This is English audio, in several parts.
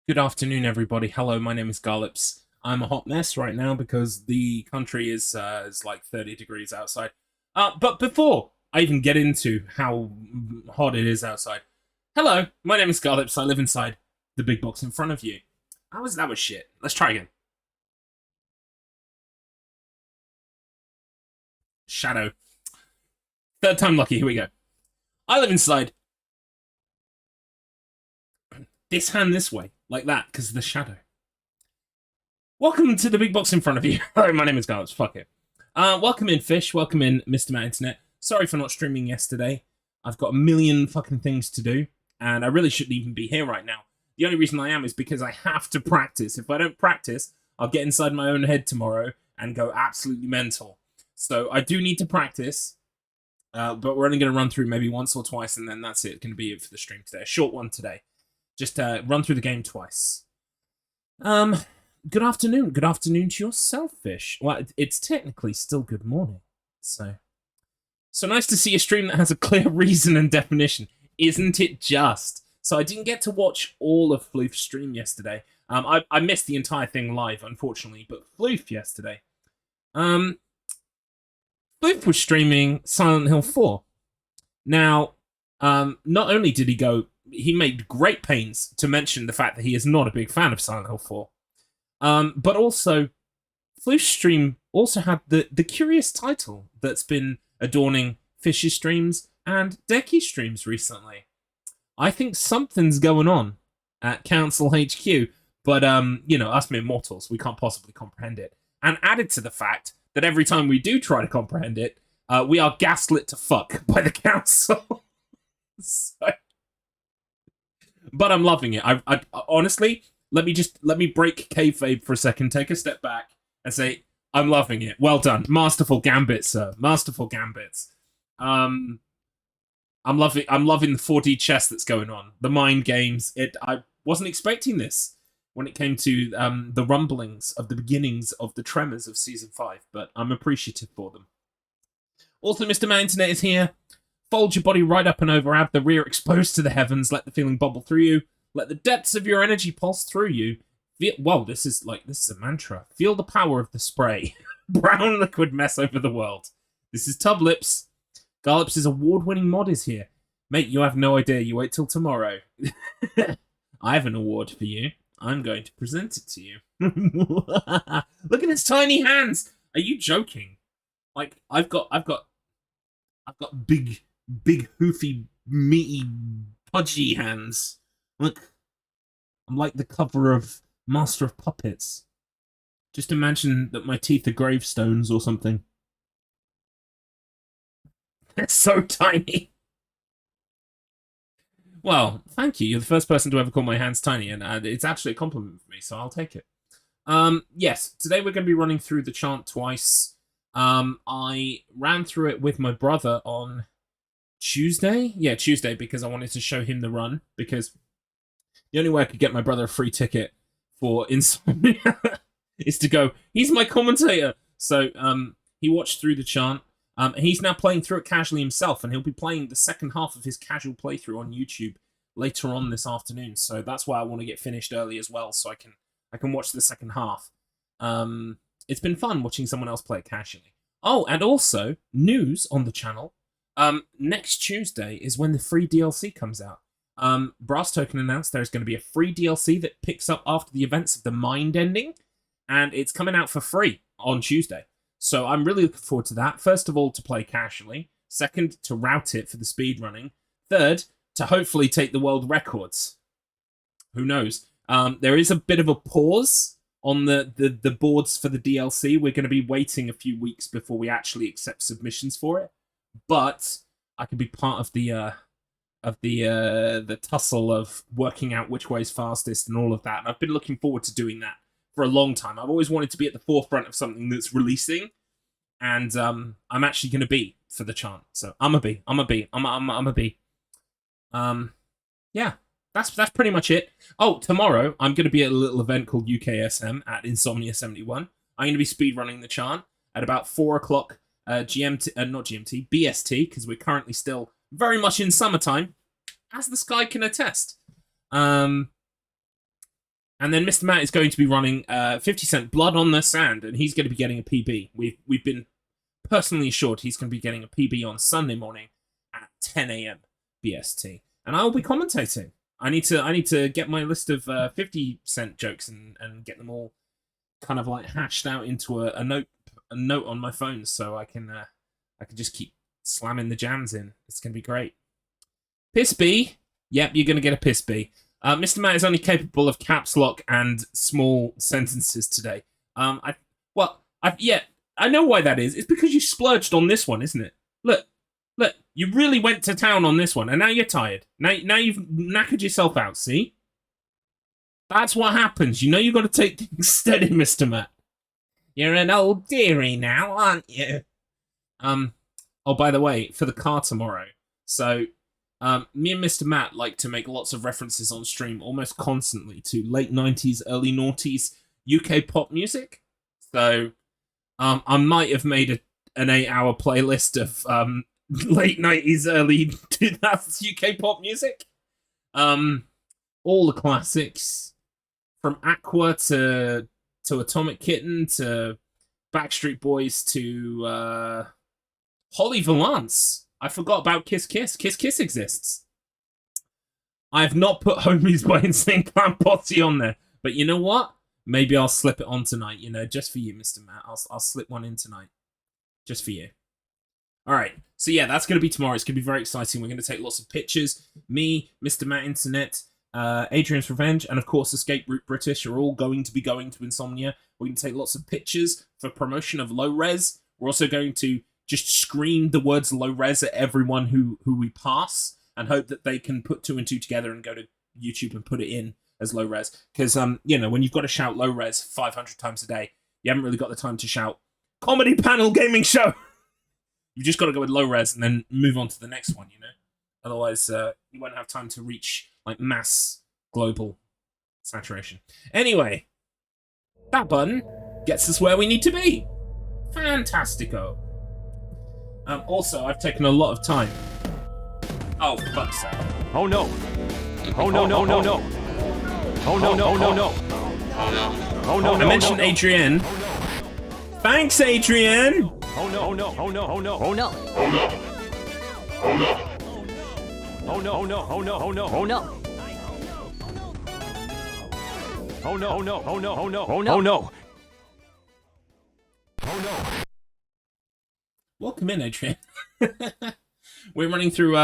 Good afternoon, everybody. Hello, my name is Garlips. I'm a hot mess right now because the country is like 30 degrees outside. But before I even get into how hot it is outside, hello, my name is Garlips. I live inside the big box in front of you. That was shit. Let's try again. Shadow. Third time lucky. Here we go. I live inside this hand this way, like that, because of the shadow. Welcome to the big box in front of you. Hello, my name is Garlips. Fuck it. Welcome in, Fish. Welcome in, Mr. Matt Internet. Sorry for not streaming yesterday. I've got a million fucking things to do, and I really shouldn't even be here right now. The only reason I am is because I have to practice. If I don't practice, I'll get inside my own head tomorrow and go absolutely mental. So I do need to practice, but we're only going to run through maybe once or twice, and then that's it. It's going to be it for the stream today. A short one today. Just run through the game twice. Um, Good afternoon. Good afternoon to yourself, Fish. Well, it's technically still good morning. So nice to see a stream that has a clear reason and definition, isn't it just? So I didn't get to watch all of Floof's stream yesterday. I missed the entire thing live, unfortunately, but Floof yesterday. Floof was streaming Silent Hill 4. Now, not only did he made great pains to mention the fact that he is not a big fan of Silent Hill 4. But also, Floof's stream also had the curious title that's been adorning Fish's streams and Decky's streams recently. I think something's going on at Council HQ, but us mere mortals, we can't possibly comprehend it. And added to the fact that every time we do try to comprehend it, we are gaslit to fuck by the council. So, but I'm loving it. I honestly, let me break kayfabe for a second, take a step back, and say I'm loving it. Well done, masterful gambits, sir. Masterful gambits. I'm loving the 4D chess that's going on. The mind games. I wasn't expecting this when it came to the rumblings of the beginnings of the tremors of season 5, but I'm appreciative for them. Also, Mr. Man Internet is here. Fold your body right up and over, have the rear exposed to the heavens, let the feeling bubble through you. Let the depths of your energy pulse through you. Whoa, this is a mantra. Feel the power of the spray. Brown liquid mess over the world. This is Tublips. Garlips' award-winning mod is here. Mate, you have no idea. You wait till tomorrow. I have an award for you. I'm going to present it to you. Look at his tiny hands. Are you joking? Like, I've got big, hoofy, meaty, pudgy hands. Look, I'm like the cover of Master of Puppets. Just imagine that my teeth are gravestones or something. They're so tiny. Well, thank you. You're the first person to ever call my hands tiny, and it's actually a compliment for me, so I'll take it. Yes, today we're going to be running through the chant twice. I ran through it with my brother on Tuesday. Yeah, Tuesday, because I wanted to show him the run, because the only way I could get my brother a free ticket for Insomnia is to go, he's my commentator. So he watched through the chant. He's now playing through it casually himself, and he'll be playing the second half of his casual playthrough on YouTube later on this afternoon. So that's why I want to get finished early as well, so I can watch the second half. It's been fun watching someone else play it casually. Oh, and also, news on the channel. Next Tuesday is when the free DLC comes out. Brass Token announced there's going to be a free DLC that picks up after the events of the Mind ending, and it's coming out for free on Tuesday. So I'm really looking forward to that. First of all, to play casually. Second, to route it for the speed running. Third, to hopefully take the world records. Who knows? There is a bit of a pause on the boards for the DLC. We're going to be waiting a few weeks before we actually accept submissions for it. But I could be part of the tussle of working out which way is fastest and all of that. And I've been looking forward to doing that for a long time. I've always wanted to be at the forefront of something that's releasing, and I'm actually going to be for the chant. So I'm a B. Yeah, that's pretty much it. Oh, tomorrow I'm going to be at a little event called UKSM at Insomnia 71. I'm going to be speedrunning the chant at about 4 o'clock GMT, not GMT, BST, because we're currently still very much in summertime, as the sky can attest. And then Mr. Matt is going to be running 50 Cent Blood on the Sand, and he's going to be getting a PB. We've been personally assured he's going to be getting a PB on Sunday morning at 10 a.m. BST, and I will be commentating. I need to get my list of 50 Cent jokes and get them all kind of like hashed out into a note on my phone, so I can just keep slamming the jams in. It's going to be great. Piss B. Yep, you're going to get a piss B. Mr. Matt is only capable of caps lock and small sentences today. I know why that is. It's because you splurged on this one, isn't it? Look, you really went to town on this one, and now you're tired. Now you've knackered yourself out, see? That's what happens. You know you've got to take things steady, Mr. Matt. You're an old dearie now, aren't you? Oh, by the way, for the car tomorrow, so... me and Mr. Matt like to make lots of references on stream almost constantly to late 90s, early noughties UK pop music. So I might have made an 8-hour playlist of late 90s, early 2000s UK pop music. All the classics, from Aqua to Atomic Kitten to Backstreet Boys to Holly Valance. I forgot about Kiss Kiss. Kiss Kiss exists. I have not put Homies by Insane Clown Posse on there. But you know what? Maybe I'll slip it on tonight, just for you, Mr. Matt. I'll slip one in tonight. Just for you. Alright, so yeah, that's going to be tomorrow. It's going to be very exciting. We're going to take lots of pictures. Me, Mr. Matt Internet, Adrian's Revenge, and of course Escape Route British are all going to be going to Insomnia. We're going to take lots of pictures for promotion of Low Res. We're also going to just scream the words low res at everyone who we pass and hope that they can put 2 and 2 together and go to YouTube and put it in as low res. Because, when you've got to shout low res 500 times a day, you haven't really got the time to shout comedy panel gaming show. You've just got to go with low res and then move on to the next one, Otherwise, you won't have time to reach like mass global saturation. Anyway, that button gets us where we need to be. Fantastico. Also, I've taken a lot of time. Oh, for fuck's sake. Oh no. Oh no, no, no, no. Oh no, no, no, no. Oh no, I mentioned Adrienne. Thanks, Adrienne! Oh no, no, oh no, oh no. Oh no. Oh no. Oh no, oh no, oh no, oh no. Oh no. Oh no, oh no, oh no, oh no. Oh no. Oh no. Oh no. Welcome in, Adrian. We're running through,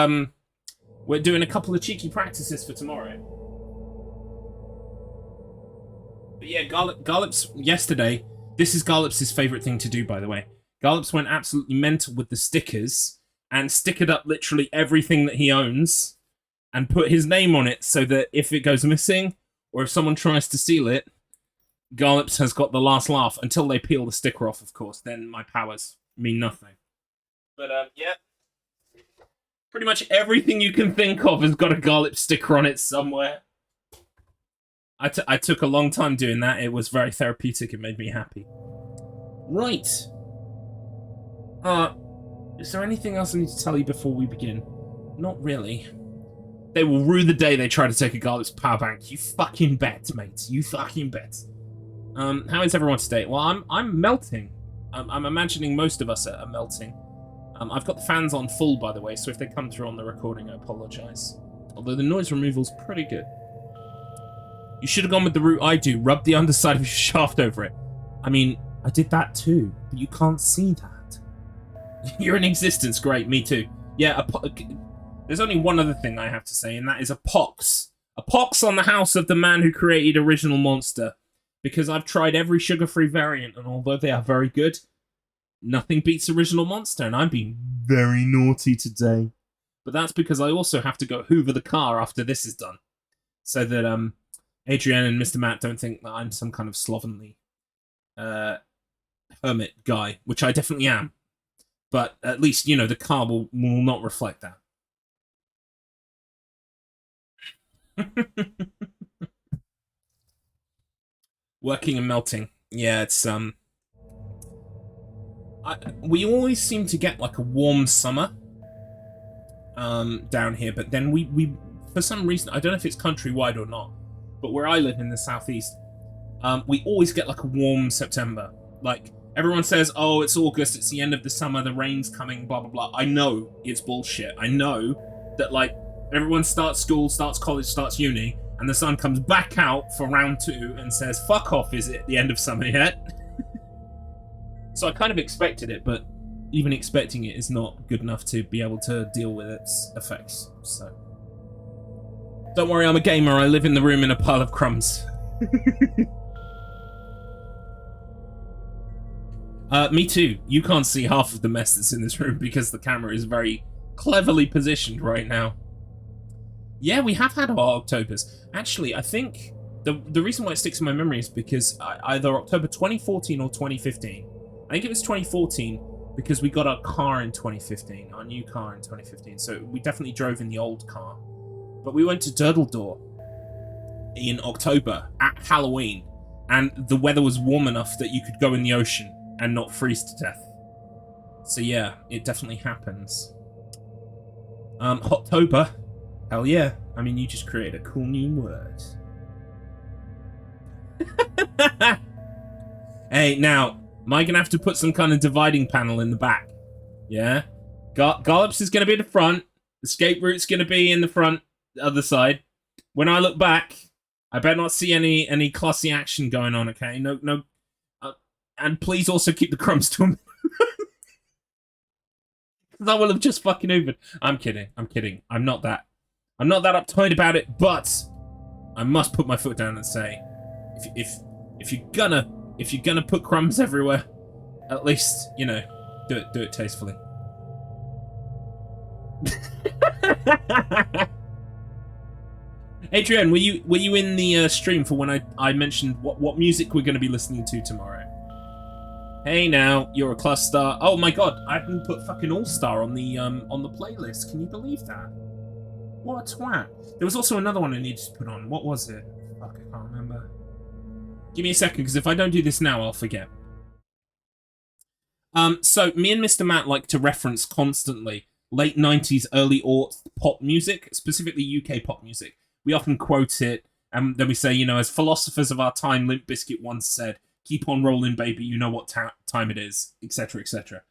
we're doing a couple of cheeky practices for tomorrow. But yeah, Garlips yesterday, this is Garlips' favourite thing to do, by the way. Garlips went absolutely mental with the stickers and stickered up literally everything that he owns and put his name on it so that if it goes missing or if someone tries to steal it, Garlips has got the last laugh until they peel the sticker off, of course. Then my powers mean nothing. But, yeah. Pretty much everything you can think of has got a Garlips sticker on it somewhere. I took a long time doing that. It was very therapeutic. It made me happy. Right. Is there anything else I need to tell you before we begin? Not really. They will rue the day they try to take a Garlips power bank. You fucking bet, mate. You fucking bet. How is everyone today? Well, I'm melting. I'm imagining most of us are melting. I've got the fans on full, by the way, so if they come through on the recording, I apologise. Although the noise removal's pretty good. You should have gone with the route I do. Rub the underside of your shaft over it. I mean, I did that too, but you can't see that. You're in existence. Great, me too. Yeah, there's only one other thing I have to say, and that is a pox. A pox on the house of the man who created Original Monster. Because I've tried every sugar-free variant, and although they are very good, nothing beats Original Monster, and I'm being very naughty today. But that's because I also have to go hoover the car after this is done. So that Adrienne and Mr. Matt don't think that I'm some kind of slovenly hermit guy, which I definitely am. But at least, the car will not reflect that. Working and melting. Yeah, it's, we always seem to get, like, a warm summer down here, but then we for some reason, I don't know if it's countrywide or not, but where I live in the southeast, we always get like a warm September. Like, everyone says, oh, it's August, it's the end of the summer, the rain's coming, blah, blah, blah. I know it's bullshit. I know that, like, everyone starts school, starts college, starts uni, and the sun comes back out for round 2 and says, fuck off, is it the end of summer yet? So I kind of expected it, but even expecting it is not good enough to be able to deal with its effects, so. Don't worry, I'm a gamer, I live in the room in a pile of crumbs. Me too. You can't see half of the mess that's in this room because the camera is very cleverly positioned right now. Yeah, we have had our Octobers. Actually, I think the reason why it sticks in my memory is because either October 2014 or 2015. I think it was 2014 because we got our car in 2015, our new car in 2015. So we definitely drove in the old car. But we went to Durdledore in October at Halloween, and the weather was warm enough that you could go in the ocean and not freeze to death. So yeah, it definitely happens. Hottober. Hell yeah. I mean, you just created a cool new word. Hey, now, am I going to have to put some kind of dividing panel in the back? Yeah? Garlips is going to be at the front. Escape route's going to be in the front, the other side. When I look back, I better not see any classy action going on, okay? No. And please also keep the crumbs to him. Because I will have just fucking Ubered. I'm kidding. I'm not that uptight about it, but I must put my foot down and say, if you're gonna put crumbs everywhere, at least, you know, do it tastefully. Adrian, were you in the stream for when I mentioned what music we're going to be listening to tomorrow? Hey now, you're a class star. Oh my god, I haven't put fucking All Star on the playlist. Can you believe that? What a twat. There was also another one I needed to put on. What was it? Fuck, I can't remember. Give me a second, because if I don't do this now, I'll forget. So me and Mr. Matt like to reference constantly late 90s, early aughts pop music, specifically UK pop music. We often quote it, and then we say, you know, as philosophers of our time, Limp Bizkit once said, keep on rolling, baby, you know what time it is, etc., etc.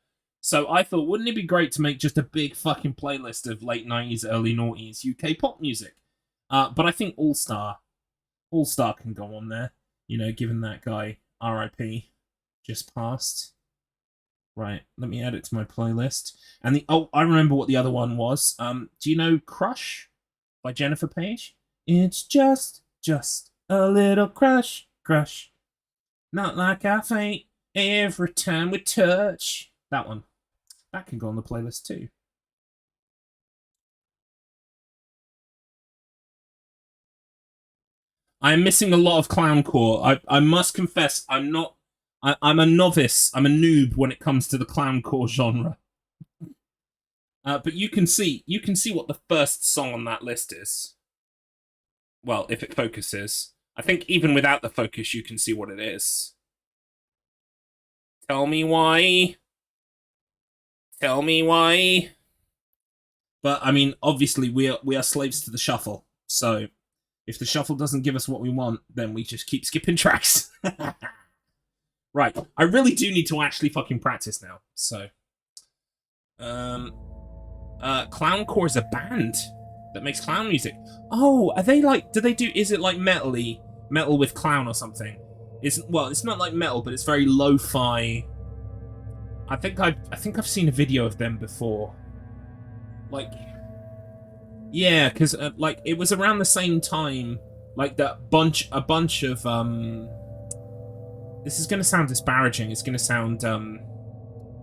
So I thought, wouldn't it be great to make just a big fucking playlist of late 90s, early noughties UK pop music? But I think All Star can go on there, you know, given that guy, RIP, just passed. Right, let me add it to my playlist. And I remember what the other one was. Do you know Crush by Jennifer Page? It's just a little crush. Not like I faint every time we touch. That one. That can go on the playlist too. I'm missing a lot of clowncore. I must confess, I'm a novice. I'm a noob when it comes to the clowncore genre. But you can see what the first song on that list is. Well, if it focuses. I think even without the focus, you can see what it is. Tell me why. Tell me why. But, I mean, obviously, we are slaves to the shuffle. So, if the shuffle doesn't give us what we want, then we just keep skipping tracks. Right, I really do need to actually fucking practice now. So, Clowncore is a band that makes clown music. Oh, are they like? Is it like metal with clown or something? It's not like metal, but it's very lo-fi. I think I've seen a video of them before. Like, yeah, because like it was around the same time. Like a bunch of This is going to sound disparaging. It's going to sound,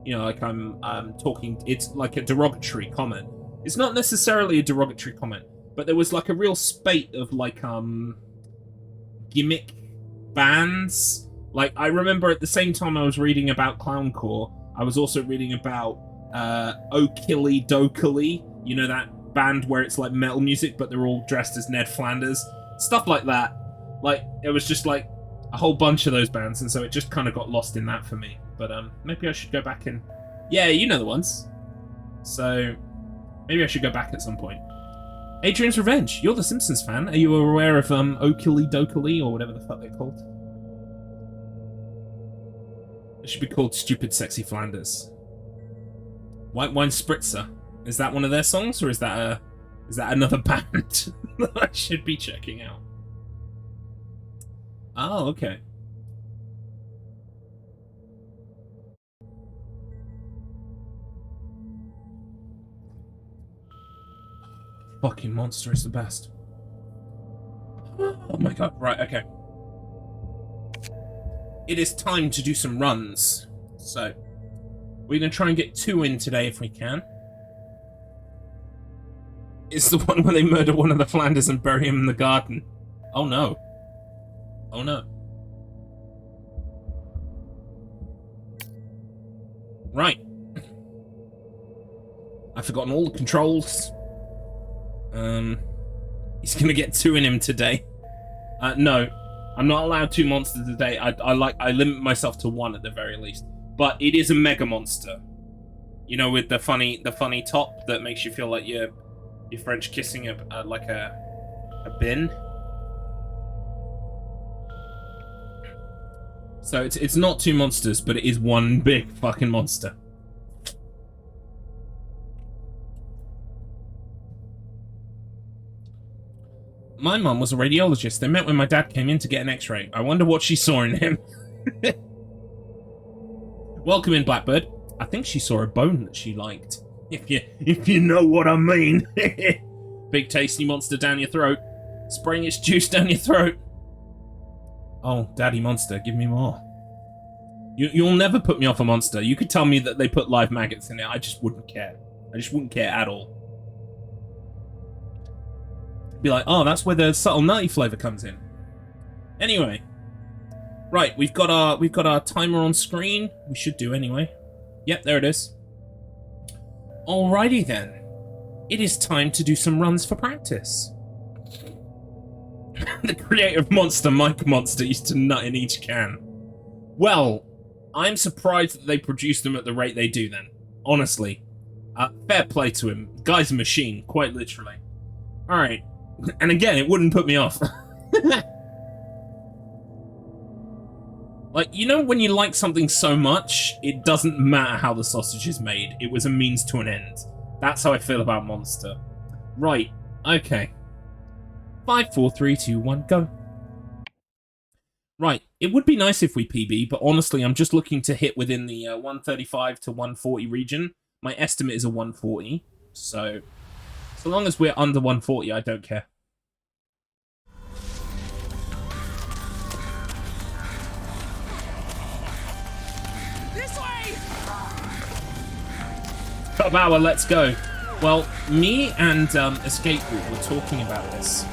you know, like I'm talking... It's like a derogatory comment. It's not necessarily a derogatory comment, but there was like a real spate of like, gimmick bands. Like, I remember at the same time I was reading about clowncore, I was also reading about O'Killy Dokilly. You know, that band where it's like metal music, but they're all dressed as Ned Flanders. Stuff like that. Like, it was just like a whole bunch of those bands, and so it just kind of got lost in that for me. But maybe I should go back and... Yeah, you know the ones. So, maybe I should go back at some point. Adrian's Revenge. You're the Simpsons fan. Are you aware of Oakley Dokley or whatever the fuck they're called? It should be called Stupid Sexy Flanders. White Wine Spritzer. Is that one of their songs, or is that another band that I should be checking out? Oh, okay. Fucking Monster is the best. Oh my god, right, okay. It is time to do some runs. So, we're going to try and get 2 in today if we can. It's the one where they murder one of the Flanders and bury him in the garden. Oh no. Oh no. Right. I've forgotten all the controls. He's gonna get 2 in him today. No, I'm not allowed 2 monsters a day. I limit myself to 1 at the very least. But it is a mega monster. You know, with the funny top that makes you feel like you're French kissing like a bin. So it's not 2 monsters, but it is 1 big fucking monster. My mum was a radiologist. They met when my dad came in to get an x-ray. I wonder what she saw in him. Welcome in, Blackbird. I think she saw a bone that she liked. If you know what I mean. Big tasty monster down your throat. Spraying its juice down your throat. Oh, Daddy Monster, give me more. You'll never put me off a monster. You could tell me that they put live maggots in it. I just wouldn't care. I just wouldn't care at all. Be like, oh, that's where the subtle nutty flavour comes in. Anyway. Right, we've got our timer on screen. We should do anyway. Yep, there it is. Alrighty then. It is time to do some runs for practice. The creator of Monster, Mike Monster, used to nut in each can. Well, I'm surprised that they produce them at the rate they do then. Honestly. Fair play to him. Guy's a machine, quite literally. Alright. And again, it wouldn't put me off. Like, you know when you like something so much, it doesn't matter how the sausage is made. It was a means to an end. That's how I feel about Monster. Right, okay. 5, 4, 3, 2, 1, go. Right, it would be nice if we PB, but honestly, I'm just looking to hit within the 135 to 140 region. My estimate is a 140, so long as we're under 140, I don't care. This way! Top hour, let's go. Well, me and Escape Group were talking about this.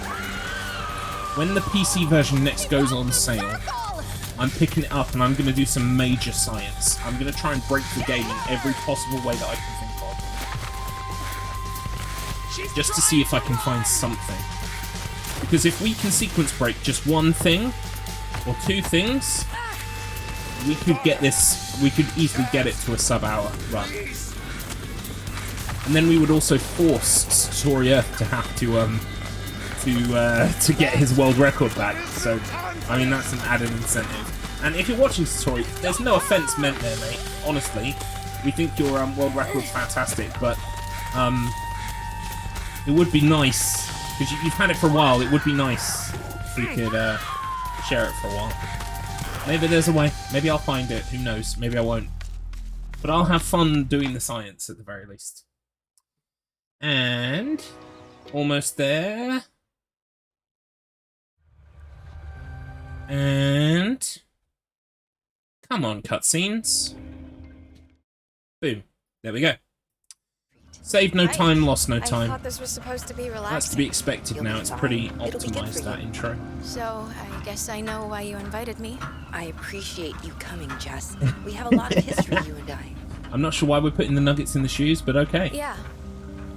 When the PC version next goes on sale, I'm picking it up and I'm going to do some major science. I'm going to try and break the game in every possible way that I can think of. Just to see if I can find something. Because if we can sequence break just one thing, or 2 things, we could get this, we could easily get it to a sub-hour run. And then we would also force Satori Earth to have to get his world record back. So, I mean, that's an added incentive. And if you're watching Satori, there's no offense meant there, mate. Honestly, we think your world record's fantastic, but it would be nice, because you've had it for a while, it would be nice if we could share it for a while. Maybe there's a way. Maybe I'll find it. Who knows? Maybe I won't. But I'll have fun doing the science at the very least. And almost there. And come on, cutscenes. Boom. There we go. Save no time, lost no time. I thought this was supposed to be relaxing. That's to be expected now. It's pretty optimized, that intro. So, I guess I know why you invited me. I appreciate you coming, Jess. We have a lot of history, you and I. I'm not sure why we're putting the nuggets in the shoes, but okay. Yeah.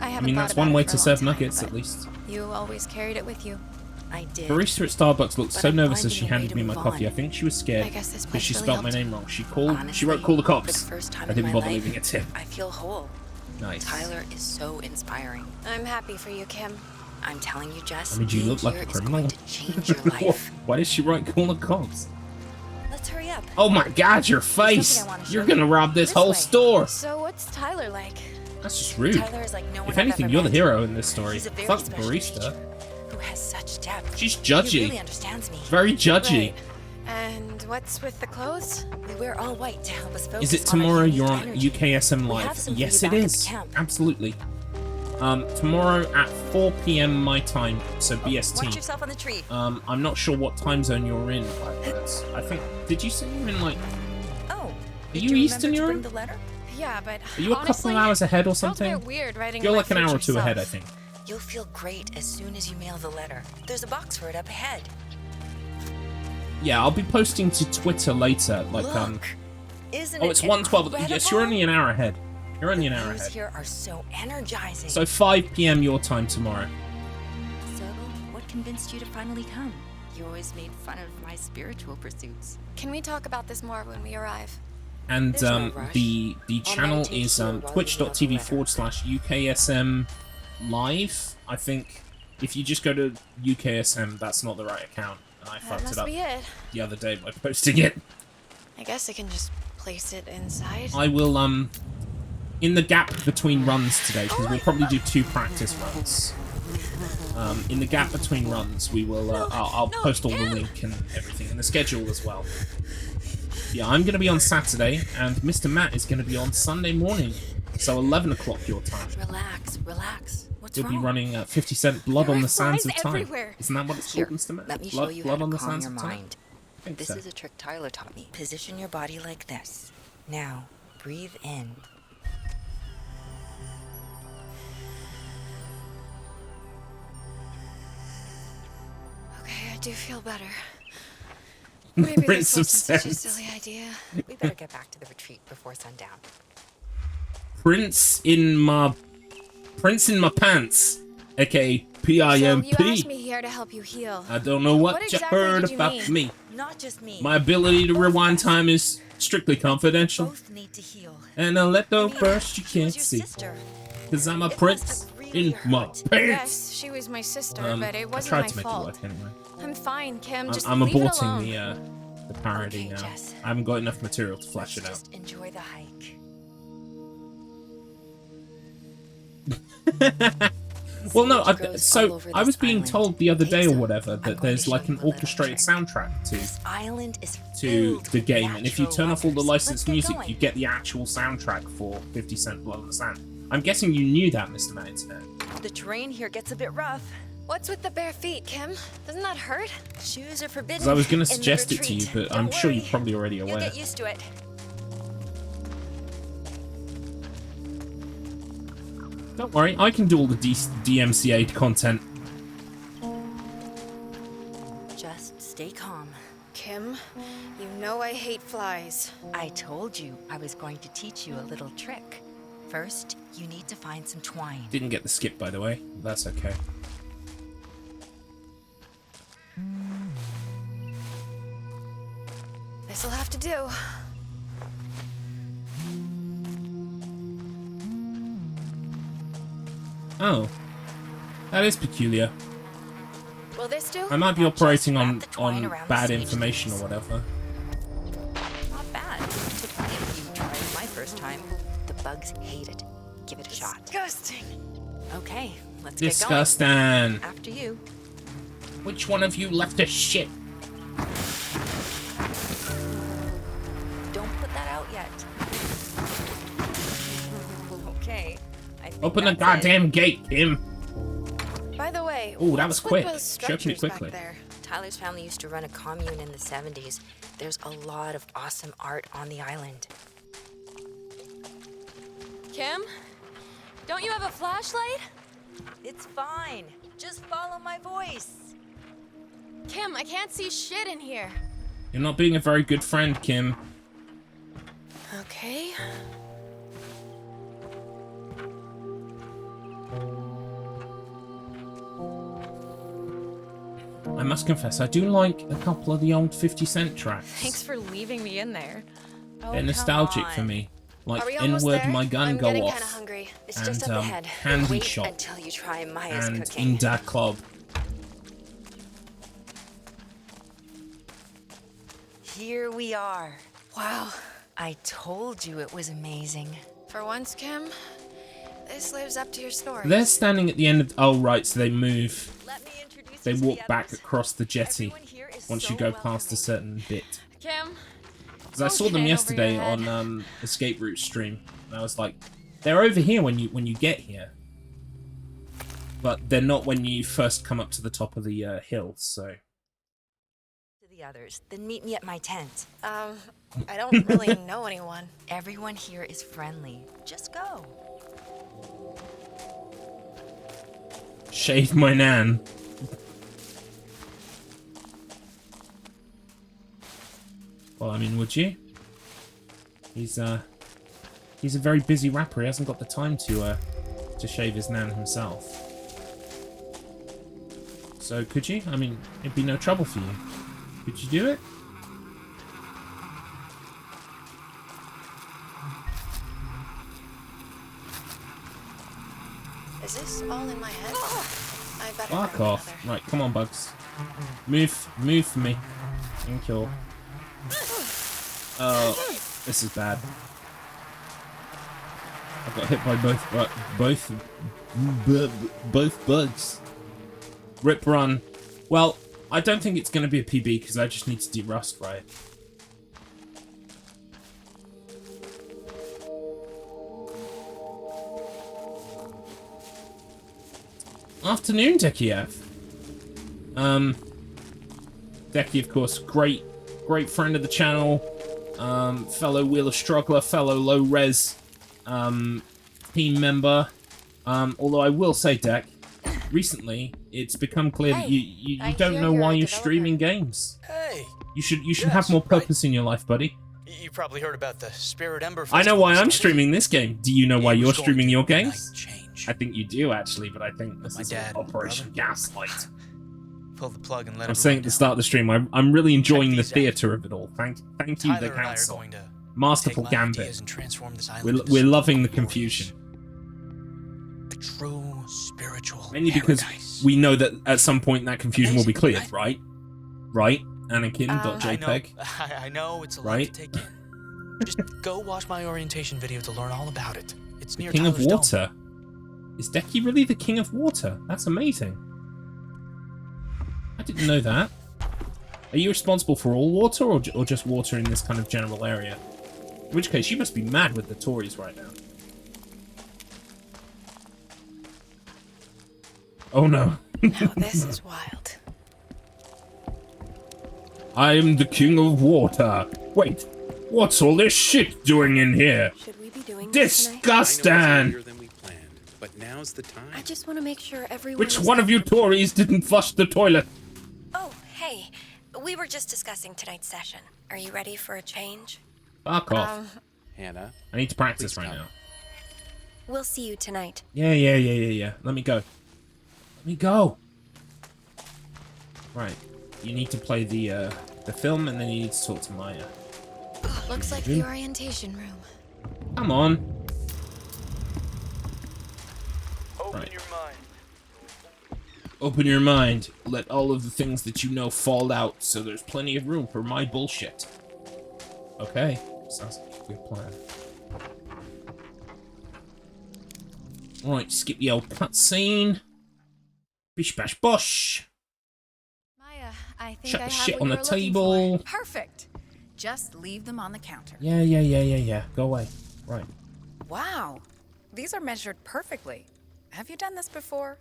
I mean, that's one way to serve nuggets, at least. You always carried it with you. I did. Barista at Starbucks looked so nervous as she handed me my coffee. I think she was scared I guess this because she really spelled my helped. name wrong. She Honestly, wrote call the for the cops. first time I in didn't my bother life, leaving a tip. I feel whole. Nice. Tyler is so inspiring. I'm happy for you, Kim. I'm telling you, Jess. I mean, do you being look like here a is criminal? going to change your life. Why did she write call the cops? Let's hurry up. Oh my god, your face! something I wanna You're show gonna you. rob this This whole way. store! So what's Tyler like? That's just rude. Tyler is like no one If I've anything, ever you're the met. hero in this story. He's a very Fuck the special barista. teacher who has such depth. She's He judgy. really understands me. Very judgy. Right. And what's with the clothes? We wear all white to help us focus. Is it on our tomorrow unique you're on energy. UKSM We Live? have some for Yes, you it back at is. the camp. Absolutely. Tomorrow at 4 p.m. my time, so Watch BST. yourself on the tree. I'm not sure what time zone you're in, but I think. Did you say you're in like? Oh, Are did you remember Eastern to Europe? bring the letter? Yeah, but Are you a couple honestly, of hours ahead or felt a something? bit weird writing You're my like an hour or future two ahead, I self. think. You'll feel great as soon as you mail the letter. There's a box for it up ahead. Yeah, I'll be posting to Twitter later. Like Look, isn't oh, it it's 1:12. Yes, you're incredible? only an hour ahead. You're only an The hour views ahead. here are so energizing. So 5 p.m. your time tomorrow. So, what convinced you to finally come? You always made fun of my spiritual pursuits. Can we talk about this more when we arrive? And There's no rush. the channel meditate is here while you twitch.tv/UKSM Live. I think if you just go to UKSM, that's not the right account. And I That fucked it must up be it. the other day by posting it. I guess I can just place it inside. I will, in the gap between runs today, because we'll probably do 2 practice runs. In the gap between runs, we will, I'll post all the link and everything, and the schedule as well. Yeah, I'm going to be on Saturday, and Mr. Matt is going to be on Sunday morning, so 11 o'clock your time. Relax, relax. What's You'll wrong? be running 50 Cent Blood There on are the Sands of flies Time. everywhere. Isn't that what it's Here, called, Mr. Matt? let me Blood, show you Blood how on to the calm Sands your of Time? mind. I think This so. is a trick Tyler taught me. Position your body like this. Now, breathe in. Okay, I do feel better. Maybe Prince this of wasn't such a Sands. silly idea. We better get back to the retreat before sundown. Prince in my pants, aka So you asked PIMP. me here to help you heal. I don't know what, What you exactly heard did you about mean? me. Not just me. My ability to Both of rewind us. time is strictly confidential. Both need to heal. And a little I mean, burst you she was can't your see. sister. Because I'm a It must prince have really in my hurt. pants. Yes, she was my sister, but it I wasn't tried my to make fault. it work anyway. I'm fine, Kim. Just I'm leave it aborting alone. the parody Okay, now. Jess. I haven't got enough material to flesh Let's it out. just enjoy the hike. Well, no, Sage grows all so over I was this being island. told the other Take day or some. whatever I'm that going to there's show like an you a little orchestrated trick. soundtrack This island is to filled the with game, and if you natural turn off all the wonders. licensed Let's get music, going. you get the actual soundtrack for 50 Cent Blood on the Sand. I'm guessing you knew that, Mr. Matt Internet. The terrain here gets a bit rough. What's with the bare feet, Kim? Doesn't that hurt? Shoes are forbidden. Because I was going in to the suggest it to you, retreat. but I'm Don't sure you're worry. probably already You'll aware. get used to it. Don't worry, I can do all the DMCA content. Just stay calm. Kim, you know I hate flies. I told you I was going to teach you a little trick. First, you need to find some twine. Didn't get the skip, by the way. That's okay. This'll have to do. Oh. That is peculiar. Will this do? I might be Now just operating wrap on the twine around the bad sage information or leaves. whatever. Not bad. Took me a few tries my first time. The bugs hate it. Give it a shot. Disgusting. Okay, let's Disgusting. get going. After you. Which one of you left a shit? Don't put that out yet. Okay. I think Open the that's it. goddamn gate, Kim. By the way, Ooh, that was what's with quick. those Showed me structures quickly. back there? Tyler's family used to run a commune in the 70s. There's a lot of awesome art on the island. Kim? Don't you have a flashlight? It's fine. Just follow my voice. Kim, I can't see shit in here. You're not being a very good friend, Kim. Okay. I must confess, I do like a couple of the old 50 Cent tracks. Thanks for leaving me in there. Oh, They're come nostalgic for on. me. like Are we almost N-word there? my gun I'm go getting off, kind of hungry. It's and just up ahead. Candy Wait Shop, until you try Maya's and cooking. In Da Club. Here we are. Wow. I told you it was amazing. For once, Kim, this lives up to your story. They're standing at the end of. Oh right, so they move. Let me introduce They you to walk the back others. across the jetty Everyone here is once so you go past a welcoming. certain bit. Kim? Because I saw them Okay, yesterday over your on Escape Route stream, and I was like, they're over here when you get here, but they're not when you first come up to the top of the hill. So To the others, then meet me at my tent. I don't really know anyone. Everyone here is friendly. Just go. shave my nan. Well, I mean, would you? He's a very busy rapper. He hasn't got the time to shave his nan himself. So could you? I mean, it'd be no trouble for you. Could you do it? Is this all in my head? I better Fuck bring off. another. Right, come on, Bugs. Move for me. Thank you. Oh, this is bad. I got hit by both bugs. Rip run. Well, I don't think it's going to be a PB because I just need to derust, right? Afternoon, Dekiev. Decky, of course, great friend of the channel, fellow Wheeler Struggler, fellow low res team member. Although I will say, Deck, recently it's become clear that you I don't hear know you're why a you're developer. streaming games. Hey, You should Yes, have more right. purpose in your life, buddy. you probably heard about the Spirit Ember I know Festival why this I'm Sunday. streaming this game. Do you know why It was you're going streaming to your overnight games? change. I think you do actually, but I think this My is dad, Operation brother. Gaslight. Pull the plug and let I'm saying at the start of the stream, I'm really enjoying the theatre of it all. Thank you, Tyler the and I are council. going to Masterful take my gambit. ideas and transform this island We're into we're something loving the glorious. confusion. A true spiritual Mainly because paradise. we know that at some point that confusion will be Amazing, cleared, right? Right? Anakin.jpg. I know it's a lot Right? to take in. Just go watch my orientation video to learn all about it. It's near King of Tyler's Dome. Water. Is Decky really the King of Water? That's amazing. I didn't know that. Are you responsible for all water or just water in this kind of general area? In which case, you must be mad with the Tories right now. Oh no. Now this is wild. I am the King of Water. Wait, what's all this shit doing in here? Should we be doing this tonight? Disgusting! earlier than we planned, but now's the time. I just want to make sure everyone. Which is one of you comfortable. Tories didn't flush the toilet? Oh, hey. We were just discussing tonight's session. Are you ready for a change? Fuck off. Hannah, I need to practice please right come. now. We'll see you tonight. Yeah. Let me go. Let me go. Right. You need to play the film, and then you need to talk to Maya. Looks like the orientation room. Come on. Open Right. your mind. Open your mind. Let all of the things that you know fall out, so there's plenty of room for my bullshit. Okay. Sounds like a good plan. Right, skip the old cutscene. Bish bash bosh. Maya, I think Shut I the have shit what on the you're looking table. for. Perfect. Just leave them on the counter. Yeah. Go away. Right. Wow. These are measured perfectly. Have you done this before?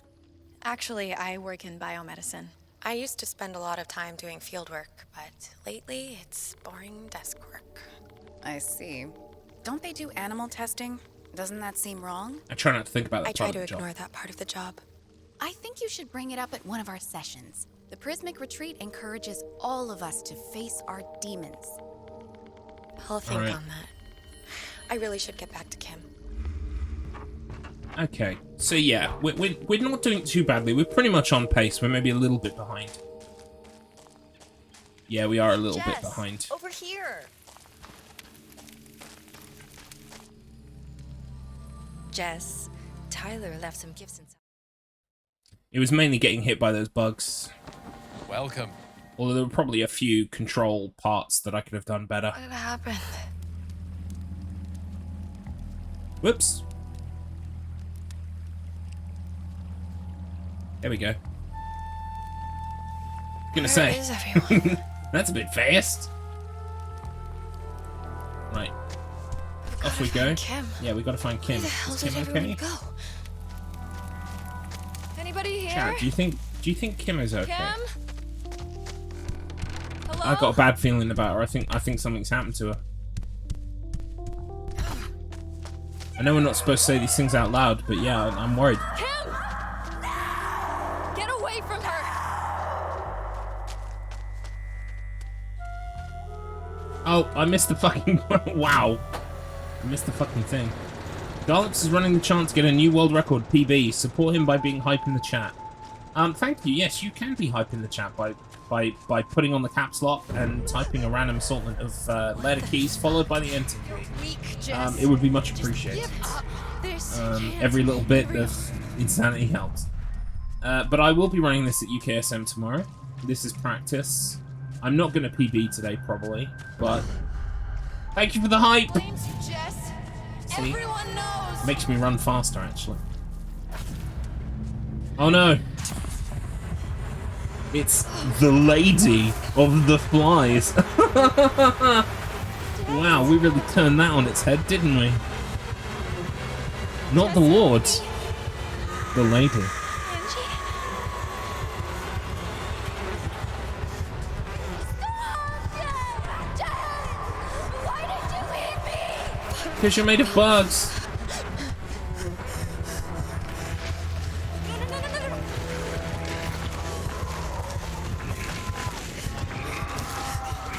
Actually, I work in biomedicine. I used to spend a lot of time doing field work, but lately it's boring desk work. I see. Don't they do animal testing? Doesn't that seem wrong? I try not to think about that I try part to of the job. ignore that part of the job. I think you should bring it up at one of our sessions. The Prismic Retreat encourages all of us to face our demons. I'll think Alright. on that. I really should get back to Kim. Okay, so yeah, we're not doing too badly. We're pretty much on pace. We're maybe a little bit behind. Yeah, we are a little bit behind. Over here. Jess, Tyler left some gifts inside. It was mainly getting hit by those bugs. Welcome. Although there were probably a few control parts that I could have done better. What happened? Whoops. There we go. Gonna say. Where is everyone? That's a bit fast. Right. Off we go. Kim. Yeah, we gotta find Kim. Where the hell Is did Kim everyone okay? go? Anybody here? Chad, do you think Kim is okay? Kim? Hello? I've got a bad feeling about her. I think something's happened to her. I know we're not supposed to say these things out loud, but yeah, I'm worried. Kim! Get away from her! Oh, I missed the fucking... Wow. I missed the fucking thing. Garlips is running the chance to get a new world record, PB. Support him by being hype in the chat. Thank you. Yes, you can be hype in the chat by putting on the caps lock and typing a random assortment of letter keys followed by the enter key. It would be much appreciated. Every little bit of insanity helps. But I will be running this at UKSM tomorrow. This is practice. I'm not going to PB today, probably, but thank you for the hype. See? Everyone knows. Makes me run faster, actually. Oh no! It's the lady of the flies. Wow, we really turned that on its head, didn't we? Not the Lord. The lady. Because you're made of bugs.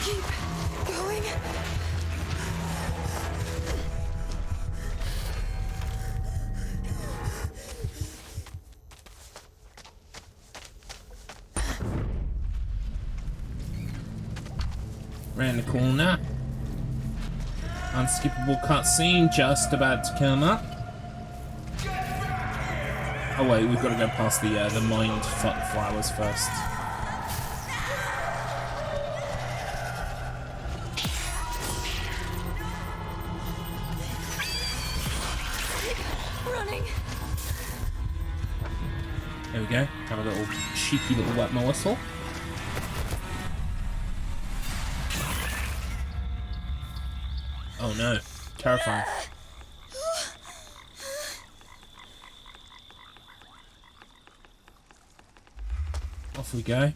Keep going. Round the corner. Unskippable cutscene just about to come up. Oh wait, we've got to go past the mind fuck flowers first. Running. There we go. Have a little cheeky little wet whistle. Oh no, terrifying. Off we go.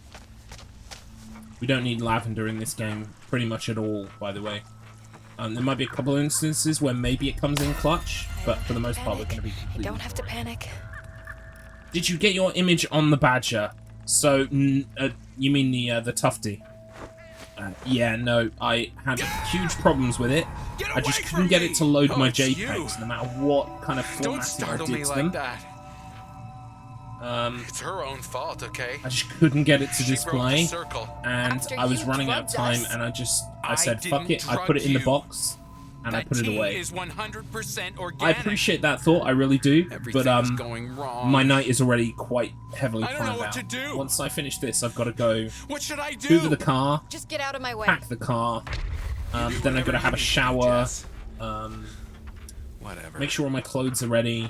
We don't need lavender in this game pretty much at all, by the way. There might be a couple of instances where maybe it comes in clutch, but for the most part we're going to be completely... I don't have to panic. Did you get your image on the badger? So, you mean the tufty? Yeah, no, I had huge problems with it. I just couldn't get it to load my JPEGs, no matter what kind of formatting I did to them. It's her own fault, okay? I just couldn't get it to display, circle. and I was running out of time, and I said, fuck it, I put it in the box, and I put it away. Is 100% organic. I appreciate that thought, I really do, but going wrong. my night is already quite heavily I don't know planned what out. to do. Once I finish this, I've got to go What should I do? hoover the car, Just get out of my way. pack the car, then I've got to have a shower, Whatever. make sure all my clothes are ready,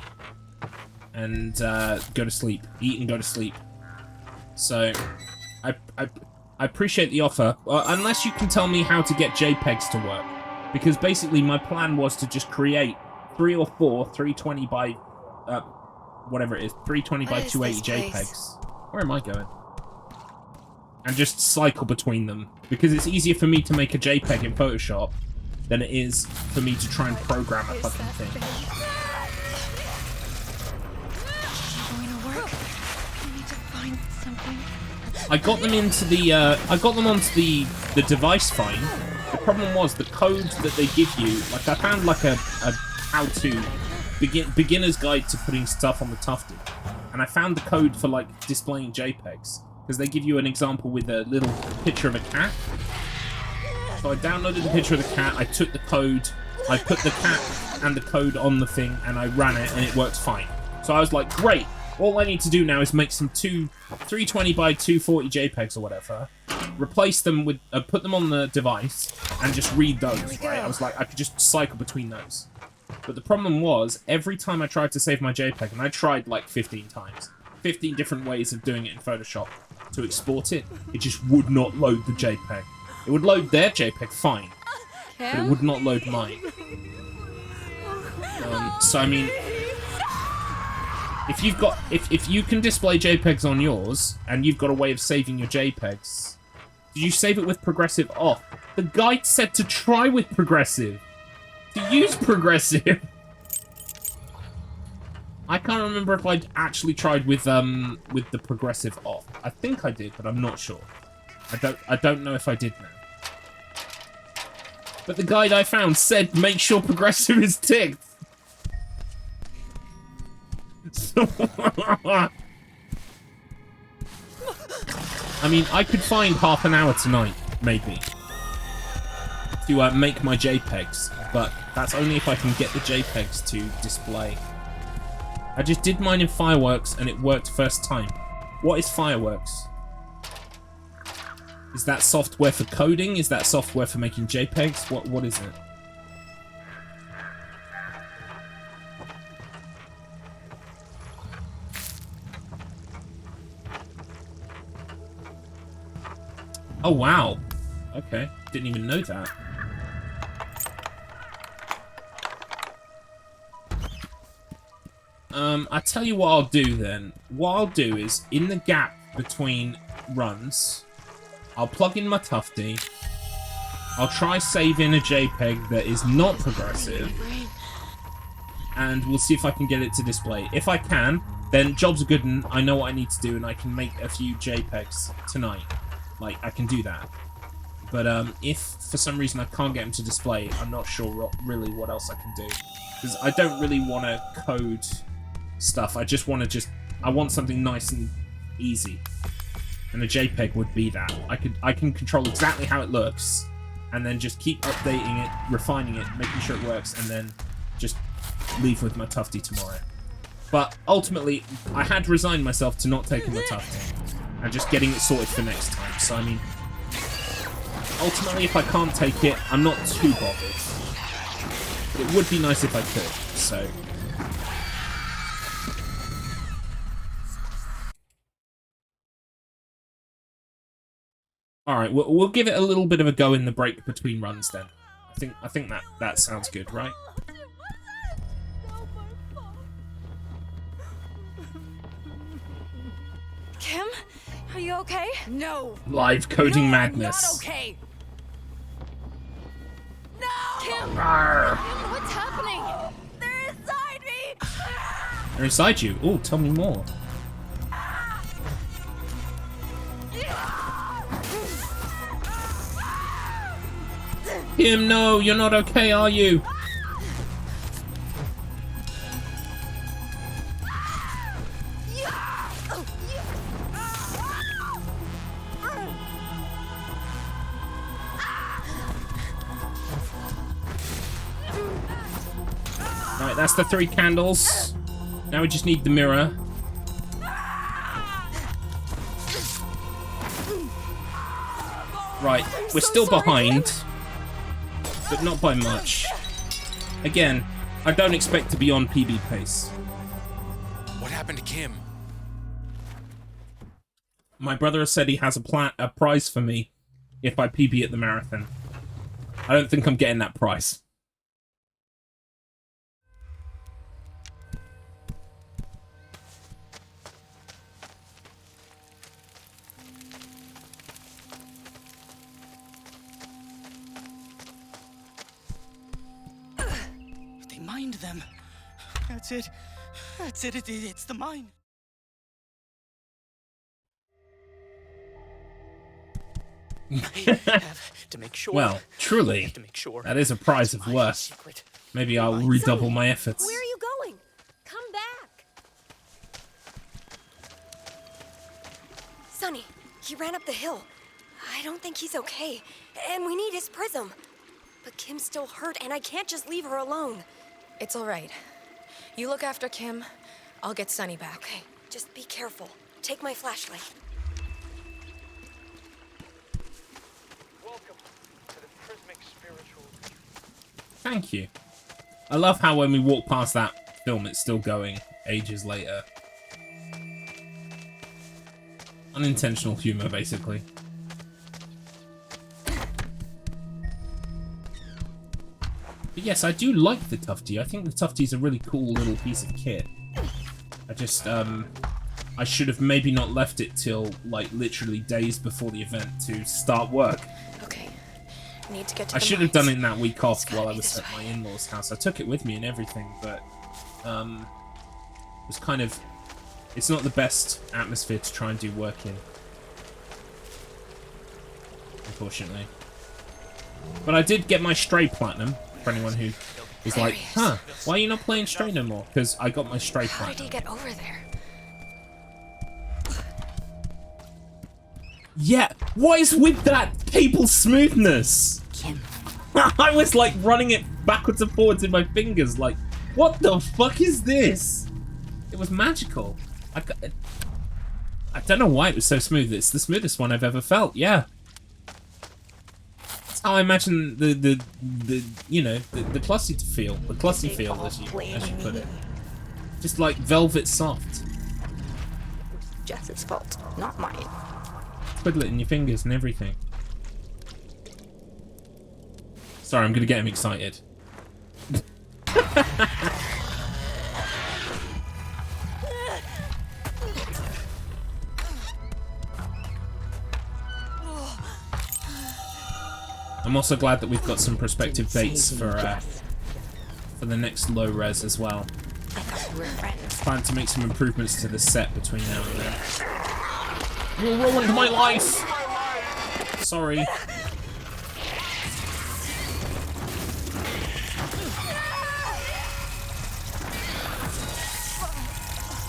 and go to sleep. Eat and go to sleep. So, I appreciate the offer, unless you can tell me how to get JPEGs to work. Because basically my plan was to just create 3 or 4 320 by, whatever it is, 320 by 280 JPEGs. Where am I going? And just cycle between them. Because it's easier for me to make a JPEG in Photoshop than it is for me to try and program a fucking thing. Going to work. I need to find something. I got them into the, I got them onto the device fine. The problem was the code that they give you, like I found like a how-to beginner's guide to putting stuff on the Tufty. And I found the code for like displaying JPEGs. Because they give you an example with a little picture of a cat. So I downloaded the picture of the cat, I took the code, I put the cat and the code on the thing, and I ran it, and it worked fine. So I was like, great. All I need to do now is make some 320 by 240 JPEGs or whatever, replace them with, put them on the device, and just read those, right? I was like, I could just cycle between those. But the problem was, every time I tried to save my JPEG, and I tried like 15 times, 15 different ways of doing it in Photoshop to export it, it just would not load the JPEG. It would load their JPEG fine, but it would not load mine. So I mean, if you can display JPEGs on yours, and you've got a way of saving your JPEGs, did you save it with progressive off? The guide said to try with progressive, to use progressive. I can't remember if I'd actually tried with the progressive off. I think I did, but I'm not sure. I don't know if I did now. But the guide I found said make sure progressive is ticked. So, I mean, I could find half an hour tonight, maybe, to make my JPEGs, but that's only if I can get the JPEGs to display. I just did mine in Fireworks, and it worked first time. What is Fireworks? Is that software for coding? Is that software for making JPEGs? What is it? Oh, wow. Okay. Didn't even know that. I tell you what I'll do then. What I'll do is, in the gap between runs, I'll plug in my Tufty. I'll try saving a JPEG that is not progressive. And we'll see if I can get it to display. If I can, then job's a good one. I know what I need to do, and I can make a few JPEGs tonight. Like, I can do that. But if for some reason I can't get them to display, I'm not sure really what else I can do. Because I don't really want to code stuff. I just want to I want something nice and easy. And a JPEG would be that. I can control exactly how it looks, and then just keep updating it, refining it, making sure it works, and then just leave with my Tufty tomorrow. But ultimately, I had resigned myself to not taking the Tufty and just getting it sorted for next time. So I mean, ultimately, if I can't take it, I'm not too bothered. But it would be nice if I could. So. Alright, we'll give it a little bit of a go in the break between runs then. I think that sounds good, right? Kim, are you okay? No. Live coding madness. I'm not okay. No. Kim, Arr. Kim, what's happening? They're inside me. They're inside you. Oh, tell me more. Kim, no, you're not okay, are you? Right, that's the 3 candles. Now we just need the mirror. Right, we're still behind, but not by much. Again, I don't expect to be on PB pace. What happened to Kim? My brother has said he has a prize for me if I PB at the marathon. I don't think I'm getting that prize. They mined them. That's it. That's it. It's the mine. I have to make sure. Well, truly, I have to make sure. that is a prize of worth. Secret. Maybe I'll redouble my efforts. Where are you going? Come back. Sonny, he ran up the hill. I don't think he's okay, and we need his prism. But Kim's still hurt, and I can't just leave her alone. It's all right. You look after Kim, I'll get Sunny back. Okay, just be careful. Take my flashlight. Welcome to the Prismic Spiritual. Thank you. I love how when we walk past that film, it's still going ages later. Unintentional humor, basically. But yes, I do like the Tufty. I think the Tufty's a really cool little piece of kit. I just, I should have maybe not left it till, like, literally days before the event to start work. Okay. Need to get to I the should have done it mines. in that week off It's gotta while I be was this at my way. in-laws' house. I took it with me and everything, but, it was kind of... It's not the best atmosphere to try and do work in. Unfortunately. But I did get my Stray Platinum, for anyone who is There like, he is. huh, why are you not playing Stray no more? Because I got my Stray How did he Platinum. get over there? Yeah, what is with that cable smoothness? Kim. I was like running it backwards and forwards in my fingers, like, what the fuck is this? It was magical. I don't know why it was so smooth. It's the smoothest one I've ever felt. Yeah. That's how I imagine the you know the clussy to feel, the clussy feel as you put it. Just like velvet soft. Jess's fault, not mine. Twiddle it in your fingers and everything. Sorry, I'm gonna get him excited. I'm also glad that we've got some prospective dates for the next low res as well. I thought we were friends. Plan to make some improvements to the set between now and then. You ruined my life! Sorry.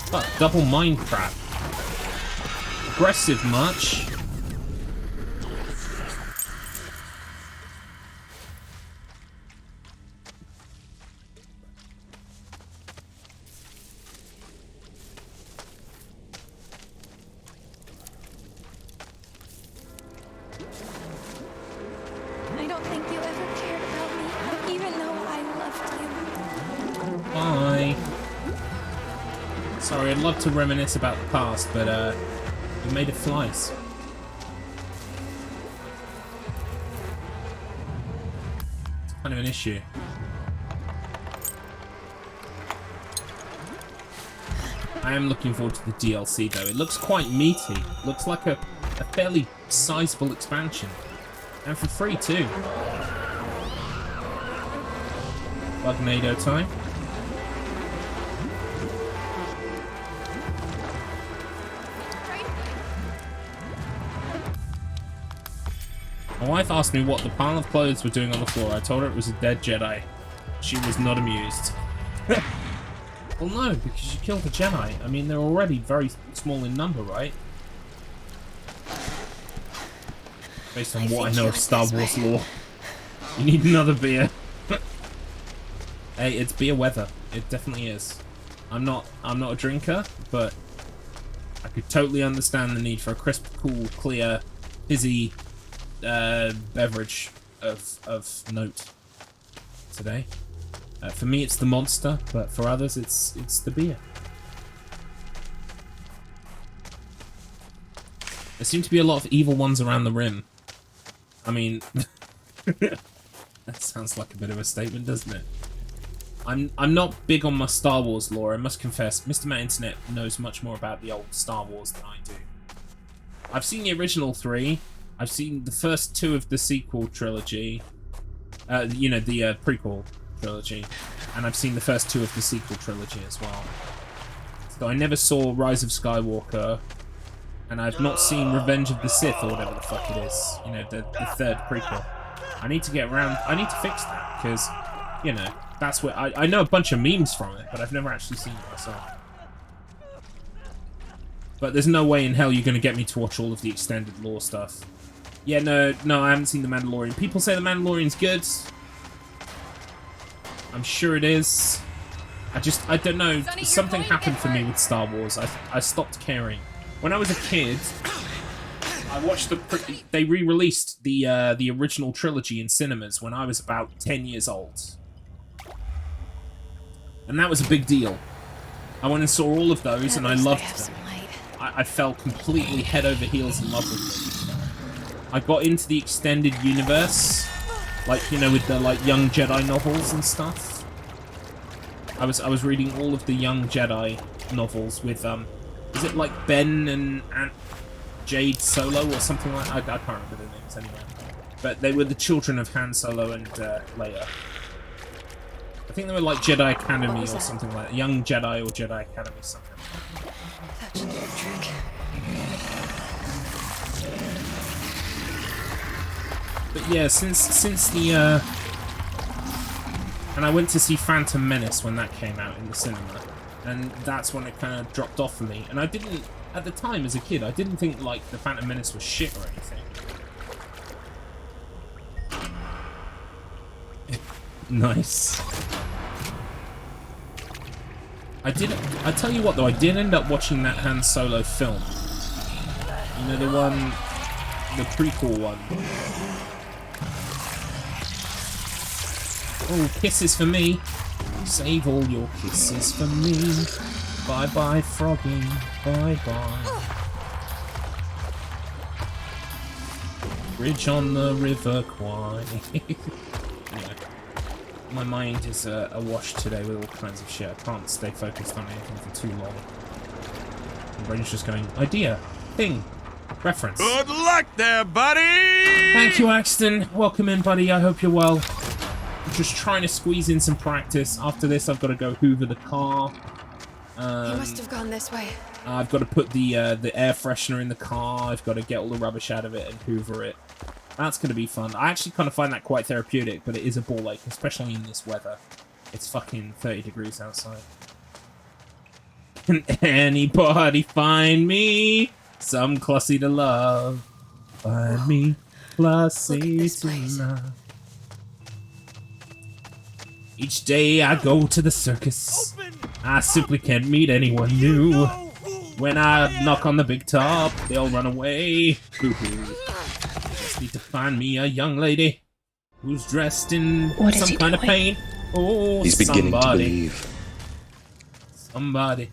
Fuck, double mind crap. Aggressive much? I don't think you ever cared about me, even though I loved you. Bye. Sorry, I'd love to reminisce about the past, but you made it flies. It's kind of an issue. I am looking forward to the DLC though. It looks quite meaty. Looks like a fairly sizable expansion. And for free too. Bugnado time. My wife asked me what the pile of clothes were doing on the floor. I told her it was a dead Jedi. She was not amused. Well, no, because you killed a Jedi. I mean, they're already very small in number, right? Based on what I know of Star Wars lore. You need another beer. Hey, it's beer weather. It definitely is. I'm not a drinker, but I could totally understand the need for a crisp, cool, clear, fizzy beverage of note today. For me, it's the Monster, but for others, it's the beer. There seem to be a lot of evil ones around the rim. I mean, that sounds like a bit of a statement, doesn't it? I'm not big on my Star Wars lore, I must confess. Mr. Matt Internet knows much more about the old Star Wars than I do. I've seen the original 3. I've seen the first 2 of the sequel trilogy. You know, the prequel trilogy. And I've seen the first 2 of the sequel trilogy as well. So I never saw Rise of Skywalker. And I've not seen Revenge of the Sith, or whatever the fuck it is. You know, the 3rd prequel. I need to get around... I need to fix that, because, you know, that's where... I know a bunch of memes from it, but I've never actually seen it myself. But there's no way in hell you're going to get me to watch all of the extended lore stuff. Yeah, no, I haven't seen The Mandalorian. People say The Mandalorian's good. I'm sure it is. I don't know. Something happened for me with Star Wars. I stopped caring. When I was a kid, I watched they re-released the original trilogy in cinemas when I was about 10 years old. And that was a big deal. I went and saw all of those, and I loved them. I fell completely head over heels in love with them. I got into the extended universe, like, you know, with the like Young Jedi novels and stuff. I was reading all of the Young Jedi novels with is it like Ben and Aunt Jade Solo or something like that? I can't remember their names anyway. But they were the children of Han Solo and Leia. I think they were like Jedi Academy or something like that. Young Jedi or Jedi Academy something. That should do the trick. But yeah, since the and I went to see Phantom Menace when that came out in the cinema, and that's when it kind of dropped off for me. And I didn't, at the time as a kid, I didn't think like the Phantom Menace was shit or anything. Nice. I tell you what though, I did end up watching that Han Solo film. You know, the one, the prequel one. Oh, kisses for me. Save all your kisses for me. Bye-bye, Froggy. Bye-bye. Bridge on the River Kwai. Anyway, my mind is awash today with all kinds of shit. I can't stay focused on anything for too long. My brain's just going, idea, thing, reference. Good luck there, buddy! Thank you, Axton. Welcome in, buddy. I hope you're well. I'm just trying to squeeze in some practice. After this, I've got to go hoover the car. He must have gone this way. I've got to put the air freshener in the car. I've got to get all the rubbish out of it and hoover it. That's going to be fun. I actually kind of find that quite therapeutic, but it is a ball ache, especially in this weather. It's fucking 30 degrees outside. Can anybody find me some classy to love? Find me classy to love. Each day I go to the circus. I simply can't meet anyone new. When I knock on the big top, they all run away. Boo-hoo. Just need to find me a young lady who's dressed in some kind of paint. Oh, he's beginning to somebody. believe. Somebody.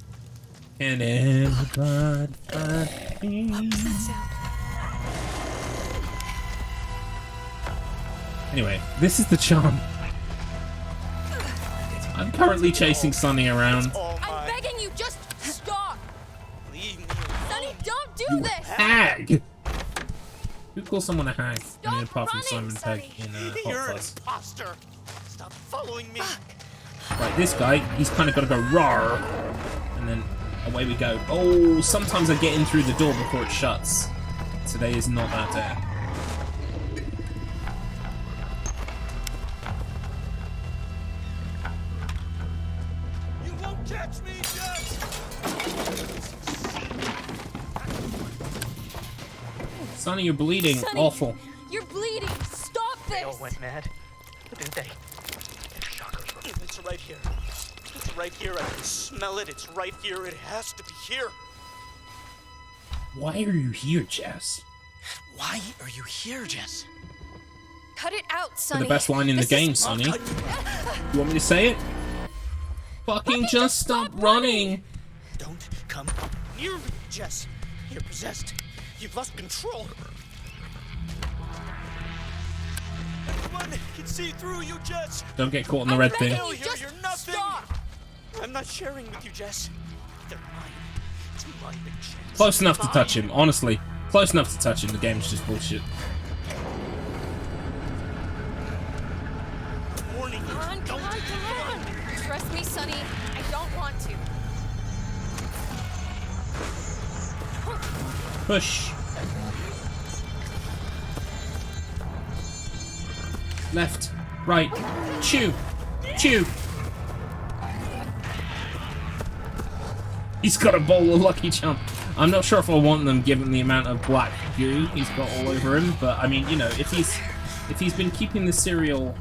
Can anybody find me? Anyway, this is the charm. I'm currently chasing Sonny around. I'm begging you, just stop! Leave me. Sonny, don't do You this! hag! Who calls someone a hag? I mean, apart from running, Simon Pegg in You're Hot an Fuzz. imposter. Stop following me. Right, this guy, he's kind of got to go rawr, and then away we go. Oh, sometimes I get in through the door before it shuts. Today is not that day. You won't catch me, Jess. Sonny, you're bleeding. Sonny, Awful. You're bleeding! Stop this! They all went mad, didn't they? It's right here. It's right here. I can smell it. It's right here. It has to be here. Why are you here, Jess? Why are you here, Jess? Cut it out, For Sonny. the best line in the This game, is- Sonny. You want me to say it? Fucking just stop running! Don't come near me, Jess. You're possessed. You've lost control. Anyone can see through you, Jess. Don't get caught in the red thing. Hell, Just you're nothing. stop. I'm not sharing with you, Jess. They're mine. It's my big chance. Close enough to Mine. touch him, honestly. Close enough to touch him, the game's just bullshit. Warning you. Come on, come Don't. on, come on! Trust me, Sonny. I don't want to. Push. Left, right, chew, chew. He's got a bowl of Lucky Charm. I'm not sure if I want them given the amount of black goo he's got all over him, but I mean, you know, if he's been keeping the cereal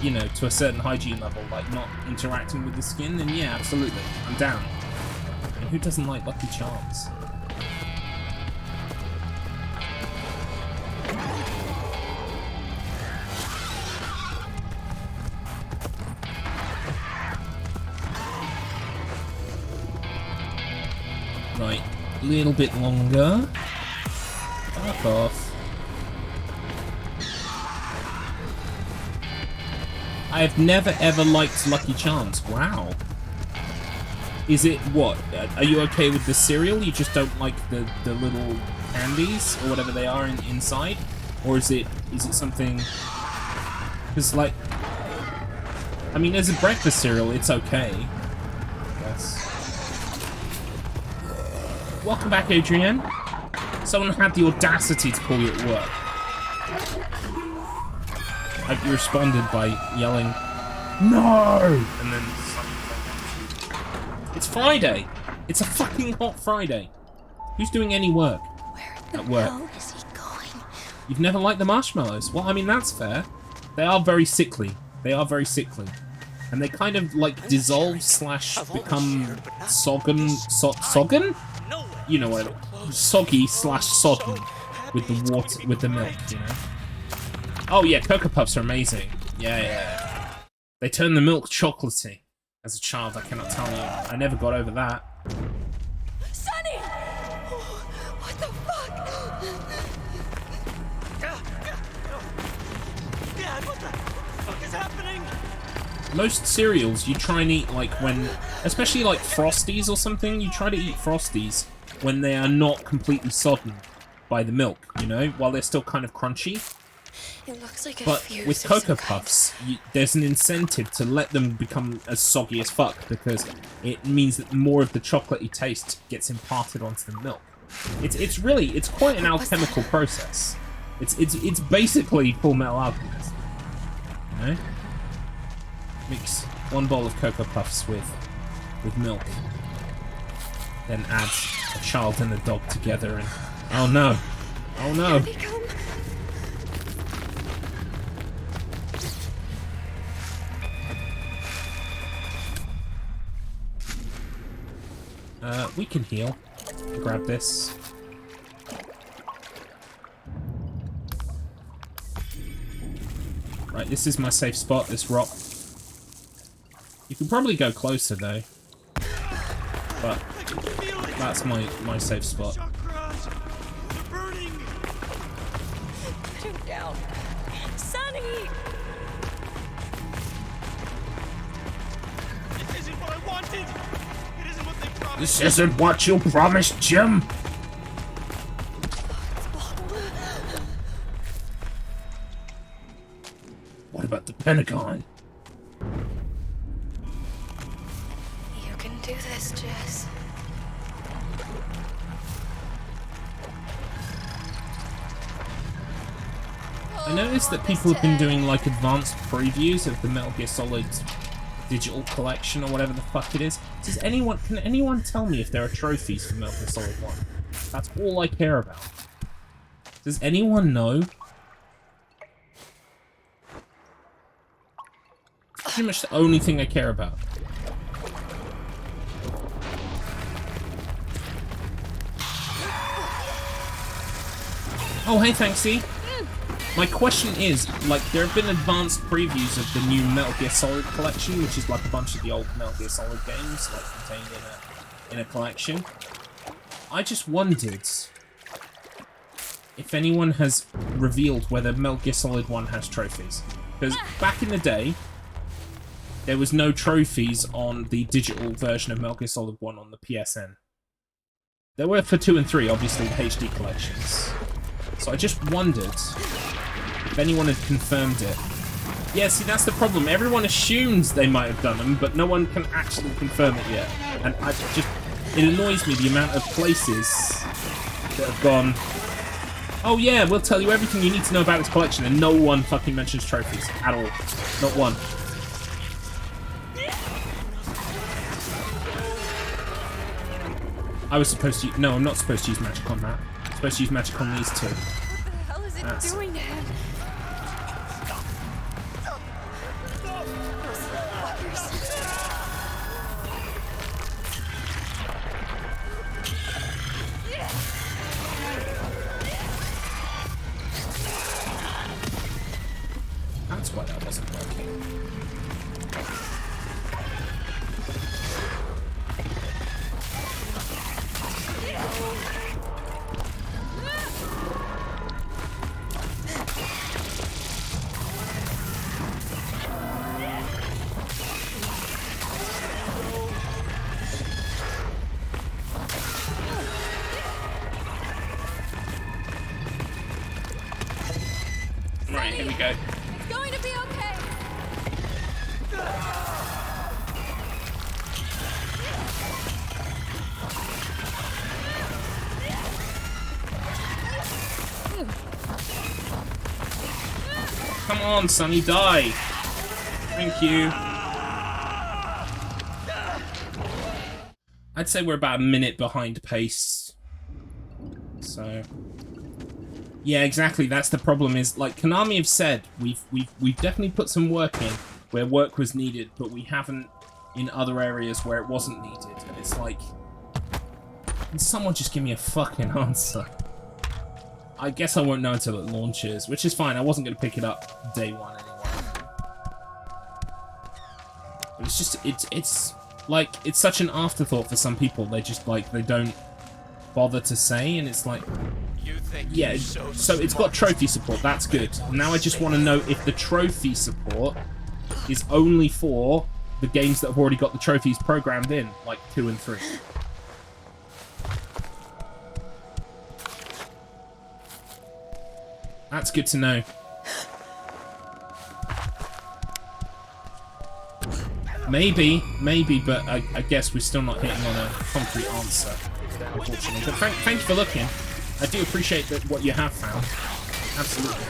you know, to a certain hygiene level, like not interacting with the skin, then yeah, absolutely, I'm down. And who doesn't like Lucky Charms? Right, a little bit longer. Fuck off. I have never ever liked Lucky Charms. Wow. Is it what? Are you okay with the cereal? You just don't like the little candies or whatever they are inside, or is it something? Because like, I mean, as a breakfast cereal, it's okay. I guess. Welcome back, Adrienne. Someone had the audacity to call you at work. You responded by yelling, "No!" And then it's Friday. It's a fucking hot Friday. Who's doing any work at work? Where is he going? You've never liked the marshmallows? Well, I mean, that's fair. They are very sickly. They are very sickly. And they kind of like dissolve slash become soggen? You know what I mean. Soggy slash sodden with the water, with the milk, you know? Oh yeah, Cocoa Puffs are amazing. Yeah. They turn the milk chocolatey. As a child, I cannot tell you. I never got over that. Sonny! What the fuck? Dad, what the fuck is happening? Most cereals you try and eat like when, especially like Frosties or something, you try to eat Frosties when they are not completely sodden by the milk, you know, while they're still kind of crunchy. It looks like a But fuse with of Cocoa some Puffs, there's an incentive to let them become as soggy as fuck, because it means that more of the chocolatey taste gets imparted onto the milk. It's quite an alchemical process. It's basically Full Metal Alchemist. You know? Mix 1 bowl of Cocoa Puffs with milk, then add a child and a dog together, and oh no, oh no. We can heal. Grab this. Right, this is my safe spot, this rock. You can probably go closer though. But that's my safe spot. Put him down. Sonny! This isn't what I wanted! It isn't what they promised! This isn't what you promised, Jim! What about the Pentagon? You can do this, Jess. I noticed that people have been doing like advanced previews of the Metal Gear Solid digital collection or whatever the fuck it is. Can anyone tell me if there are trophies for Metal Gear Solid 1? That's all I care about. Does anyone know? It's pretty much the only thing I care about. Oh, hey, Thanksy. My question is, like, there have been advanced previews of the new Metal Gear Solid collection, which is like a bunch of the old Metal Gear Solid games, like, contained in a collection. I just wondered if anyone has revealed whether Metal Gear Solid 1 has trophies. Because back in the day, there was no trophies on the digital version of Metal Gear Solid 1 on the PSN. There were for 2 and 3, obviously, the HD collections. So I just wondered if anyone had confirmed it. Yeah, see, that's the problem. Everyone assumes they might have done them, but no one can actually confirm it yet. And it annoys me the amount of places that have gone, oh yeah, we'll tell you everything you need to know about this collection, and no one fucking mentions trophies at all. Not one. I was supposed to... No, I'm not supposed to use magic on that. I'm supposed to use magic on these two. What the hell is it doing to him? reasons why that wasn't working. Right, here we go. It's going to be okay. Come on, Sonny, die. Thank you. I'd say we're about a minute behind pace. So, yeah, exactly. That's the problem. Is like Konami have said, we've definitely put some work in where work was needed, but we haven't in other areas where it wasn't needed. And it's like, can someone just give me a fucking answer? I guess I won't know until it launches, which is fine. I wasn't going to pick it up day one anyway. But it's just, it's like, it's such an afterthought for some people. They just, like, they don't bother to say, and it's like, yeah, so it's got trophy support. That's good. Now I just want to know if the trophy support is only for the games that have already got the trophies programmed in, like 2 and 3. That's good to know. Maybe, but I guess we're still not hitting on a concrete answer, unfortunately. But thank you for looking. I do appreciate that what you have found. Absolutely.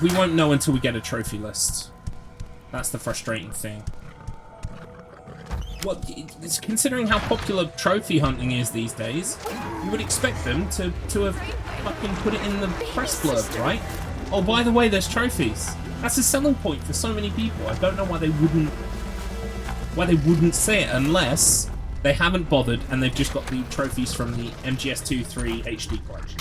We won't know until we get a trophy list. That's the frustrating thing. Well, considering how popular trophy hunting is these days, you would expect them to have fucking put it in the press blurb, right? Oh, by the way, there's trophies. That's a selling point for so many people. I don't know why they wouldn't say it unless they haven't bothered and they've just got the trophies from the MGS2-3 HD collection.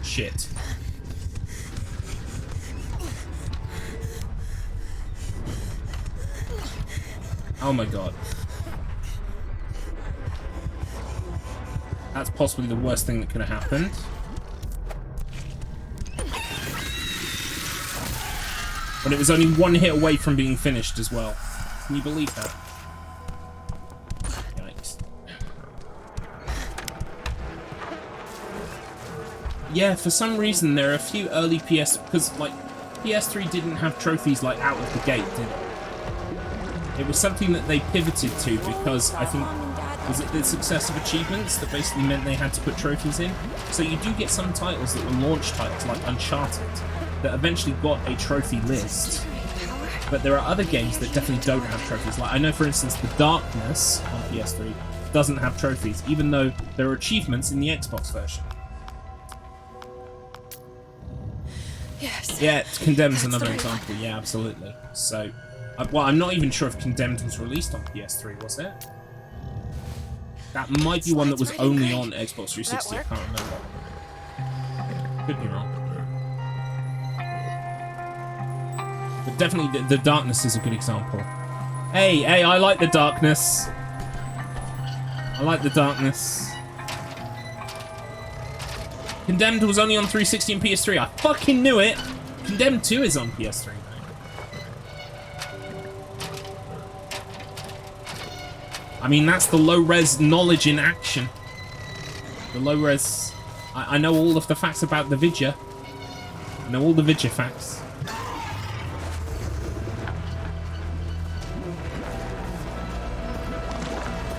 Shit. Oh my god. That's possibly the worst thing that could have happened. But it was only one hit away from being finished as well. Can you believe that? Yikes. Yeah, for some reason there are a few early because like PS3 didn't have trophies like out of the gate, did it? It was something that they pivoted to because I think, was it the success of achievements that basically meant they had to put trophies in? So you do get some titles that were launch titles like Uncharted that eventually got a trophy list, but there are other games that definitely don't have trophies. Like I know, for instance, The Darkness on PS3 doesn't have trophies, even though there are achievements in the Xbox version. Yes. Yeah, Condemned's another example. Yeah, absolutely. So, well, I'm not even sure if Condemned was released on PS3, was it? That might be one that was only on Xbox 360, I can't remember. Could be wrong. But definitely, the Darkness is a good example. Hey, I like The Darkness. I like The Darkness. Condemned was only on 360 and PS3. I fucking knew it! Condemned 2 is on PS3. I mean, that's the low-res knowledge in action. The low-res... I know all of the facts about the Vidya. I know all the Vidya facts.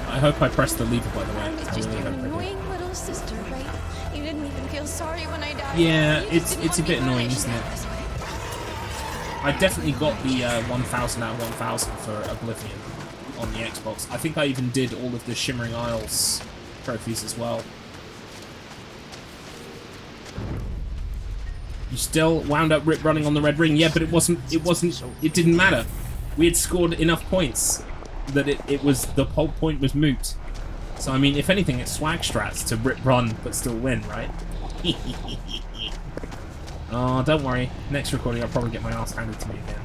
I hope I pressed the lever, by the way. I was just your annoying little sister, right? You didn't even feel sorry when I died. Yeah, it's a bit annoying, isn't it? I definitely got the 1000 out of 1000 for Oblivion on the Xbox. I think I even did all of the Shimmering Isles trophies as well. You still wound up rip running on the red ring. Yeah, but it didn't matter. We had scored enough points that the whole point was moot. So, I mean, if anything, it's swag strats to rip run but still win, right? Oh, don't worry. Next recording, I'll probably get my ass handed to me again.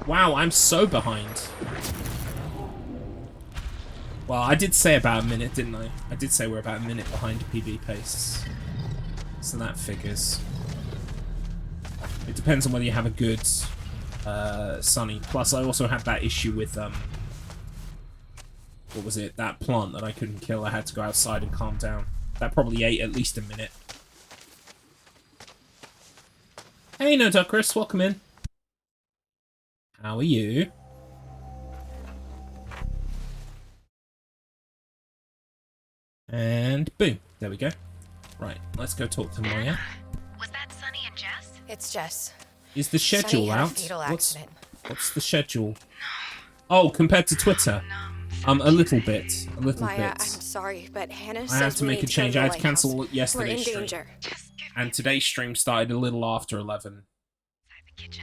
Wow, I'm so behind. Well, I did say about a minute, didn't I? I did say we're about a minute behind PB pace. So that figures. It depends on whether you have a good Sunny. Plus, I also had that issue with, what was it? That plant that I couldn't kill. I had to go outside and calm down. That probably ate at least a minute. Hey, No Duck Chris, welcome in. How are you? And boom, there we go. Right, let's go talk to Maya. Was that Sunny and Jess? It's Jess. Is the schedule Sunny had a out? fatal What's accident. the schedule? Oh, compared to Twitter? A little bit. A little Maya, bit. I'm sorry, but Hannah I says have to we make a need to go change. to I the had to cancel lighthouse. yesterday's We're in stream. danger. And today's stream started a little after 11.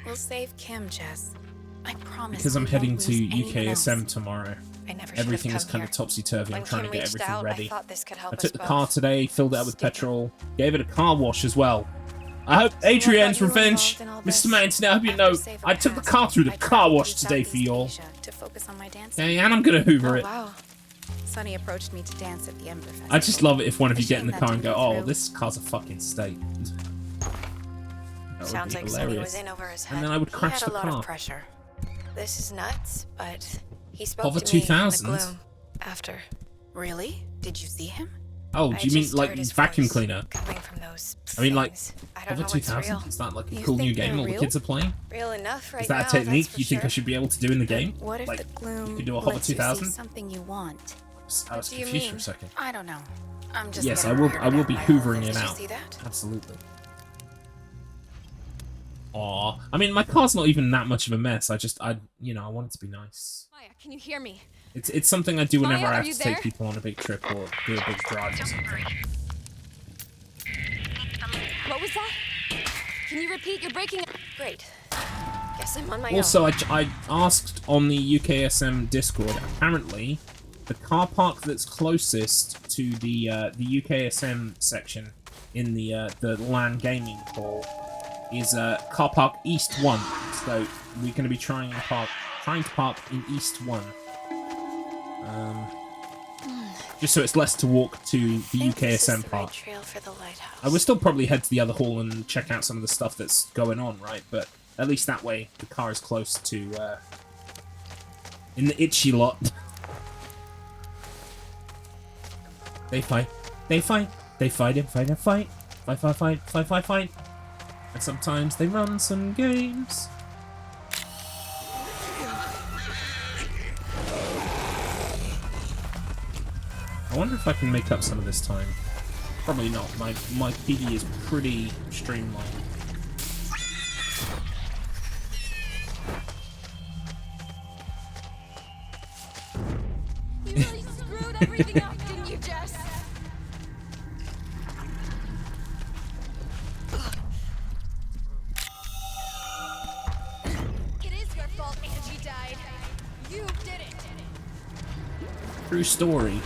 We'll save Kim, Jess. I promise. Because I'm we heading won't to lose anyone else. UKSM tomorrow. I never should Everything have is come kind here. of topsy-turvy. When I'm trying Kim to get reached everything out, ready. I thought this could help I us took the both. car today, filled it up with Stupid. petrol, gave it a car wash as well. I hope So what Adrian's got you revenge, involved in all Mr. this? Mountain, I hope you After know, Save a I took the Pass, car through the I car traveled wash through today for Southeast y'all. Asia to focus on my dancing. Okay, and I'm gonna hoover Oh, it. wow. Sunny approached me to dance at the Ember Festival. I just love it if one of you A get in the shame car that and go, didn't oh, go through. this car's a fucking state. That would Sounds be like Sunny hilarious. was in over his head. And then I would crash he the had a lot car. of pressure. This is nuts, but he spoke Hover to me in the 2000? gloom after. Really? Did you see him? Oh, do I you mean just like heard his vacuum voice cleaner? coming from those I mean, like, things. I don't Hover know what's 2000? real. Is that like a You cool new think game they're all the real? kids are playing? Real enough right Is that now, a technique that's for you think I sure. should be able to do in the game? What if Like, the gloom you could do a Hover lets you see 2000? something you want? I was do you confused mean? for a second. I don't know. I'm just. Yes, I getting will. weirded I will out be by all hoovering this. it Did you out. see that? Absolutely. Aw, I mean, my car's not even that much of a mess. I want it to be nice. Maya, can you hear me? It's something I do whenever Maya, I are have you to take there? people on a big trip or do a big drive or something. What was that? Can you repeat? You're breaking up. Great. Guess I'm on my Also, own. I asked on the UKSM Discord. Apparently, the car park that's closest to the UKSM section in the LAN gaming hall is car park East 1. So we're going to be trying to park in East 1. Just so it's less to walk to the think this is UKSM the park. right trail for the lighthouse. I would still probably head to the other hall and check out some of the stuff that's going on, right? But at least that way, the car is close to, in the itchy lot. They fight. They fight. They fight and fight and fight. Fight, fight, fight, fight, fight, fight. And sometimes they run some games. I wonder if I can make up some of this time. Probably not. My PD is pretty streamlined. You really screwed everything up, didn't you, Jess? It is your fault Angie died. You did it. True story.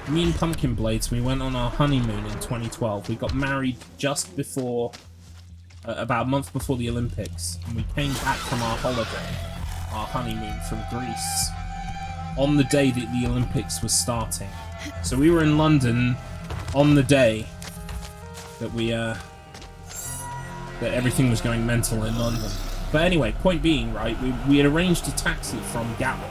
Me and Pumpkin Blades, we went on our honeymoon in 2012. We got married just before, about a month before the Olympics. And we came back from our holiday, our honeymoon from Greece, on the day that the Olympics was starting. So we were in London on the day that that everything was going mental in London. But anyway, point being, right, we had arranged a taxi from Gatwick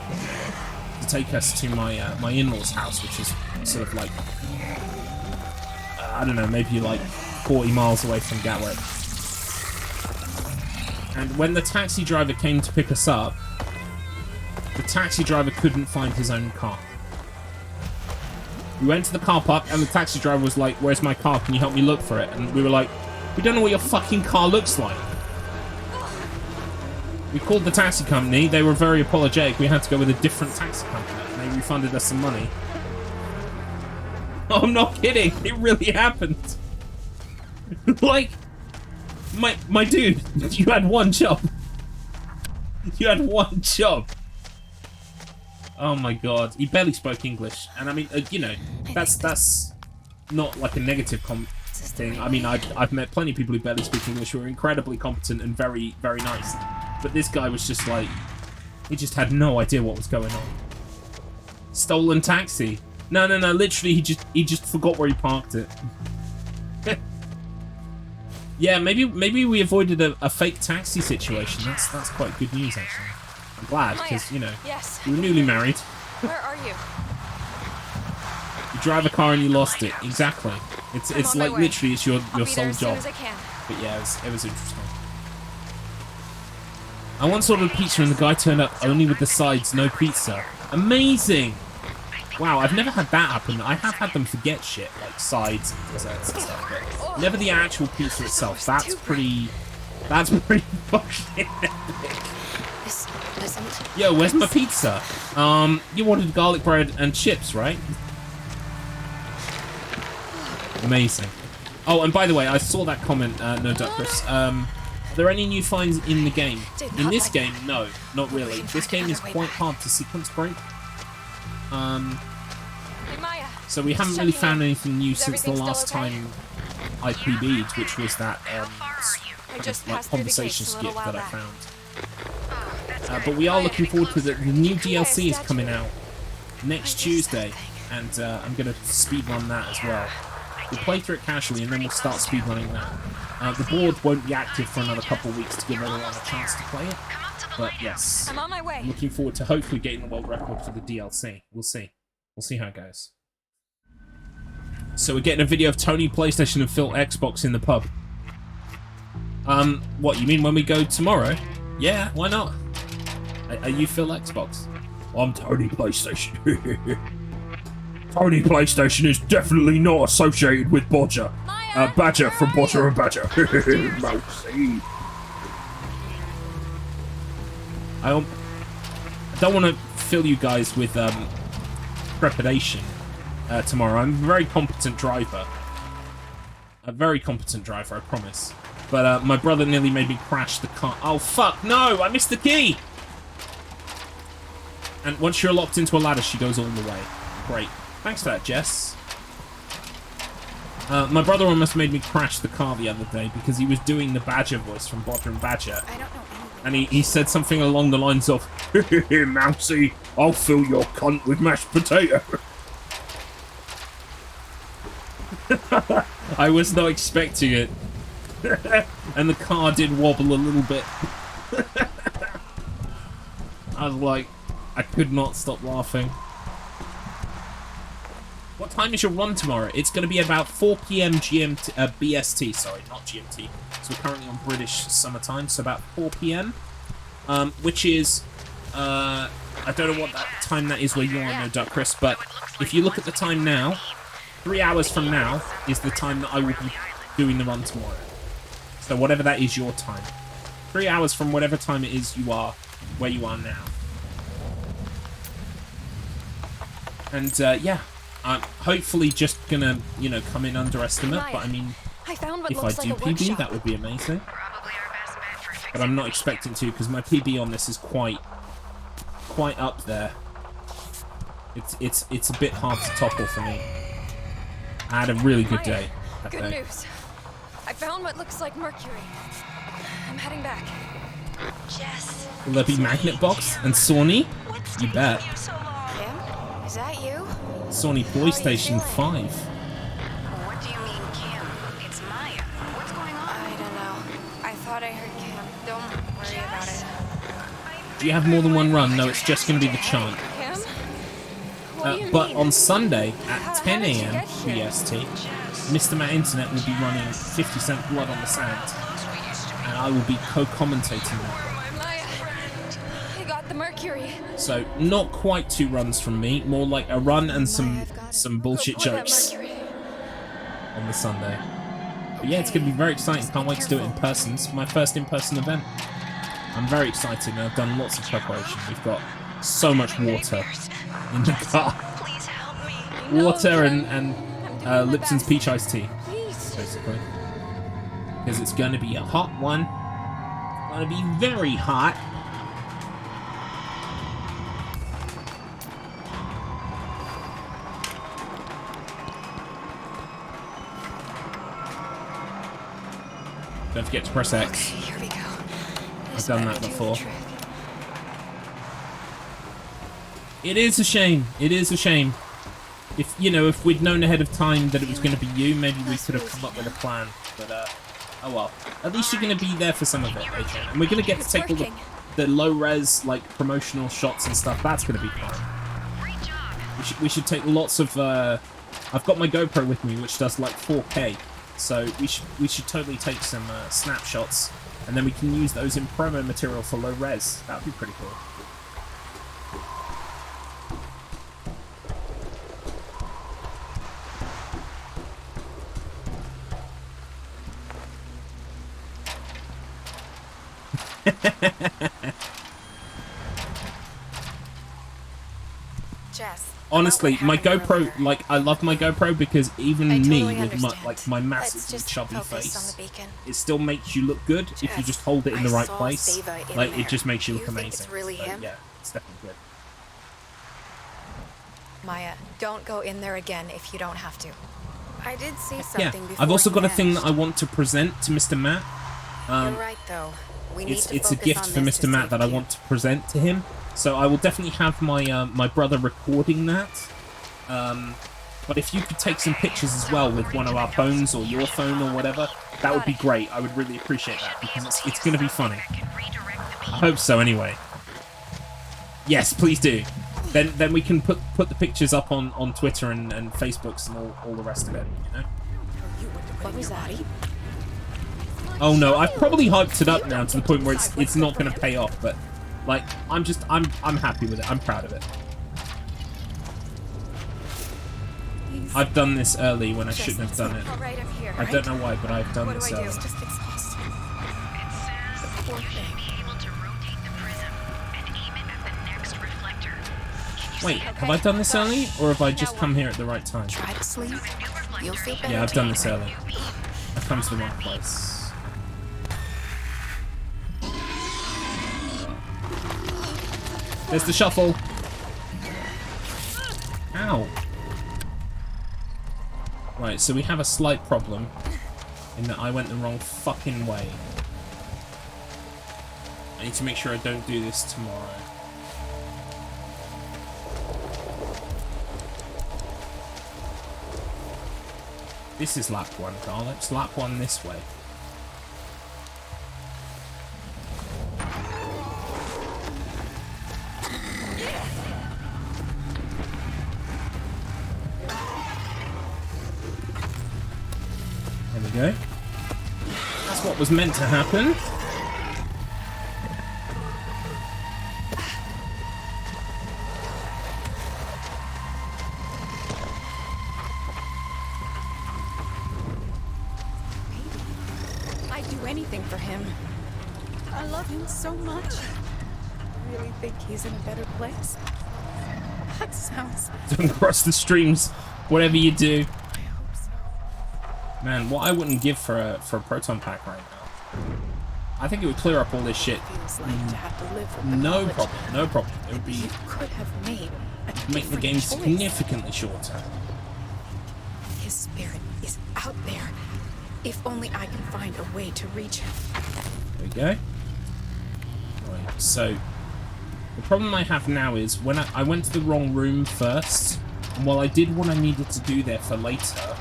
to take us to my my in-laws' house, which is sort of like, I don't know, maybe like 40 miles away from Gatwick. And when the taxi driver came to pick us up, the taxi driver couldn't find his own car. We went to the car park and the taxi driver was like, "Where's my car? Can you help me look for it?" And we were like, "We don't know what your fucking car looks like." We called the taxi company. They were very apologetic. We had to go with a different taxi company. And they refunded us some money. Oh, I'm not kidding. It really happened. Like, my dude, you had one job. You had one job. Oh my god, he barely spoke English, and I mean, you know, that's not like a negative thing. I mean, I've met plenty of people who barely speak English who are incredibly competent and very, very nice. But this guy was just like, he just had no idea what was going on. Stolen taxi. No, literally, he just forgot where he parked it. Yeah, maybe we avoided a fake taxi situation. That's quite good news, actually. I'm glad, because, you know, we were newly married. Where are you? You drive a car and you lost it. Exactly. It's like literally it's your sole job. But yeah, it was interesting. I once ordered a pizza and the guy turned up only with the sides, no pizza. Amazing! Wow, I've never had that happen. I have had them forget shit, like sides and desserts and stuff, but never the actual pizza itself. That's pretty fucking epic. Yo, where's my pizza? You wanted garlic bread and chips, right? Amazing. Oh, and by the way, I saw that comment, no doubt, Chris. Are there any new finds in the game? In this game, no, not really. This game is quite hard to sequence break. So we haven't really found anything new since the last time I PB'd, which was that like conversation skip that I found. But we are looking forward to the new DLC is coming out next Tuesday, and I'm going to speedrun that as well. We'll play through it casually, and then we'll start speedrunning that. The board won't be active for another couple of weeks to give everyone a chance to play it. But yes, I'm on my way. Looking forward to hopefully getting the world record for the DLC. We'll see. We'll see how it goes. So we're getting a video of Tony PlayStation and Phil Xbox in the pub. What, you mean when we go tomorrow? Yeah, why not? Are you Phil Xbox? I'm Tony PlayStation. Tony PlayStation is definitely not associated with Bodger. Badger from Bodger and Badger. Mousy. I don't want to fill you guys with trepidation tomorrow. I'm a very competent driver. A very competent driver, I promise. But my brother nearly made me crash the car. Oh, fuck, no! I missed the key! And once you're locked into a ladder, she goes all the way. Great. Thanks for that, Jess. My brother almost made me crash the car the other day because he was doing the Badger voice from Bodger and Badger. I don't know anything. And he said something along the lines of, Mousy, I'll fill your cunt with mashed potato. I was not expecting it. And the car did wobble a little bit. I was like, I could not stop laughing. What time is your run tomorrow? It's going to be about 4 PM GMT, BST, sorry, not GMT. So we're currently on British summertime, so about 4 PM. Which is, I don't know what that time that is where you are, no doubt, Chris, but if you look at the time now, 3 hours from now is the time that I will be doing the run tomorrow. So whatever that is your time. 3 hours from whatever time it is you are, where you are now. And, yeah. I'm hopefully just gonna, you know, come in underestimate, but I mean, if I do PB, that would be amazing. But I'm not expecting to, because my PB on this is quite up there. It's a bit hard to topple for me. I had a really good day that Good day. news. I found what looks like mercury. I'm heading back. Jess. Will there be Magnet Box and Sony? You bet. Kim? Is that you? Sony PlayStation 5. What do you mean, Kim? It's Maya. What's going on? I don't know. I thought I heard Kim. Don't worry about it. Do you have more than one run? No, it's just going to be the chant. Kim? What do you But mean? on Sunday at 10 did you AM get here? BST, Mr. Matt Internet will be running 50 Cent Blood on the Sand, and I will be co-commentating that. I got the mercury. So not quite 2 runs from me, more like a run and some bullshit Pour that jokes mercury. on the Sunday. But yeah, it's going to be very exciting. Can't wait to do it in person. It's my first in-person event. I'm very excited, and I've done lots of preparation. We've got so much water in the car. Water and Lipton's peach iced tea, basically. because it's going to be a hot one. It's going to be very hot. Don't forget to press X. Okay, here we go. I've done that before. It is a shame. It is a shame. If, you know, if we'd known ahead of time that it was going to be you, maybe we could have come up with a plan. But, oh well. At least you're going to be there for some of it, AJ. And we're going to get to take all the low-res, like, promotional shots and stuff. That's going to be fun. We should take lots of, I've got my GoPro with me, which does, like, 4K. So we should totally take some snapshots, and then we can use those in promo material for low res. That would be pretty cool. Jess. Honestly, my GoPro, like, I love my GoPro because even me, with my massive chubby face, it still makes you look good if you just hold it in the right place. Like, it just makes you look amazing. It's really him? Yeah, it's definitely good. Maya, don't go in there again if you don't have to. I did see Yeah, something before I've also you got a thing vanished. that I want to present to Mr. Matt. You're right, though. We need to It's a focus gift on for this to Mr. Matt save that I Pete. want to present to him. So I will definitely have my my brother recording that. But if you could take some pictures as well with one of our phones or your phone or whatever, that would be great. I would really appreciate that because it's going to be funny. I hope so anyway. Yes, please do. Then we can put the pictures up on Twitter and Facebooks and all the rest of it, you know? What was that? Oh no, I've probably hyped it up now to the point where it's not going to pay off, but like I'm happy with it. I'm proud of it. I've done this early when I shouldn't have done it. Right up here, I don't know why, but I've done this early. It's just exhausting. Poor thing. Wait, have I done this early, or have I just come here at the right time? Try to sleep. You'll feel better. Yeah, I've done this early. I've come to the wrong place. There's the shuffle. Ow. Right, so we have a slight problem in that I went the wrong fucking way. I need to make sure I don't do this tomorrow. This is lap one, Garlips. Lap one this way. There we go. That's what was meant to happen. I'd do anything for him. I love him so much. I really think he's in a better place. That sounds... Don't cross the streams, whatever you do. I hope so. Man, what I wouldn't give for a proton pack right now. I think it would clear up all this shit. Feels like to have to live with the No knowledge problem, no problem. It would be you could have made a make the different game choice. significantly shorter. His spirit is out there. If only I can find a way to reach him. There we go. Right, so the problem I have now is when I went to the wrong room first, and while I did what I needed to do there for later,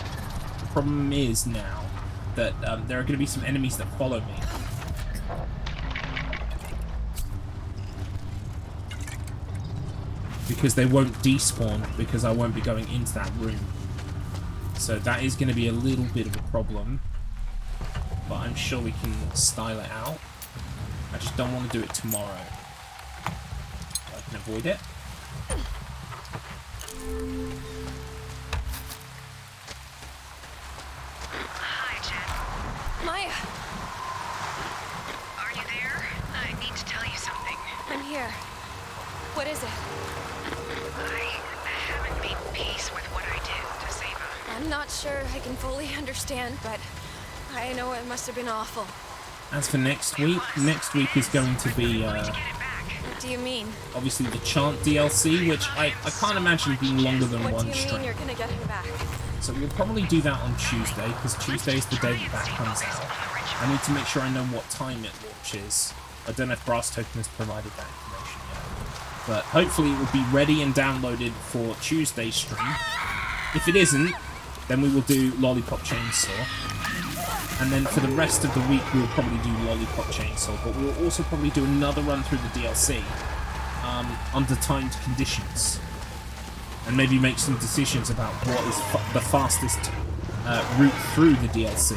the problem is now that there are going to be some enemies that follow me. Because they won't despawn, because I won't be going into that room. So that is going to be a little bit of a problem. But I'm sure we can style it out. I just don't want to do it tomorrow. I can avoid it. Hi, Jen. Maya, Are you there? I need to tell you something. I'm here. What is it? I haven't made peace with what I did to Sava. I'm not sure I can fully understand, but I know it must have been awful. As for next week is going to be What do you mean? obviously the Chant DLC, which I can't imagine being longer than What one do you mean stream. you're gonna get him back? So we'll probably do that on Tuesday, because Tuesday is the day that comes out. I need to make sure I know what time it launches. I don't know if Brass Token has provided that information yet. But hopefully it will be ready and downloaded for Tuesday's stream. If it isn't, then we will do Lollipop Chainsaw. And then for the rest of the week we'll probably do Lollipop Chainsaw, but we'll also probably do another run through the DLC under timed conditions. And maybe make some decisions about what is the fastest route through the DLC.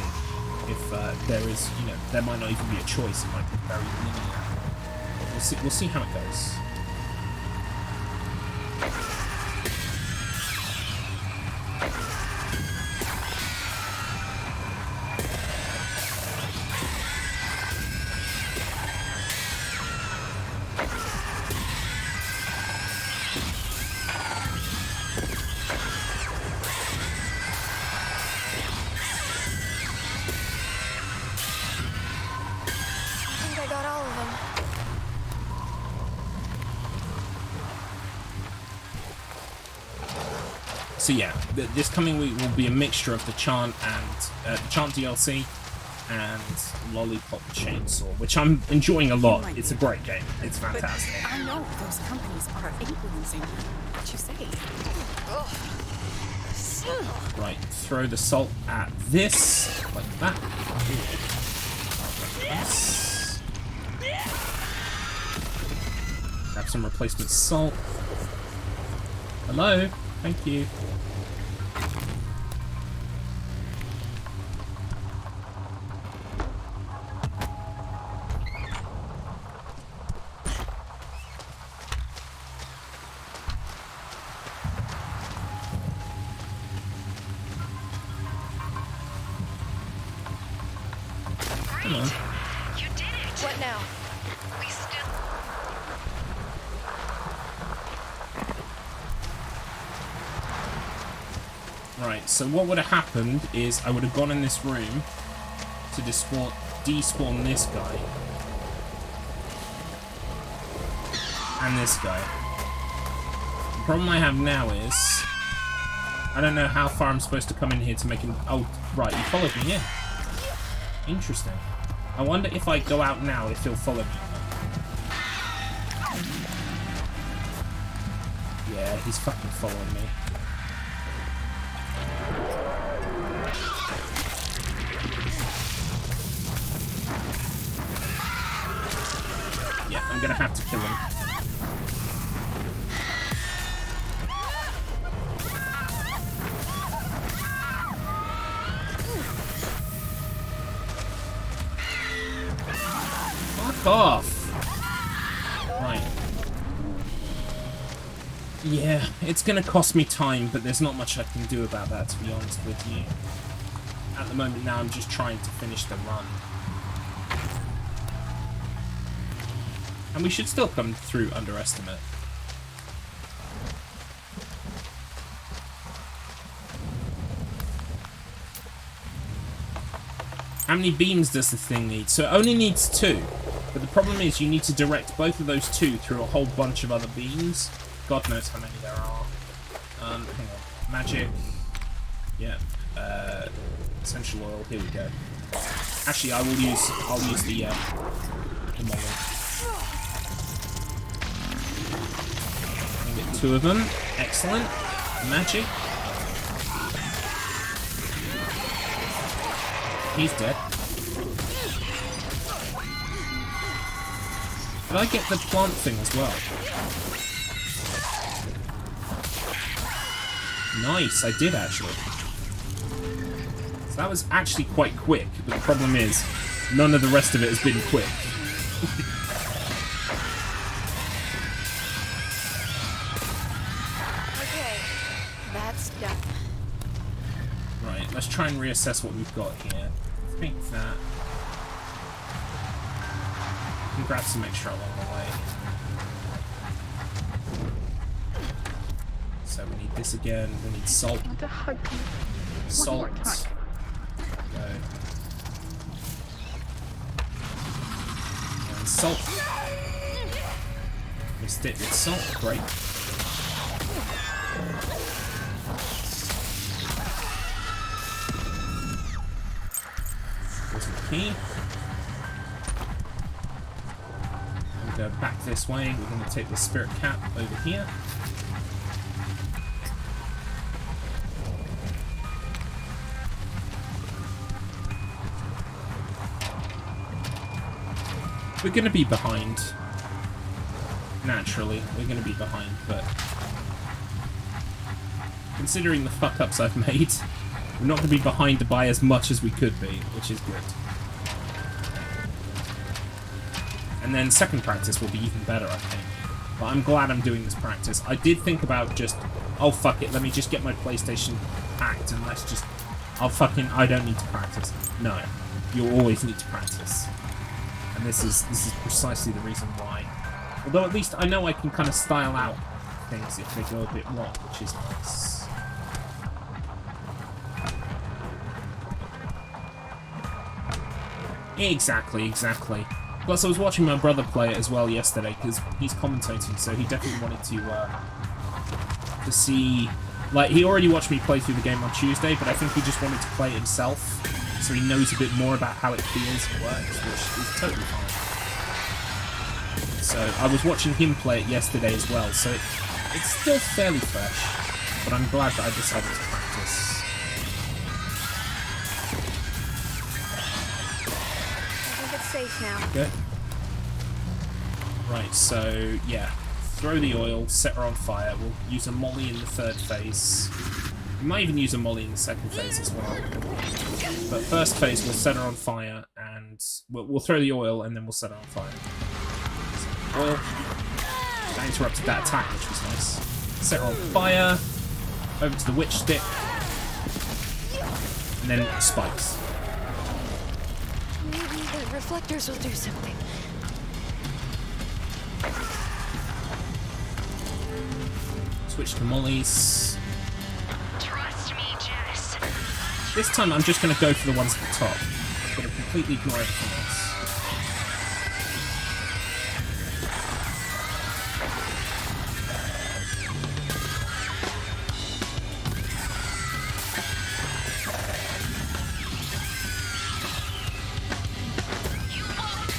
If there is, you know, there might not even be a choice. It might be very linear. But we'll see how it goes. So yeah, this coming week will be a mixture of the Chant and the Chant DLC and Lollipop Chainsaw, which I'm enjoying a lot. It's a great game. It's fantastic. But I know those companies are influencing what you say. Right, throw the salt at this like that. Yes. Grab some replacement salt. Hello. Thank you. Come on. You did it! What now? We still... Right, so what would have happened is I would have gone in this room to despawn this guy. And this guy. The problem I have now is I don't know how far I'm supposed to come in here to make him... Oh, right, you followed me in. Interesting. I wonder if I go out now if he'll follow me. Yeah, he's fucking following me. Yeah, I'm gonna have to kill him. Fuck off! Right. Yeah, it's gonna cost me time, but there's not much I can do about that, to be honest with you. At the moment now, I'm just trying to finish the run. And we should still come through underestimate. How many beams does the thing need? So it only needs 2. But the problem is you need to direct both of those 2 through a whole bunch of other beams. God knows how many there are. Hang on. Magic. Yep. Essential oil. Here we go. Actually, I'll use the model. Get 2 of them. Excellent. Magic. He's dead. Did I get the plant thing as well? Nice, I did actually. So that was actually quite quick, but the problem is, none of the rest of it has been quick. Okay, that's done. Right, let's try and reassess what we've got here. I think that... we can grab some extra along the way. So we need this again, we need salt. Salt. There we go. salt. Missed it with salt. Great. There's the key. We'll go back this way. We're going to take the spirit cap over here. We're going to be behind. Naturally, we're going to be behind, but considering the fuck-ups I've made, we're not going to be behind by as much as we could be, which is good. And then second practice will be even better, I think. But I'm glad I'm doing this practice. I did think about just, oh fuck it, let me just get my PlayStation hacked and let's just, I don't need to practice. No, you always need to practice. And this is precisely the reason why. Although at least I know I can kind of style out things if they go a bit wrong, which is nice. Exactly. Plus, I was watching my brother play it as well yesterday because he's commentating, so he definitely wanted to see. Like, he already watched me play through the game on Tuesday, but I think he just wanted to play it himself, so he knows a bit more about how it feels and works, which is totally fine. So I was watching him play it yesterday as well, so it's still fairly fresh, but I'm glad that I decided to practice. I think it's safe now. Good. Right, so yeah, throw the oil, set her on fire. We'll use a molly in the third phase. We might even use a molly in the second phase as well. But first phase, we'll set her on fire, and we'll throw the oil, and then we'll set her on fire. So, oil. That interrupted that attack, which was nice. Set her on fire. Over to the witch stick. And then spikes. Maybe the reflectors will do something. Switch to mollies. Trust me, Jess. This time I'm just going to go for the ones at the top. I'm going to completely ignore everything else.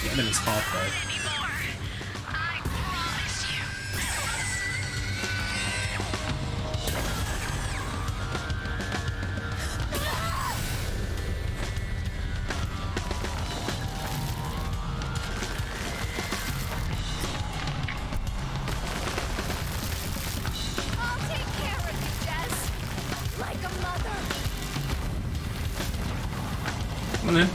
The enemy's hard though. Come on then.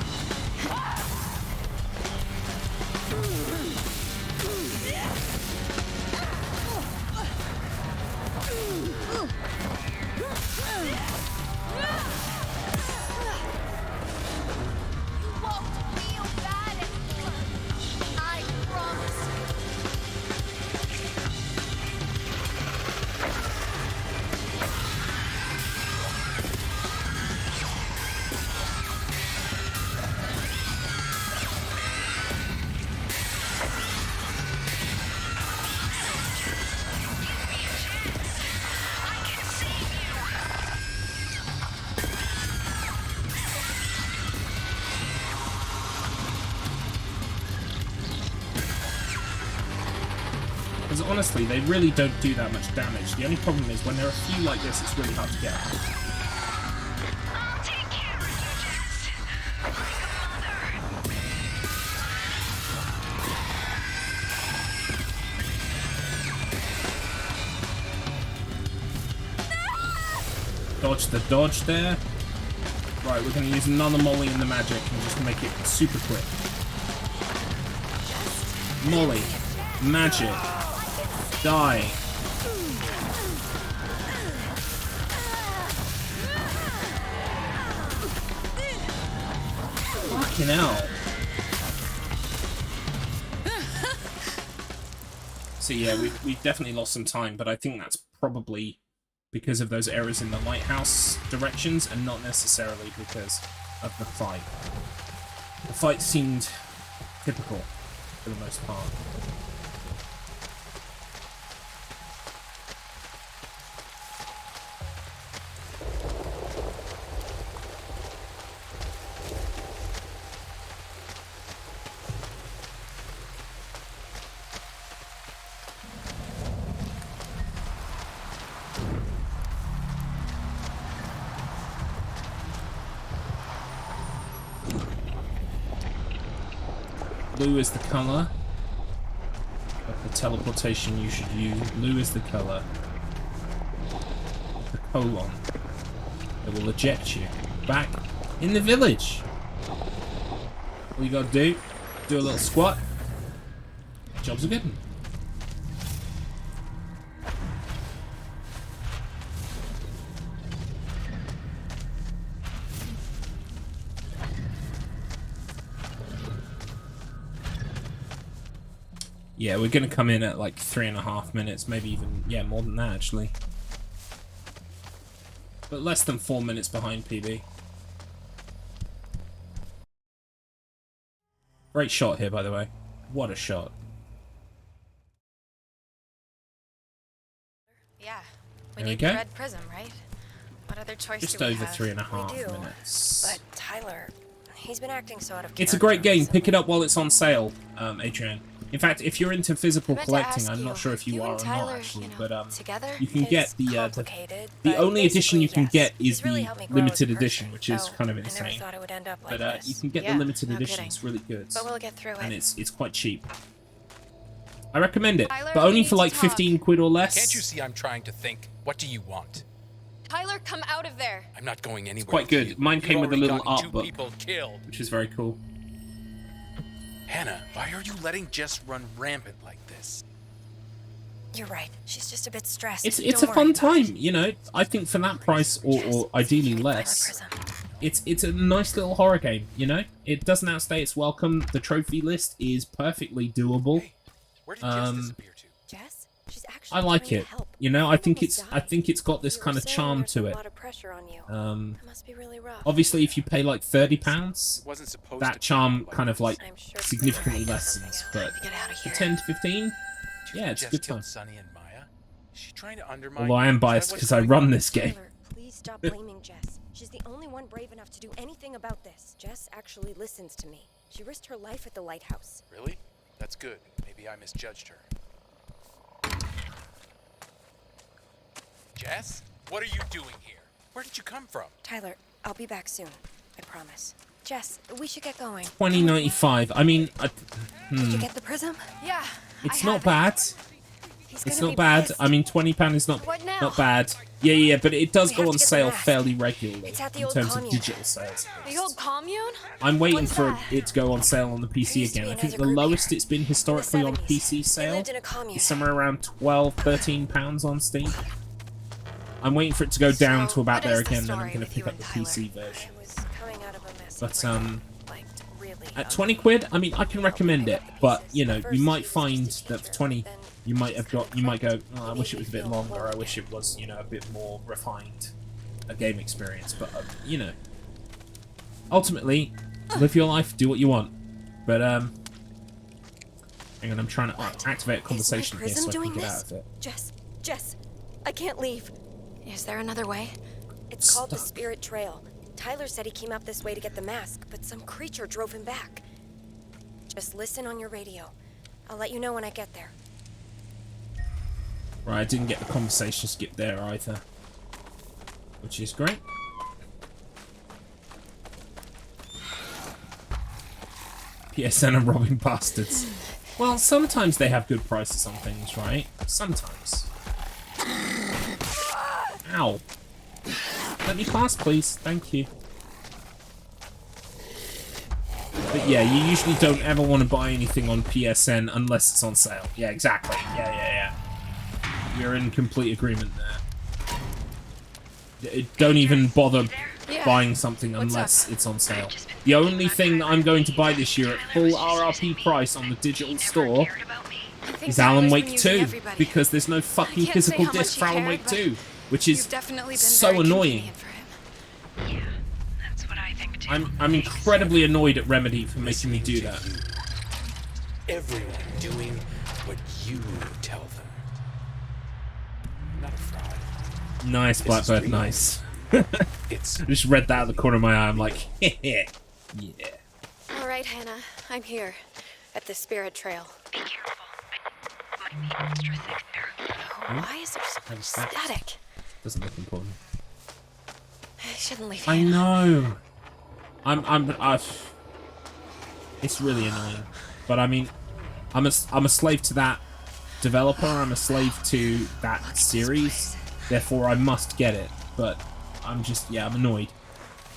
Because honestly, they really don't do that much damage. The only problem is when there are a few like this, it's really hard to get. I'll take care of you, Jess. Like a mother. Dodge the dodge there. Right, we're going to use another molly in the magic and just make it super quick. Molly. Magic. Die. Fucking hell. So yeah, we've definitely lost some time, but I think that's probably because of those errors in the lighthouse directions and not necessarily because of the fight. The fight seemed typical. for the most part. Blue is the color of the teleportation you should use. Blue is the color of the colon that will eject you back in the village. All you gotta do a little squat. Job's a good one. Yeah, we're gonna come in at like 3.5 minutes, maybe even, yeah, more than that actually. But less than 4 minutes behind PB. Great shot here, by the way. What a shot. Yeah, There we we need go. the red prism, right? What other choice Just do we over have? 3.5 We do, minutes. But Tyler, he's been acting so out of It's a character great game. recently. Pick it up while it's on sale, Adrian. In fact, if you're into physical I meant to collecting, ask I'm you, not sure if you you are and or Tyler, not actually, you know, but together you can is get the complicated, the but only edition you can basically, get yes. is He's really the helped me grow as a limited person, edition, which is so kind of I never insane. thought it would end up like But this. you can get Yeah, the limited no edition. kidding. It's really good, But we'll get through and it. it's quite cheap. I recommend it, Tyler, but we only need for to like talk. 15 quid or less. Can't you see I'm trying to think? What do you want? Tyler, come out of there. I'm not going anywhere. Quite with good. you. Mine You've came with a already little gotten art 2 book. people killed. Which is very cool. Hannah, why are you letting Jess run rampant like this? You're right. She's just a bit stressed. It's Don't a worry fun about it. time, you know. I think for that price, or ideally less, it's a nice little horror game, you know. It doesn't outstay its welcome. The trophy list is perfectly doable. Where did Jess disappear to? Jess? She's actually I like trying it. to help. You know, I think it's Almost got this You kind were of saying charm there's to a it. lot of pressure on you. It must be really rough. Obviously, if you pay like £30, It wasn't supposed that to charm be kind of like I'm sure significantly Claire lessens. something But out. Get out of for here. 10 to 15, Do you yeah, think it's a Jess good killed time. Sunny and Maya? Is she trying to undermine? Although I am biased because I run this game. Tyler, please stop blaming Jess. She's the only one brave enough to do anything about this. Jess actually listens to me. She risked her life at the lighthouse. Really? That's good. Maybe I misjudged her. Jess? What are you doing here? Where did you come from? Tyler, I'll be back soon. I promise. Jess, we should get going. 20.95. I mean, Did you get the prism? Yeah. it's not bad. He's It's gonna not be bad. pissed. I mean, £20 is not What now? not bad. Yeah, but it does We go have on to get the sale mask. fairly regularly It's at the in old terms of commune. digital sales. The old commune? I'm waiting What's for that? it to go on sale on the PC used to again. be I think another the group lowest here. it's been historically on 70s. PC They sale lived in a commune. is somewhere around £12, £13 on Steam. I'm waiting for it to go down to about what there is the again, then I'm story going to with pick you up and the Tyler? PC version. I was coming out of a messy But like really at 20 quid, I mean, I can recommend it, but you know, you might find that for 20, you might go, oh, I wish it was a bit longer, I wish it was, you know, a bit more refined, a game experience, but, you know, ultimately, live your life, do what you want, but, hang on, I'm trying to activate a conversation here so I can get out of it. Jess, I can't leave. Is there another way? It's called the Stuck. Spirit Trail. Tyler said he came up this way to get the mask, but some creature drove him back. Just listen on your radio. I'll let you know when I get there. Right, I didn't get the conversation skip there either, which is great. PSN and robbing bastards. Well, sometimes they have good prices on things, right? Sometimes. Ow. Let me pass, please. Thank you. But yeah, you usually don't ever want to buy anything on PSN unless it's on sale. Yeah, exactly. Yeah. We're in complete agreement there. Don't even bother buying something unless it's on sale. The only thing that I'm going to buy this year at full RRP price on the digital store is Alan Wake 2, because there's no fucking can't say physical how much disc he for Alan cared, Wake but 2, which is You've definitely been so very annoying. convenient for him. That's what I think too. I'm incredibly annoyed at Remedy for making me do that. everyone doing what you tell them. Not a fraud. Nice, Blackbird, nice. Just read that out of the corner of my eye. I'm like, yeah. All right, Hannah, I'm here at the Spirit Trail. Be careful. Might be extra thick there. Why is there so much static? Doesn't look important. I shouldn't leave. I Hannah. know. It's really annoying, but I mean, I'm a slave to that developer. I'm a slave to that series. Therefore, I must get it. But I'm I'm annoyed.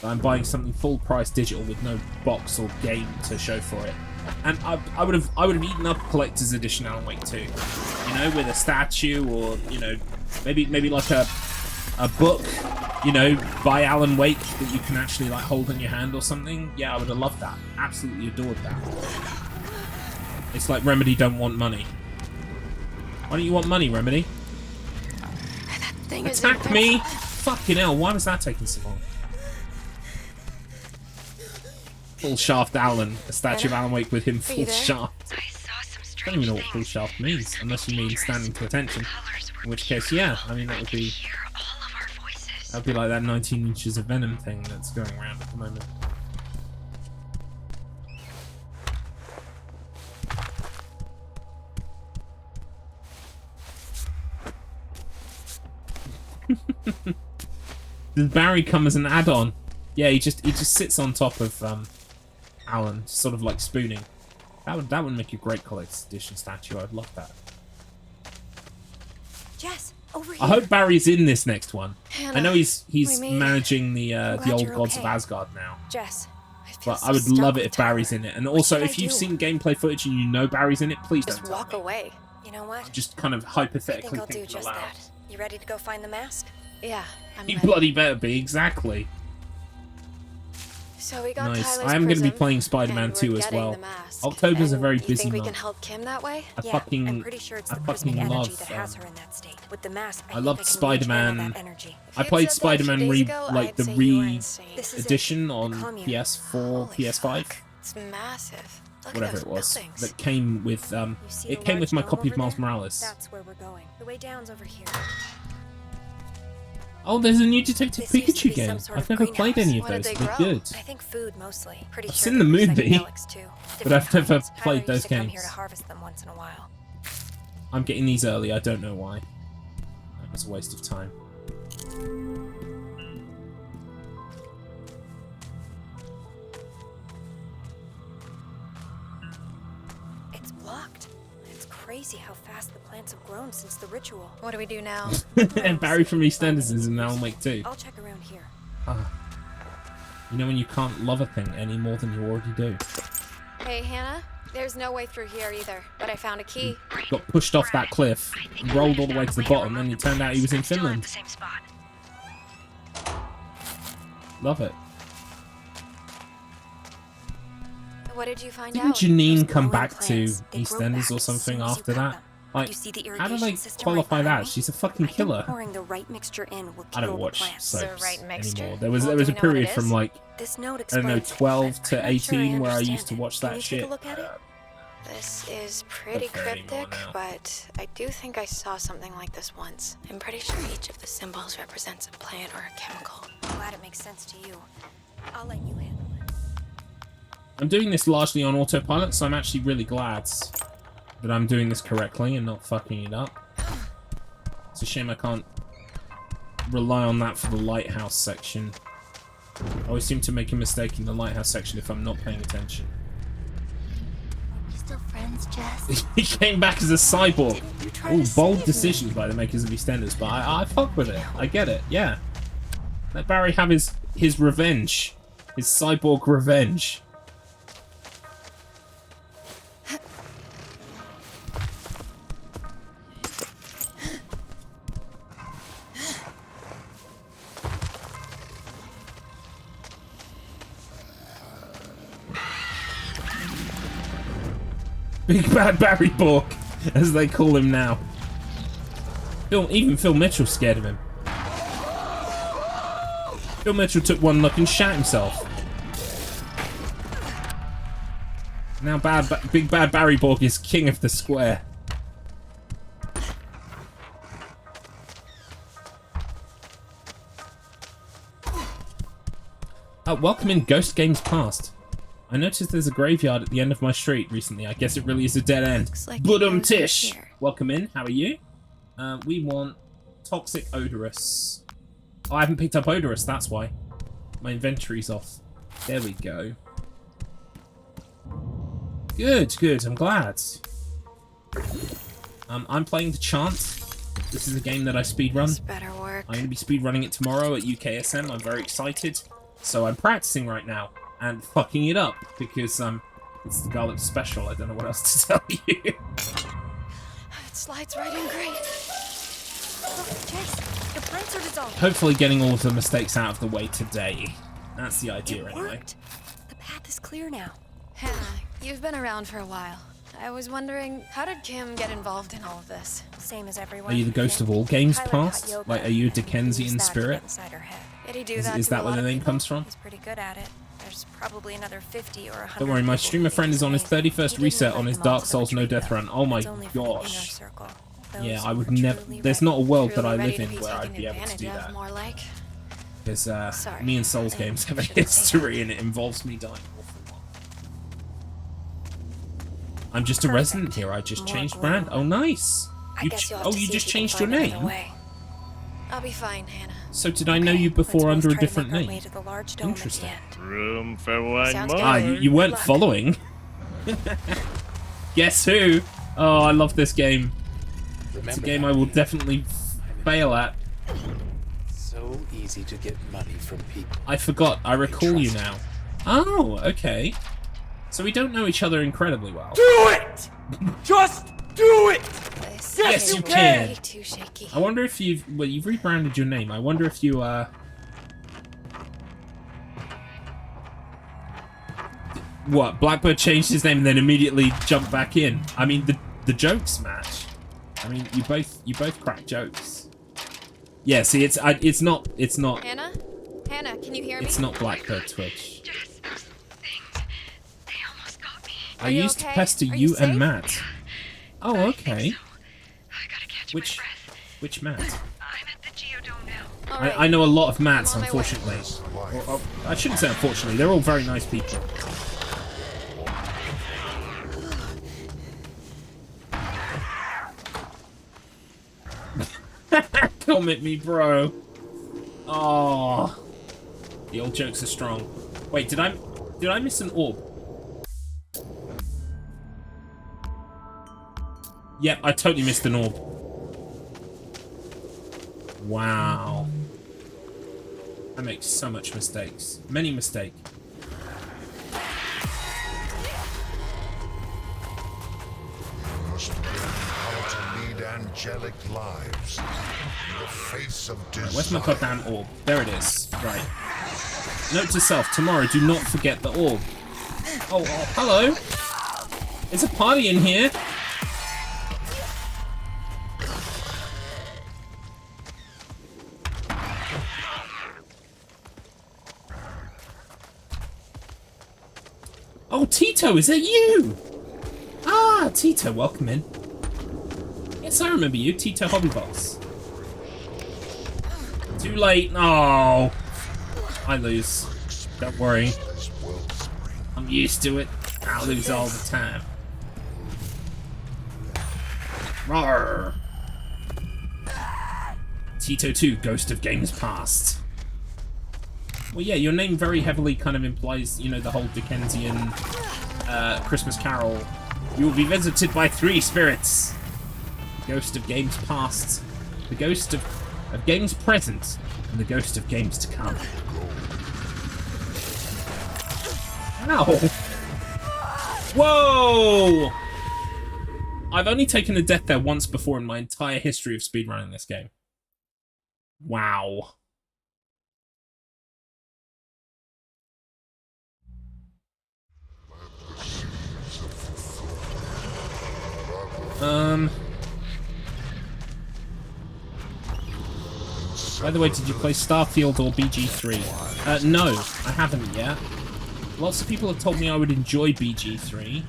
I'm buying something full price digital with no box or game to show for it. And I would have eaten up a collector's edition Alan Wake 2, you know, with a statue or, you know, maybe like a book, you know, by Alan Wake that you can actually like hold in your hand or something. Yeah, I would have loved that. Absolutely adored that. It's like Remedy don't want money. Why don't you want money, Remedy? That thing is Attack me! Fucking hell, why was that taking so long? Full shaft Alan, a statue of Alan Wake with him full shaft. I don't even know what full shaft means, unless you mean standing to attention. In which case, yeah, I mean that would be like that 19 inches of venom thing that's going around at the moment. Does Barry come as an add-on? Yeah, he just sits on top of Alan, sort of like spooning. That would make a great collector's edition statue. I'd love that. Jess, over here. I hope Barry's in this next one. Hannah, I know he's managing the old gods of okay. Asgard now. Jess, But I would love it if Barry's in it. And also, if you've seen gameplay footage and you know Barry's in it, please don't just tell walk me. away. You know what? Just kind of I hypothetically think I'll do thinking just aloud. that. You ready to go find the mask? Yeah, I'm You ready. bloody better be, exactly. So we got Nice. Tyler's I am going to be prism, playing Spider-Man and 2 we're as getting well. the mask. October's a And very do you busy think we month. can help Kim that way? I Yeah, fucking- I'm pretty sure it's I the prismic fucking energy love, that has her in that state. With the mask, I think loved can reach Spider-Man. Hannah that energy. I If played you'd said that a few Spider-Man days ago, like the I'd say you were insane. This is it, edition the on commune. PS4, PS5, It's massive. Look whatever at it those was. buildings. That came with You see it the came with my large copy dome of Miles over there? Morales. That's where we're going. The way down's over here. Oh, there's a new Detective This used to Pikachu be some game. sort I've of never played greenhouse. any of What did those. they They're grow? good. I think food mostly. Pretty I've sure seen the they grew movie, psychedelics too. but I've never Different kinds. played Tyler those used to come games. here to harvest them once in a while. I'm getting these early. I don't know why. That was a waste of time. It's blocked. It's crazy how fast the plants have grown since the ritual. What do we do now? And Barry from EastEnders is in Alan Wake 2. I'll check around here. Ah. You know when you can't love a thing any more than you already do. Hey, Hannah. There's no way through here either, but I found a key. Got pushed off that cliff, rolled all the way to the bottom, and it turned out he was in Finland. Love it. What did you find Didn't out? Janine come back to plants. They grow EastEnders back or as something soon as you after cut that? them. Like, You see the how do irrigation they system qualify right behind that? me? She's a fucking I think killer. pouring the right mixture in will I kill don't the watch plants. soaps right mixture? anymore. There was Well, a do we know what period it from is? like This note I don't know, explains it, 12 but to I'm not sure I 18 where I understand used to it. watch Can that you shit. Take a look at it? This is pretty Not very anymore cryptic, now. but I do think I saw something like this once. I'm pretty sure each of the symbols represents a plant or a chemical. Glad it makes sense to you. I'll let you handle it. I'm doing this largely on autopilot, so I'm actually really glad that I'm doing this correctly and not fucking it up. It's a shame I can't rely on that for the lighthouse section. I always seem to make a mistake in the lighthouse section if I'm not paying attention. You still friends, Jess? He came back as a cyborg. Ooh, bold decisions by the makers of EastEnders, but I fuck with it. I get it, yeah. Let Barry have his revenge. His cyborg revenge. Big Bad Barry Bork, as they call him now. Even Phil Mitchell scared of him. Phil Mitchell took one look and shat himself. Now Big Bad Barry Borg is king of the square. Welcome in Ghost Games Past. I noticed there's a graveyard at the end of my street recently. I guess it really is a dead end. Like Bloodum Tish! Welcome in. How are you? We want Toxic Odorous. Oh, I haven't picked up Odorous, that's why. My inventory's off. There we go. Good, good. I'm glad. I'm playing The Chant. This is a game that I speedrun. This better work. I'm going to be speedrunning it tomorrow at UKSM. I'm very excited. So I'm practicing right now and fucking it up because it's the Garlips special. I don't know what else to tell you. It slides right in great. Look, Chase, the plants are dissolved. Hopefully getting all of the mistakes out of the way today. That's the idea anyway. The path is clear now. Hannah, you've been around for a while. I was wondering, how did Kim get involved in all of this? Same as everyone. Are you the ghost of all games past? Like, are you a Dickensian spirit? Did he do that? Is that where the name comes from? He's pretty good at it. There's probably another 50 or 100. Don't worry, my streamer friend is on his 31st reset on his Dark Souls No Death run. Oh my gosh. Yeah, I would never. There's not a world that I live in where I'd be able to do that. Because me and Souls games have a history and it involves me dying awful lot. I'm just a resident here. I just changed brand. Oh, nice. You just changed your name. I'll be fine, Hannah. So did I know you before under a different name? Interesting. Room for one more. Ah, you weren't following. Guess who? Oh, I love this game. It's a game I will definitely fail at. So easy to get money from people. I forgot. I recall you now. Oh, okay. So we don't know each other incredibly well. Do it! Just do it! Yes, you can. Too shaky. I wonder if you've rebranded your name. I wonder if you what? Blackbird changed his name and then immediately jumped back in. I mean the jokes match. I mean you both crack jokes. Yeah, see it's not Hannah? Hannah, can you hear me? It's not Blackbird Twitch. They almost got me. I used to pester you and Matt. Oh, okay. Which Matt? I'm at the Geodome now. I know a lot of Matts, unfortunately. Or, I shouldn't say unfortunately, they're all very nice people. Comment me, bro. Oh, the old jokes are strong. Wait, did I miss an orb? Yep, I totally missed an orb. Wow. I make so much mistakes. Many mistakes. Must learn how to lead angelic lives. In the face of desire. Where's my goddamn orb? There it is. Right. Note to self, tomorrow do not forget the orb. Oh, hello. There's a party in here. Oh, Tito, is that you? Ah, Tito, welcome in. Yes, I remember you, Tito Hobbybox. Too late. Oh, I lose. Don't worry. I'm used to it. I lose all the time. Rawr. Tito 2, Ghost of Games Past. Well, yeah, your name very heavily kind of implies, you know, the whole Dickensian Christmas Carol. You will be visited by 3 spirits. Ghost of Games Past, the Ghost of Games Present, and the Ghost of Games to Come. Ow! Whoa! I've only taken a death there once before in my entire history of speedrunning this game. Wow. By the way, did you play Starfield or BG3? No, I haven't yet. Lots of people have told me I would enjoy BG3,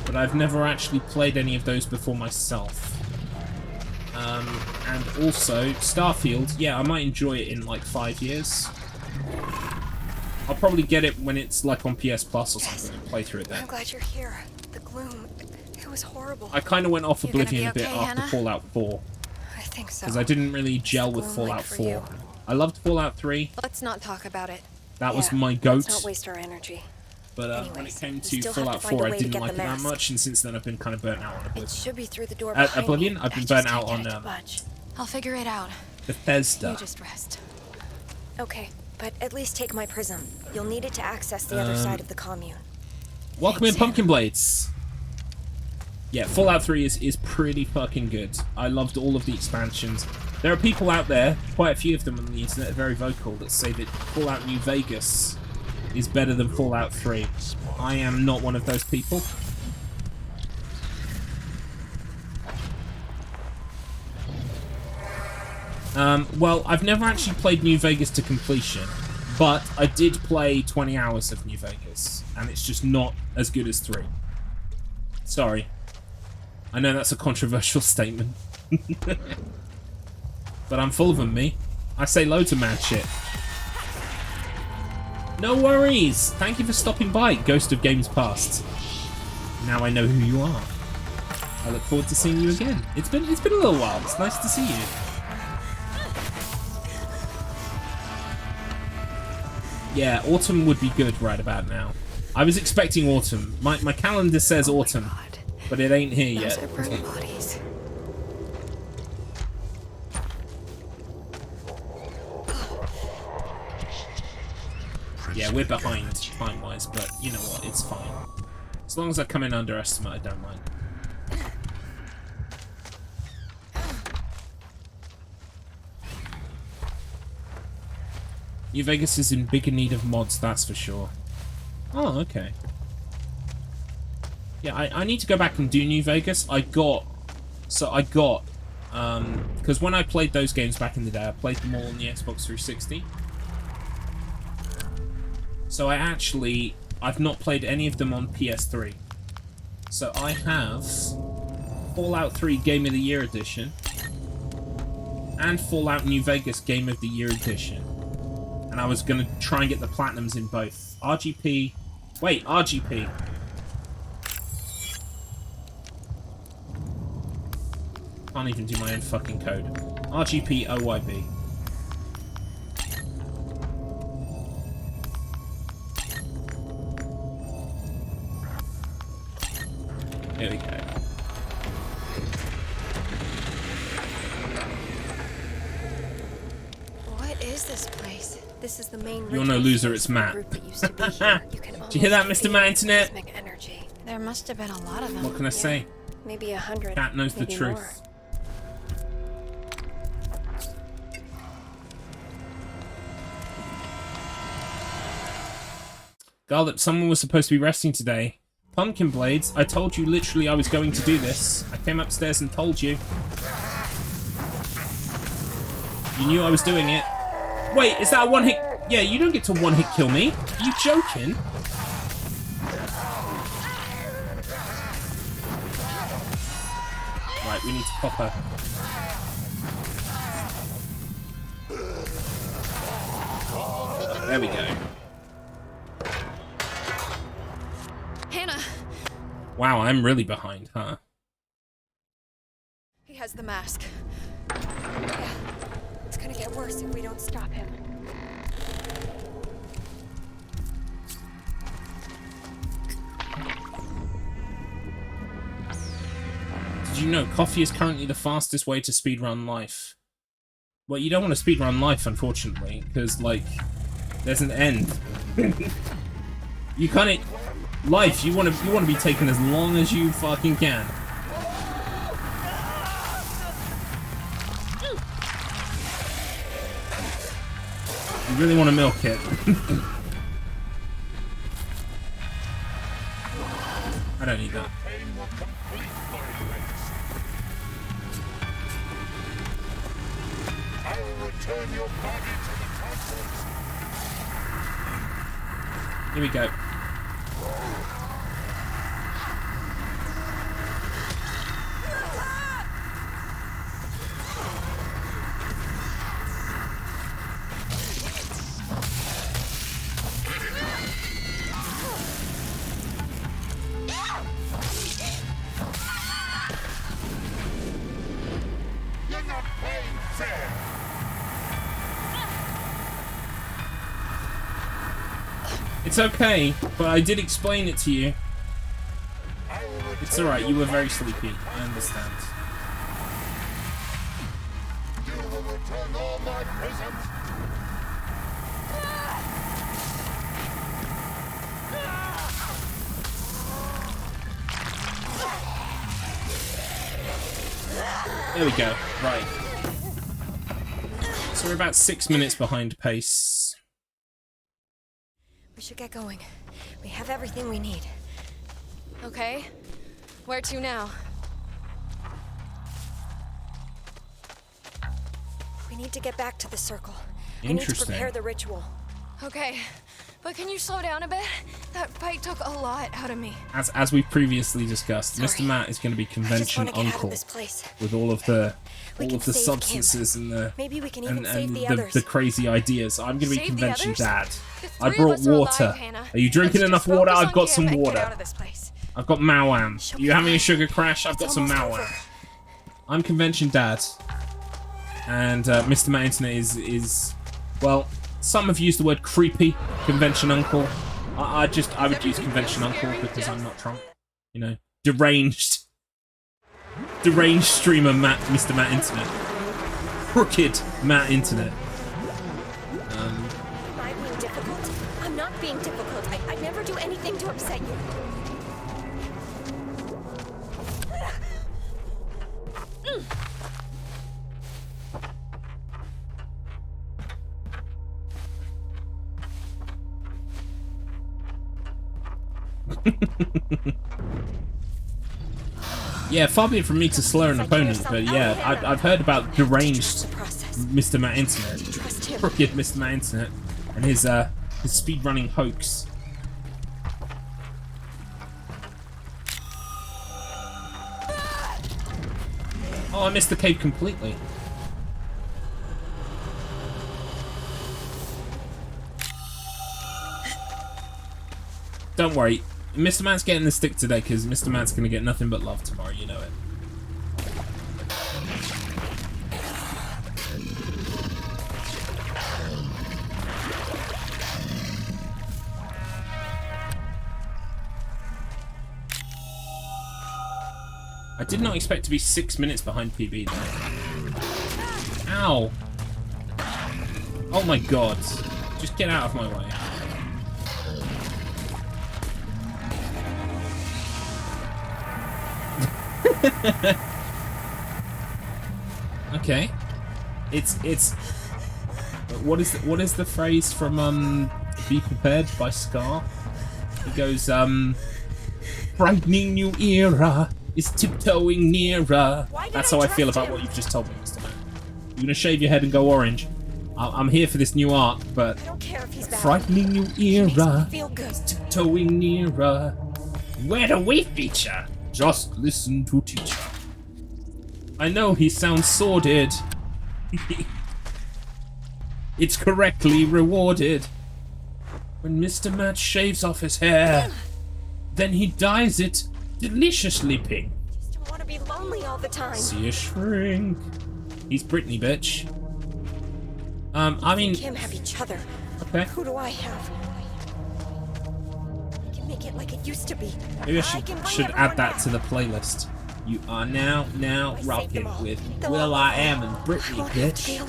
but I've never actually played any of those before myself. And also, Starfield, yeah, I might enjoy it in like 5 years. I'll probably get it when it's like on PS Plus or something and play through it then. I'm glad you're here. The gloom, it was horrible. I kind of went off Oblivion a bit okay, after Hannah? Fallout 4. I think so. Because I didn't really gel with gloom Fallout like for 4. you? I loved Fallout 3. Let's not talk about it. That was Yeah, my goat. Let's not waste our energy. But when it Anyways, came we to still have Fallout to find a 4, I way to didn't get like the it that mask. much, and since then I've been kind of burnt out on It Oblivion. should be through the door behind Oblivion, me. I've been I burnt just out can't on get it to budge. I'll figure it out. Bethesda. You just rest. Okay, but at least take my prism. You'll need it to access the other side of the commune. Welcome in, Pumpkin Blades. Yeah, Fallout 3 is pretty fucking good. I loved all of the expansions. There are people out there, quite a few of them on the internet are very vocal, that say that Fallout New Vegas is better than Fallout 3. I am not one of those people. Well, I've never actually played New Vegas to completion, but I did play 20 hours of New Vegas, and it's just not as good as 3. Sorry. I know that's a controversial statement. But I'm full of them, me. I say loads of mad shit. No worries! Thank you for stopping by, Ghost of Games Past. Now I know who you are. I look forward to seeing you again. It's been a little while. It's nice to see you. Yeah, autumn would be good right about now. I was expecting autumn. My calendar says autumn, but it ain't here yet. Those are burnt bodies. Yeah, we're behind time-wise, but you know what? It's fine. As long as I come in underestimate, I don't mind. New Vegas is in bigger need of mods, that's for sure. Oh, okay. Yeah, I need to go back and do New Vegas. Because when I played those games back in the day, I played them all on the Xbox 360. So I've not played any of them on PS3. So I have Fallout 3 Game of the Year Edition and Fallout New Vegas Game of the Year Edition. And I was going to try and get the platinums in both. RGP. Wait, RGP. Can't even do my own fucking code. RGP OYB. Here we go. What is this place? This is the main. You're no loser, it's Matt. Group that used to be here. You can Did you hear that, almost Mr. feel Matt Internet? cosmic energy. There must have been a lot of them. What can I say? Maybe 100. Cat knows the maybe truth. more. Garlips, someone was supposed to be resting today. Pumpkin Blades, I told you literally I was going to do this. I came upstairs and told you. You knew I was doing it. Wait, is that a one-hit? Yeah, you don't get to one-hit kill me. Are you joking? Right, we need to pop her. There we go. Hannah! Wow, I'm really behind, huh? He has the mask. Yeah. It's gonna get worse if we don't stop him. Did you know coffee is currently the fastest way to speedrun life? Well, you don't want to speedrun life, unfortunately, because, like, there's an end. You can't... Life, you want to be taken as long as you fucking can. You really want to milk it. I don't need that. Here we go. It's okay, but I did explain it to you. It's alright, you were very sleepy. I understand. You will return all my presents. There we go. Right. So we're about 6 minutes behind pace. We should get going. We have everything we need. Okay. Where to now? We need to get back to the circle. I need to prepare the ritual. Okay. But can you slow down a bit? That fight took a lot out of me. As we previously discussed, Mr. Matt is going to be convention uncle with all of the substances and the maybe we can even save the others. The crazy ideas. I'm going to be convention dad. I brought water. Are you drinking enough water? I've got some water. I've got Mawam. Are you having a sugar crash? I've got some Mawam. I'm convention dad, and Mr. Matt Internet is well. Some have used the word creepy, convention uncle. I would use convention uncle because I'm not Trump. You know, deranged streamer Mr. Matt Internet. Crooked Matt Internet. Am I being difficult? I'm not being difficult. I never do anything to upset you. Yeah, far be it from me to slur an opponent, but yeah, I've heard about deranged Mr. Matt Internet, crooked Mr. Matt Internet, and his speedrunning hoax. Oh, I missed the cave completely. Don't worry, Mr. Matt's getting the stick today because Mr. Matt's going to get nothing but love tomorrow, you know it. I did not expect to be 6 minutes behind PB though. Ow! Oh my god. Just get out of my way. Okay. It's what is the phrase from Be Prepared by Scar? He goes frightening new era is tiptoeing nearer. That's how I feel about what you've just told me, Mr. Man. You're gonna shave your head and go orange. I'm here for this new arc, but I don't care if he's bad. Frightening new era Feel good. is tiptoeing nearer. Where do we feature? Just listen to teacher. I know he sounds sordid. It's correctly rewarded. When Mr. Matt shaves off his hair, then he dyes it deliciously pink. Just don't want to be lonely all the time. See a shrink. He's Britney, bitch. I mean, Kim have each other. Okay. Who do I have? I can make it like it used to be. Maybe I should add that to the playlist. You are now rocking with Will I Am and Britney, bitch.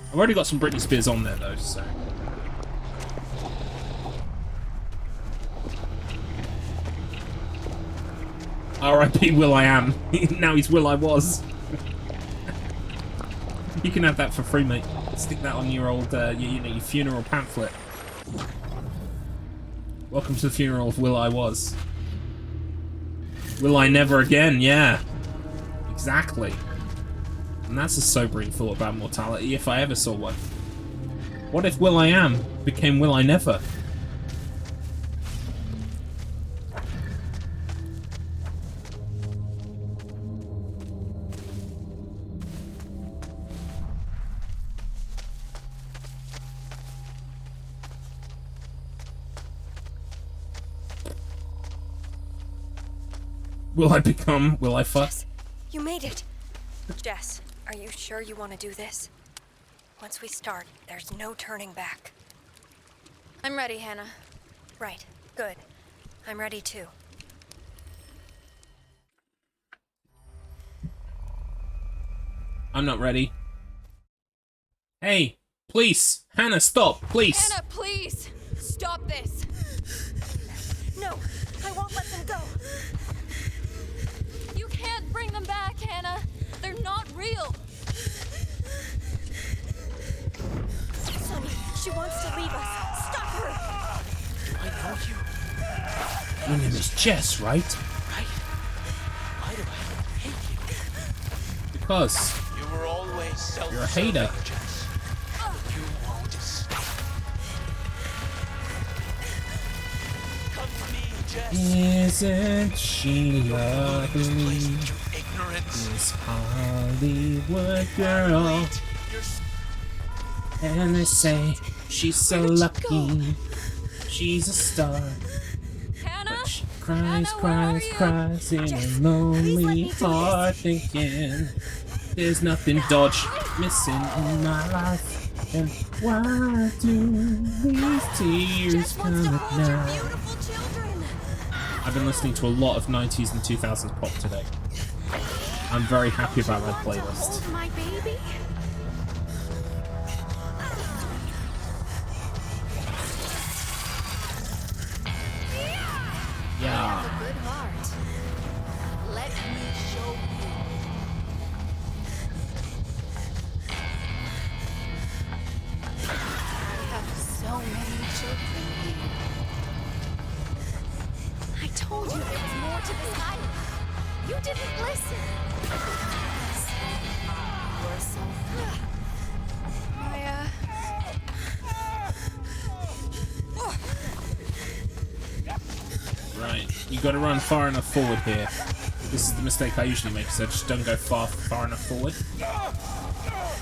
I've already got some Britney Spears on there though, so. R.I.P. Will I Am. Now he's Will I Was. You can have that for free, mate. Stick that on your old, your funeral pamphlet. Welcome to the funeral of Will I Was. Will I never again? Yeah. Exactly. And that's a sobering thought about mortality, if I ever saw one. What if Will I Am became Will I Never? Will I become? Will I fuck? Jess, you made it. Jess, are you sure you want to do this? Once we start, there's no turning back. I'm ready, Hannah. Right. Good. I'm ready too. I'm not ready. Hey, please. Hannah, stop, please. Hannah, please! Stop this! No, I won't let them go. You can't bring them back, Hannah. They're not real. Sonny, she wants to leave us. Stop her! I know you. Your name is Jess, right? Right? Why do I hate you? Because You were always self-serving, you're a hater. Jess. You won't stop. Come to me, Jess. Isn't she lovely? Ignorance. This Hollywood girl. And they say she's so lucky. She's a star. Hannah? But she cries, Hannah, cries, cries in a lonely heart, thinking there's nothing Dodge missing in my life. And why do these tears come at night? I've been listening to a lot of 90s and 2000s pop today. I'm very happy about my playlist. Hold my baby. Yeah. A good heart. Let me show you. I have so many children here. I told you there was more to this island. You didn't listen. You're so funny. Right, you gotta run far enough forward here. This is the mistake I usually make, so just don't go far enough forward.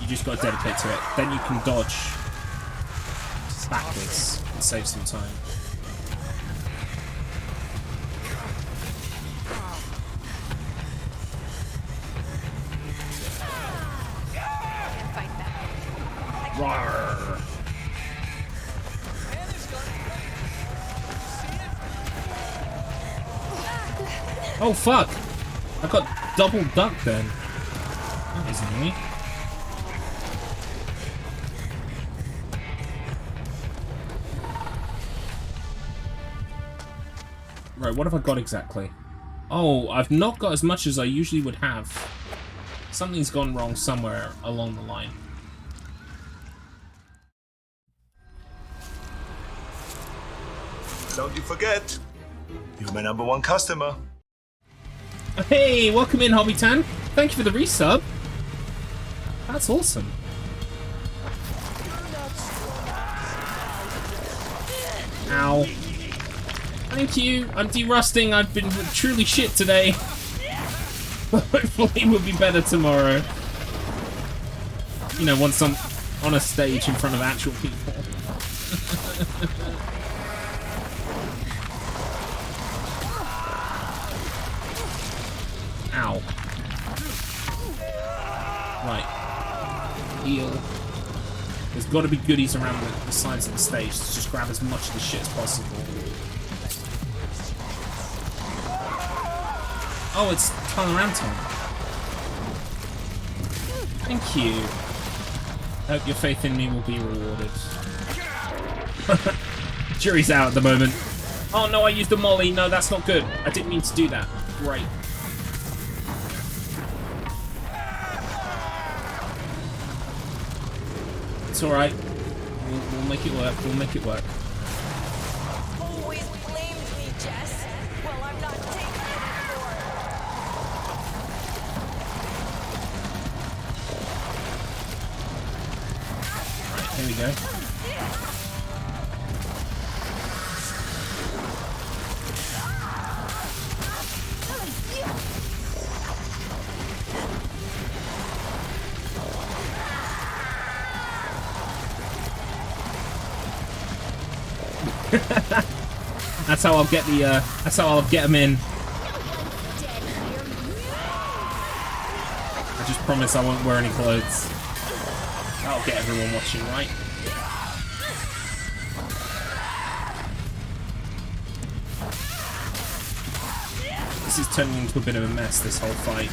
You just gotta dedicate to it. Then you can dodge backwards and save some time. Rawr. Oh fuck! I got double ducked then. That was annoying. Right, what have I got exactly? Oh, I've not got as much as I usually would have. Something's gone wrong somewhere along the line. Don't you forget, you're my #1 customer. Hey, welcome in, Hobbytan. Thank you for the resub. That's awesome. Ow. Thank you. I'm derusting. I've been truly shit today. Hopefully we'll be better tomorrow. You know, once I'm on a stage in front of actual people. Ow. Right. Heal. There's got to be goodies around the sides of the stage, so just grab as much of the shit as possible. Oh, it's turn around time. Thank you. Hope your faith in me will be rewarded. Jury's out at the moment. Oh no, I used a molly. No, that's not good. I didn't mean to do that. Great. It's alright. We'll make it work. We'll make it work. Always blamed me, Jess. Well, I'm not taking it anymore. Right, here we go. That's how I'll get the. That's how I'll get them in. I just promise I won't wear any clothes. That'll get everyone watching, right? This is turning into a bit of a mess, this whole fight.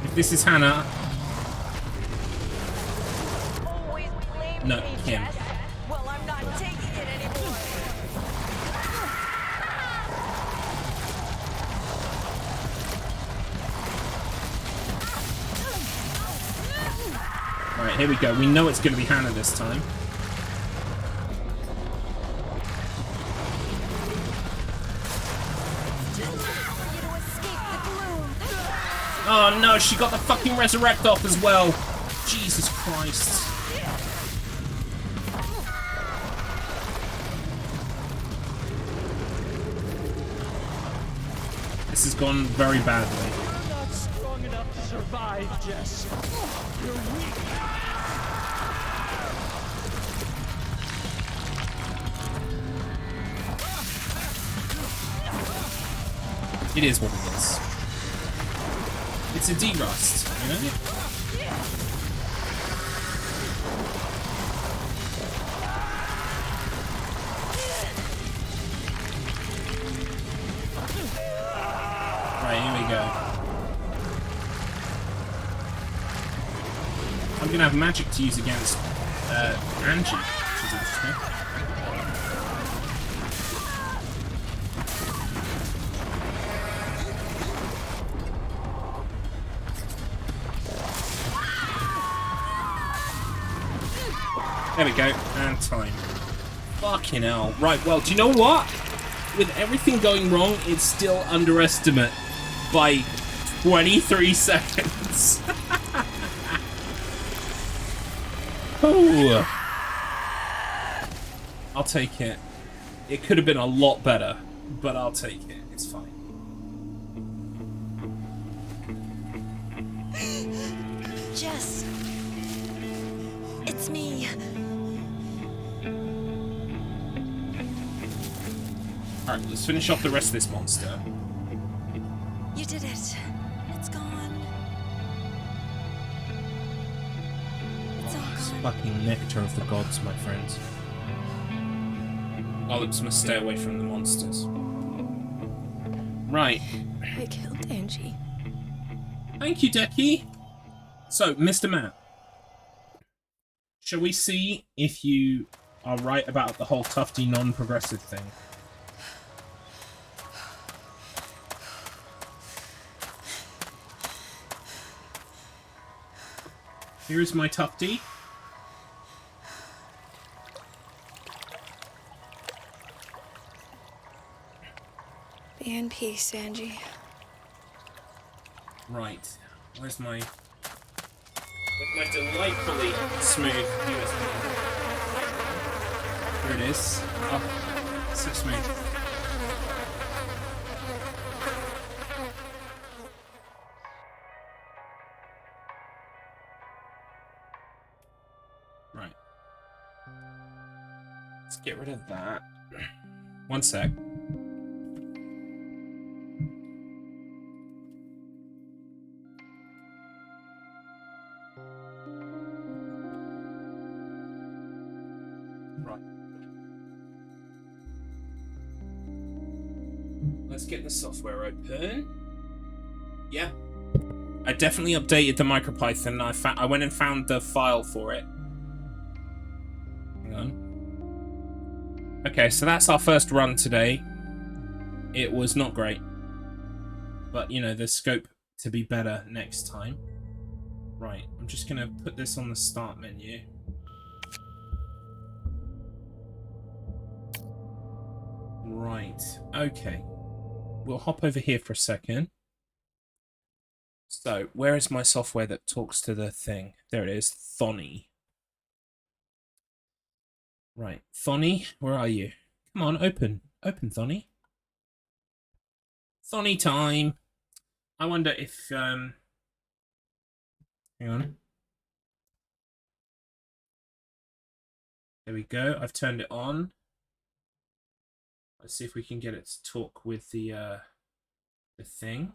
If this is Hannah... No, Kim. Well, I'm not taking it anymore. Alright, here we go. We know it's going to be Hannah this time. Oh no, she got the fucking resurrect off as well. Jesus Christ. This has gone very badly. You're not strong enough to survive, Jess. You're weak. It is what it is. It's a D-Rust, you know? Right, here we go. I'm gonna have magic to use against Angie, which is interesting. There we go, and time. Fucking hell. Right, well, do you know what? With everything going wrong, it's still underestimate by 23 seconds. Ooh. I'll take it. It could have been a lot better, but I'll take it. It's fine. Jess. It's me. Alright, let's finish off the rest of this monster. You did it. It's gone. It's all It's gone. fucking nectar of the gods, my friends. Garlips must stay away from the monsters. Right. I killed Angie. Thank you, Decky. So, Mr. Matt. Shall we see if you are right about the whole Tufty non-progressive thing? Here is my Tufty. Be in peace, Angie. Right. Where's my delightfully smooth USB? Here it is. Oh, so smooth. Right. Let's get rid of that. One sec. Right. Let's get the software open. Yeah. I definitely updated the MicroPython. I went and found the file for it. Hang on. Okay, so that's our first run today. It was not great. But, you know, there's scope to be better next time. Right, I'm just going to put this on the start menu. Right, okay. we'll hop over here for a second. So, where is my software that talks to the thing? There it is, Thonny. Right, Thonny, where are you? Come on, open. Open, Thonny. Thonny time. I wonder if, hang on. There we go, I've turned it on. Let's see if we can get it to talk with the thing.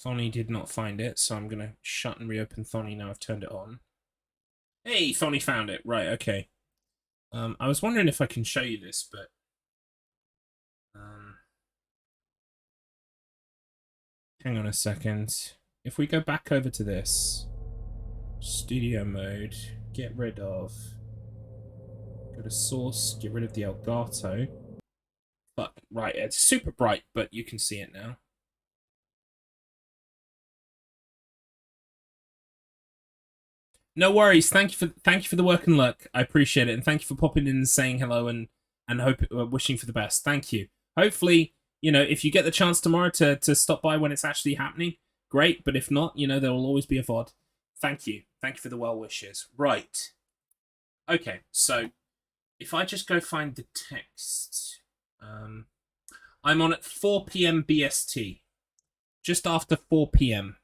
Thonny did not find it, so I'm gonna shut and reopen Thonny now I've turned it on. Hey, Thonny found it. Right, okay. I was wondering if I can show you this, but hang on a second. If we go back over to this studio mode, get rid of, go to source, get rid of the Elgato. But right, it's super bright, but you can see it now. No worries. Thank you for the work and luck. I appreciate it, and thank you for popping in and saying hello and hope wishing for the best. Thank you. Hopefully, you know, if you get the chance tomorrow to stop by when it's actually happening, great. But if not, you know, there will always be a VOD. Thank you. Thank you for the well wishes. Right. Okay. So, if I just go find the text, I'm on at 4 p.m. BST, just after 4 p.m.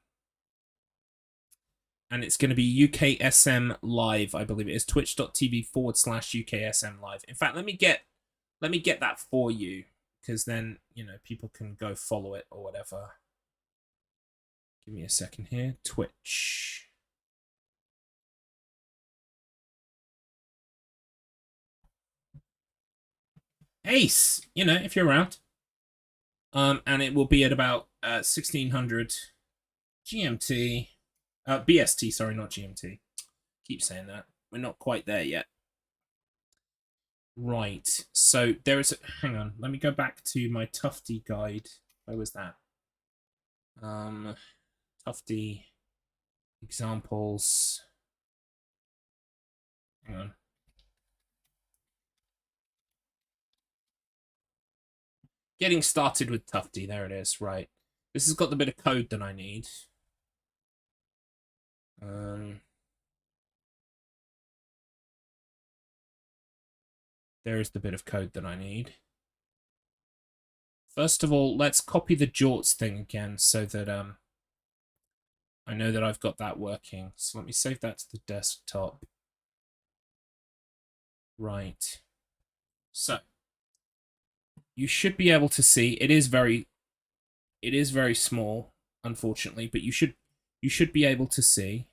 And it's going to be UKSM Live, I believe it is, twitch.tv/UKSM Live. In fact, let me get that for you, because then, you know, people can go follow it or whatever. Give me a second here. Twitch. Ace, you know, if you're around. And it will be at about 1600 GMT. BST, sorry, not GMT. Keep saying that. We're not quite there yet. Right. So there is hang on. Let me go back to my Tufty guide. Where was that? Tufty examples. Hang on. Getting started with Tufty. There it is. Right. This has got the bit of code that I need. There is the bit of code that I need. First of all, let's copy the jorts thing again so that I know that I've got that working. So let me save that to the desktop. Right. So you should be able to see it is very small, unfortunately, but you should be able to see.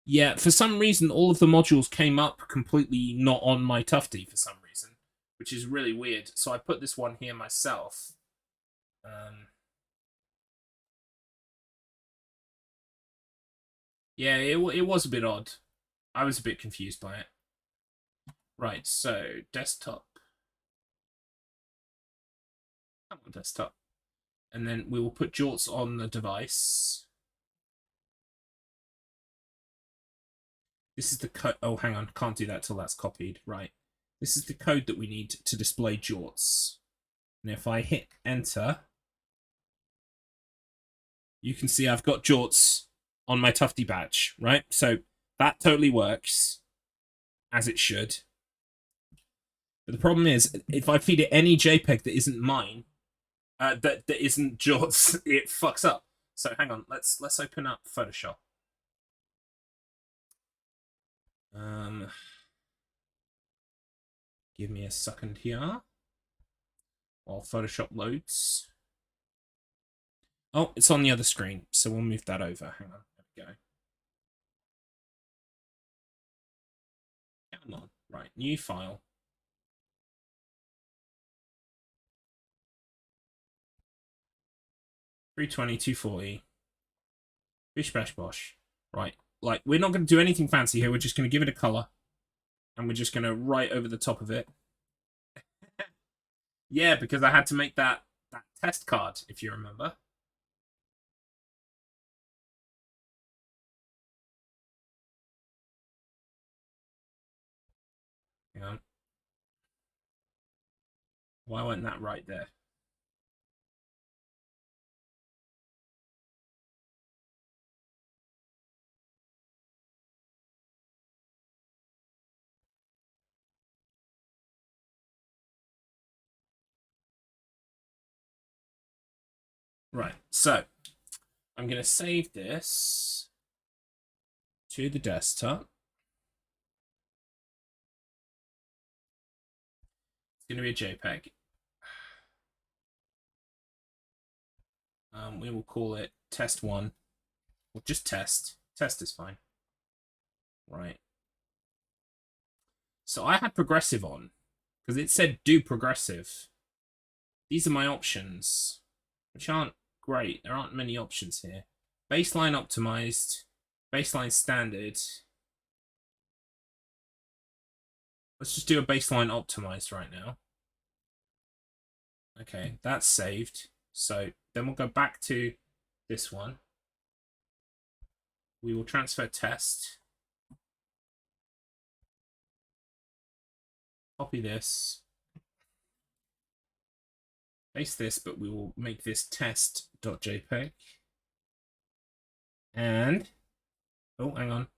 Yeah, for some reason, all of the modules came up completely not on my Tufty for some reason, which is really weird. So I put this one here myself. Yeah, it was a bit odd. I was a bit confused by it. Right, so desktop. Come on, desktop. And then we will put jorts on the device. This is the code. Oh, hang on. Can't do that till that's copied. Right. This is the code that we need to display jorts. And if I hit enter, you can see I've got jorts on my Tufty badge, right? So that totally works, as it should. But the problem is, if I feed it any JPEG that isn't mine, that isn't jorts, it fucks up. So hang on. Let's open up Photoshop. Give me a second here while Photoshop loads. Oh, it's on the other screen, so we'll move that over. Hang on, there we go. Come on, right, new file. $320, $240. Bish bash bosh. Right, like, we're not going to do anything fancy here. We're just going to give it a color. And we're just going to write over the top of it. Yeah, because I had to make that test card, if you remember. Hang on. Why wasn't that right there? Right, so I'm going to save this to the desktop. It's going to be a JPEG. We will call it test 1. Or just test. Test is fine. Right. So I had progressive on, because it said do progressive. These are my options, which aren't great. There aren't many options here. Baseline optimized, baseline standard. Let's just do a baseline optimized right now. Okay, that's saved. So then we'll go back to this one. We will transfer test. Copy this. Paste this, but we will make this test.jpg. And, oh, hang on.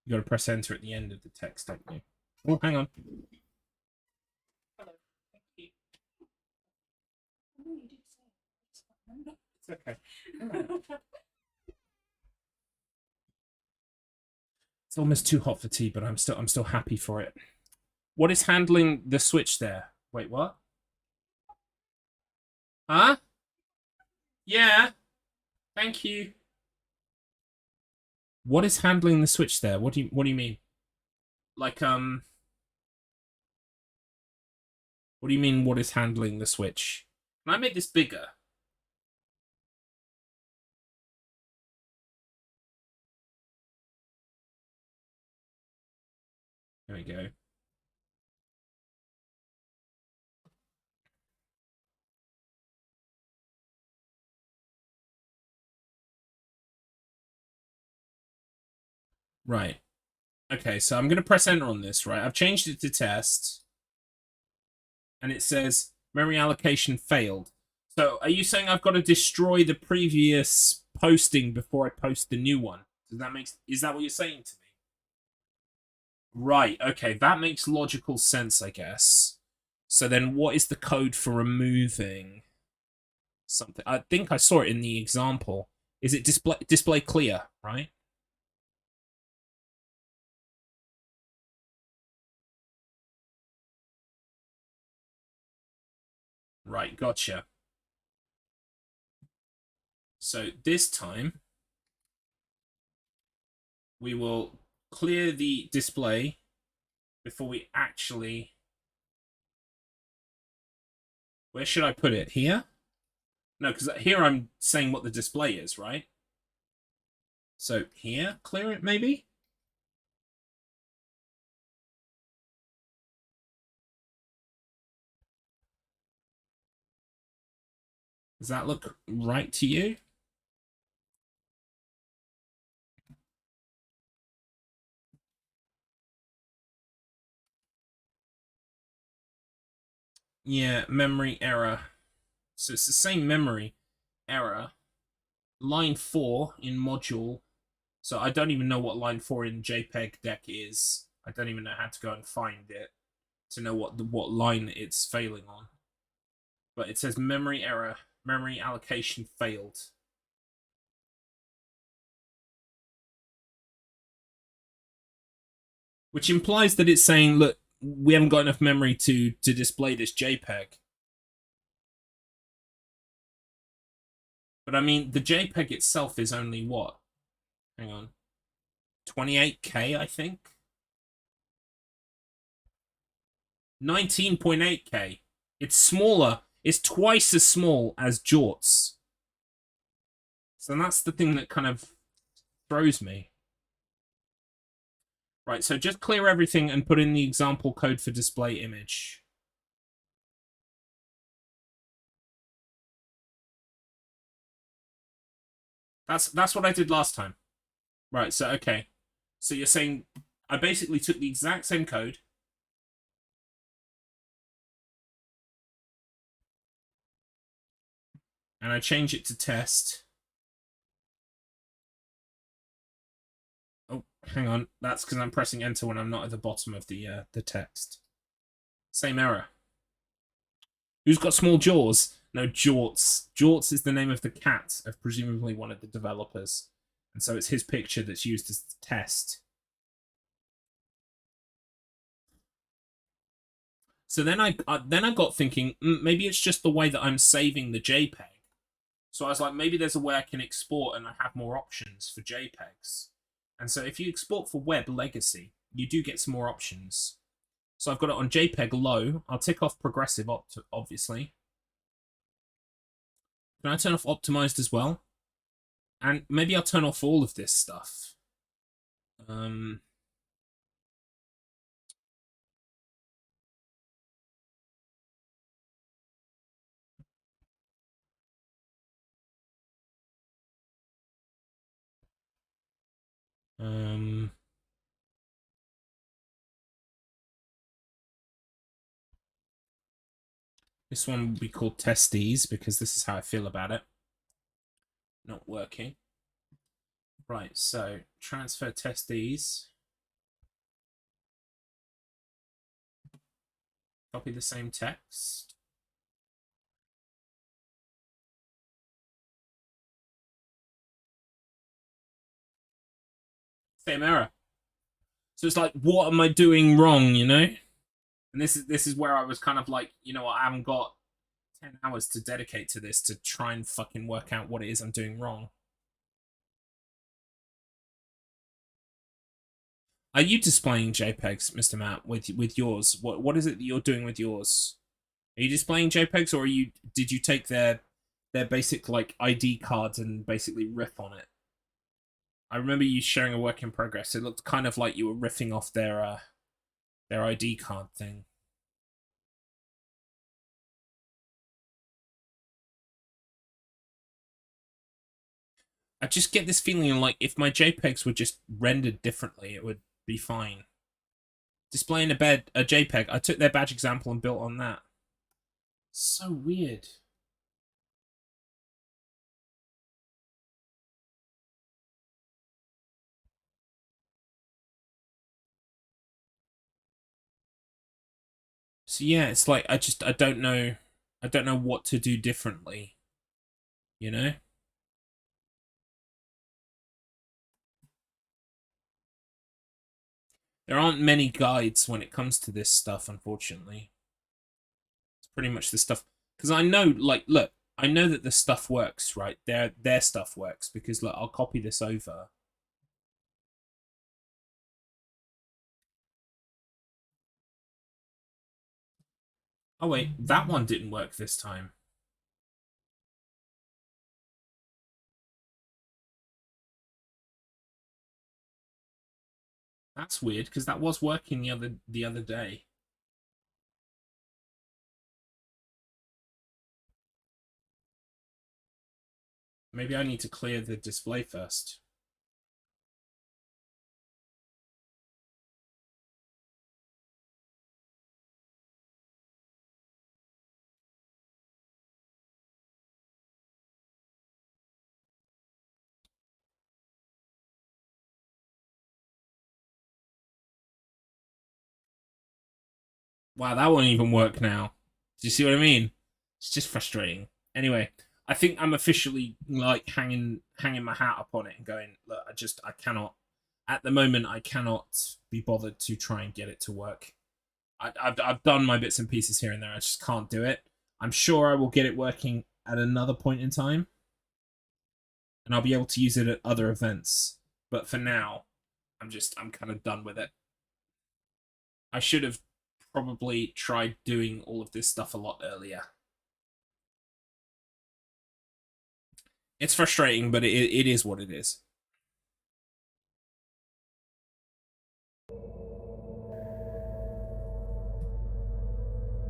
You got to press enter at the end of the text, don't you? Oh, hang on. Hello. Thank you. It's okay. It's almost too hot for tea, but I'm still happy for it. What is handling the switch there? Wait, what? Huh? Yeah. Thank you. What is handling the switch there? What do you mean? Like, what do you mean, what is handling the switch? Can I make this bigger? There we go. Right. Okay, so I'm going to press enter on this, right? I've changed it to test. And it says memory allocation failed. So are you saying I've got to destroy the previous posting before I post the new one? Is that what you're saying to me? Right, okay, that makes logical sense, I guess. So then what is the code for removing something? I think I saw it in the example. Is it display clear, right? Right, gotcha. So this time, we will clear the display before we actually... Where should I put it? Here? No, because here I'm saying what the display is, right? So here, clear it maybe? Does that look right to you? Yeah, memory error. So it's the same memory error. Line 4 in module. So I don't even know what line 4 in JPEG deck is. I don't even know how to go and find it to know what line it's failing on. But it says memory error. Memory allocation failed. Which implies that it's saying, look, we haven't got enough memory to display this JPEG. But I mean, the JPEG itself is only what? Hang on. 28K, I think? 19.8K. It's smaller. It's twice as small as Jorts. So that's the thing that kind of throws me. Right, so just clear everything and put in the example code for display image. That's what I did last time. Right, so okay. So you're saying I basically took the exact same code. and I change it to test. Oh, hang on. That's because I'm pressing enter when I'm not at the bottom of the text. Same error. Who's got small jaws? No, Jorts. Jorts is the name of the cat of presumably one of the developers. And so it's his picture that's used as the test. So then I got thinking, maybe it's just the way that I'm saving the JPEG. So I was like, maybe there's a way I can export and I have more options for JPEGs. And so if you export for Web Legacy, you do get some more options. So I've got it on JPEG low. I'll tick off progressive, obviously. Can I turn off optimized as well? And maybe I'll turn off all of this stuff. This one will be called Testes because this is how I feel about it. Not working. Right, so transfer Testes. Copy the same text. Same error. So it's like, what am I doing wrong, you know? And this is where I was kind of like, you know what, I haven't got 10 hours to dedicate to this to try and fucking work out what it is I'm doing wrong. Are you displaying JPEGs, Mr. Matt, with yours? What is it that you're doing with yours? Are you displaying JPEGs, or did you take their basic like ID cards and basically riff on it? I remember you sharing a work in progress. It looked kind of like you were riffing off their ID card thing. I just get this feeling like if my JPEGs were just rendered differently, it would be fine. Displaying a JPEG, I took their badge example and built on that. So weird. So yeah, it's like I don't know what to do differently. You know? There aren't many guides when it comes to this stuff, unfortunately. It's pretty much the stuff because I know, like, look, I know that the stuff works, right? Their stuff works because look, I'll copy this over. Oh wait, that one didn't work this time. That's weird because that was working the other day. Maybe I need to clear the display first. Wow, that won't even work now. Do you see what I mean? It's just frustrating. Anyway, I think I'm officially like hanging my hat up on it and going, look, I cannot at the moment I cannot be bothered to try and get it to work. I've done my bits and pieces here and there. I just can't do it. I'm sure I will get it working at another point in time, and I'll be able to use it at other events. But for now, I'm kind of done with it. I should have probably tried doing all of this stuff a lot earlier. It's frustrating, but it is what it is.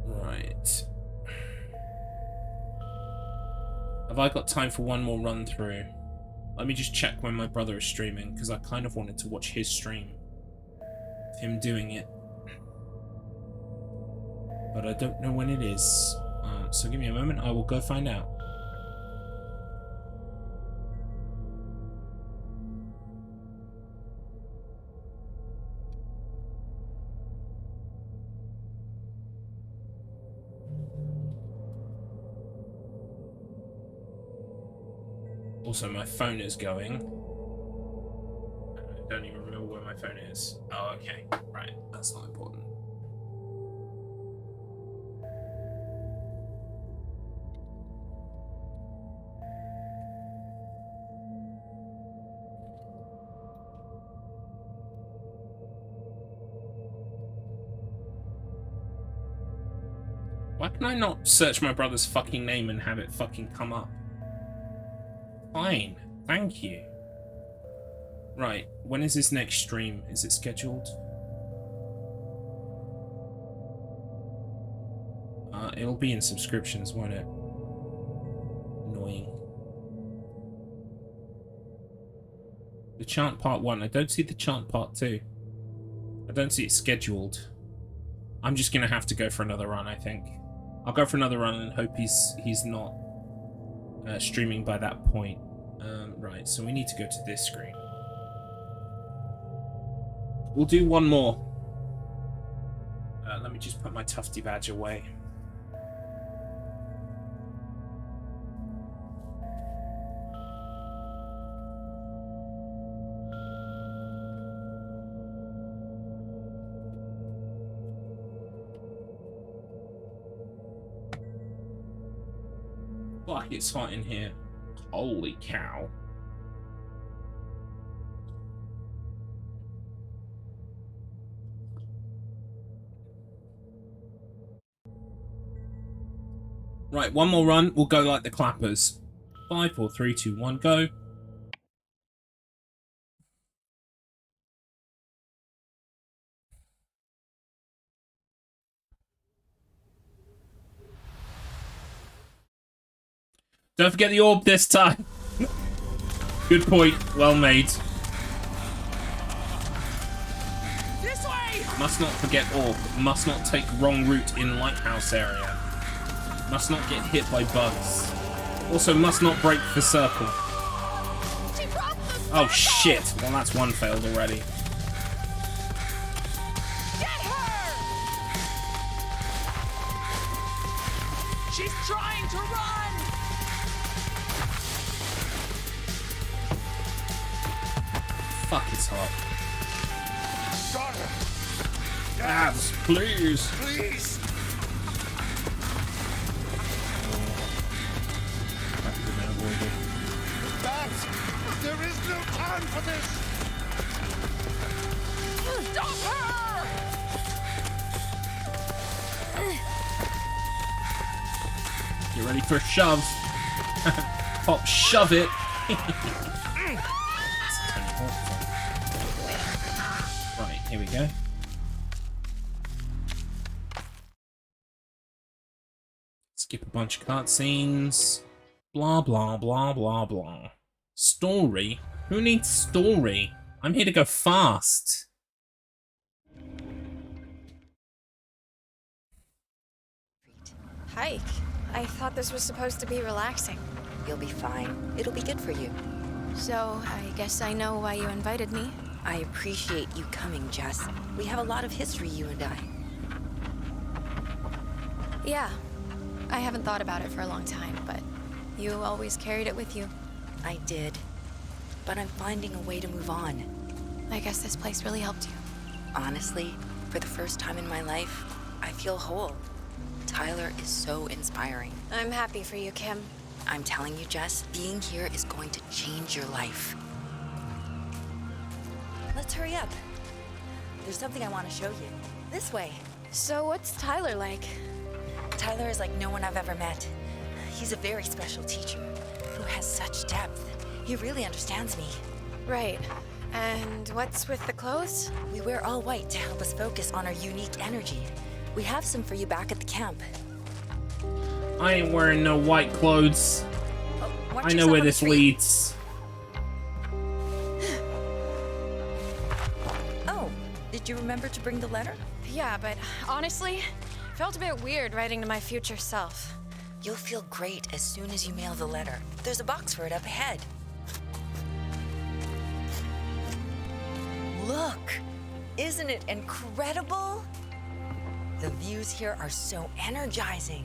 Right. Have I got time for one more run through? Let me just check when my brother is streaming, because I kind of wanted to watch his stream of him doing it. But I don't know when it is. So give me a moment, I will go find out. Also, my phone is going. I don't even remember where my phone is. Oh, okay. Right. That's not important. Why can I not search my brother's fucking name and have it fucking come up? Fine. Thank you. Right. When is his next stream? Is it scheduled? It'll be in subscriptions, won't it? Annoying. The chant part 1. I don't see the chant part 2. I don't see it scheduled. I'm just gonna have to go for another run, I think. I'll go for another run and hope he's not streaming by that point. Right, so we need to go to this screen. We'll do one more. Let me just put my Tufty badge away. Fuck, it's hot in here. Holy cow. Right, one more run. We'll go like the clappers. 5, 4, 3, 2, 1, go. Don't forget the orb this time. Good point. Well made. This way! Must not forget orb. Must not take wrong route in lighthouse area. Must not get hit by bugs. Also, must not break the circle. Oh shit! Well, that's one failed already. Get her! She's trying to run! Fuck, it's hot. Daughter! Abs, please! Please! Babs! There is no time for this! Stop her! You ready for a shove? Pop, shove it! Right, here we go. Skip a bunch of cutscenes. Blah, blah, blah, blah, blah. Story? Who needs story? I'm here to go fast. Hike. I thought this was supposed to be relaxing. You'll be fine. It'll be good for you. So, I guess I know why you invited me. I appreciate you coming, Jess. We have a lot of history, you and I. Yeah. I haven't thought about it for a long time, but you always carried it with you. I did. But I'm finding a way to move on. I guess this place really helped you. Honestly, for the first time in my life, I feel whole. Tyler is so inspiring. I'm happy for you, Kim. I'm telling you, Jess, being here is going to change your life. Let's hurry up. There's something I want to show you. This way. So what's Tyler like? Tyler is like no one I've ever met. He's a very special teacher who has such depth. He really understands me. Right. And what's with the clothes? We wear all white to help us focus on our unique energy. We have some for you back at the camp. I ain't wearing no white clothes. Oh, I know where this leads. Oh, did you remember to bring the letter? Yeah, but honestly, felt a bit weird writing to my future self. You'll feel great as soon as you mail the letter. There's a box for it up ahead. Look! Isn't it incredible? The views here are so energizing.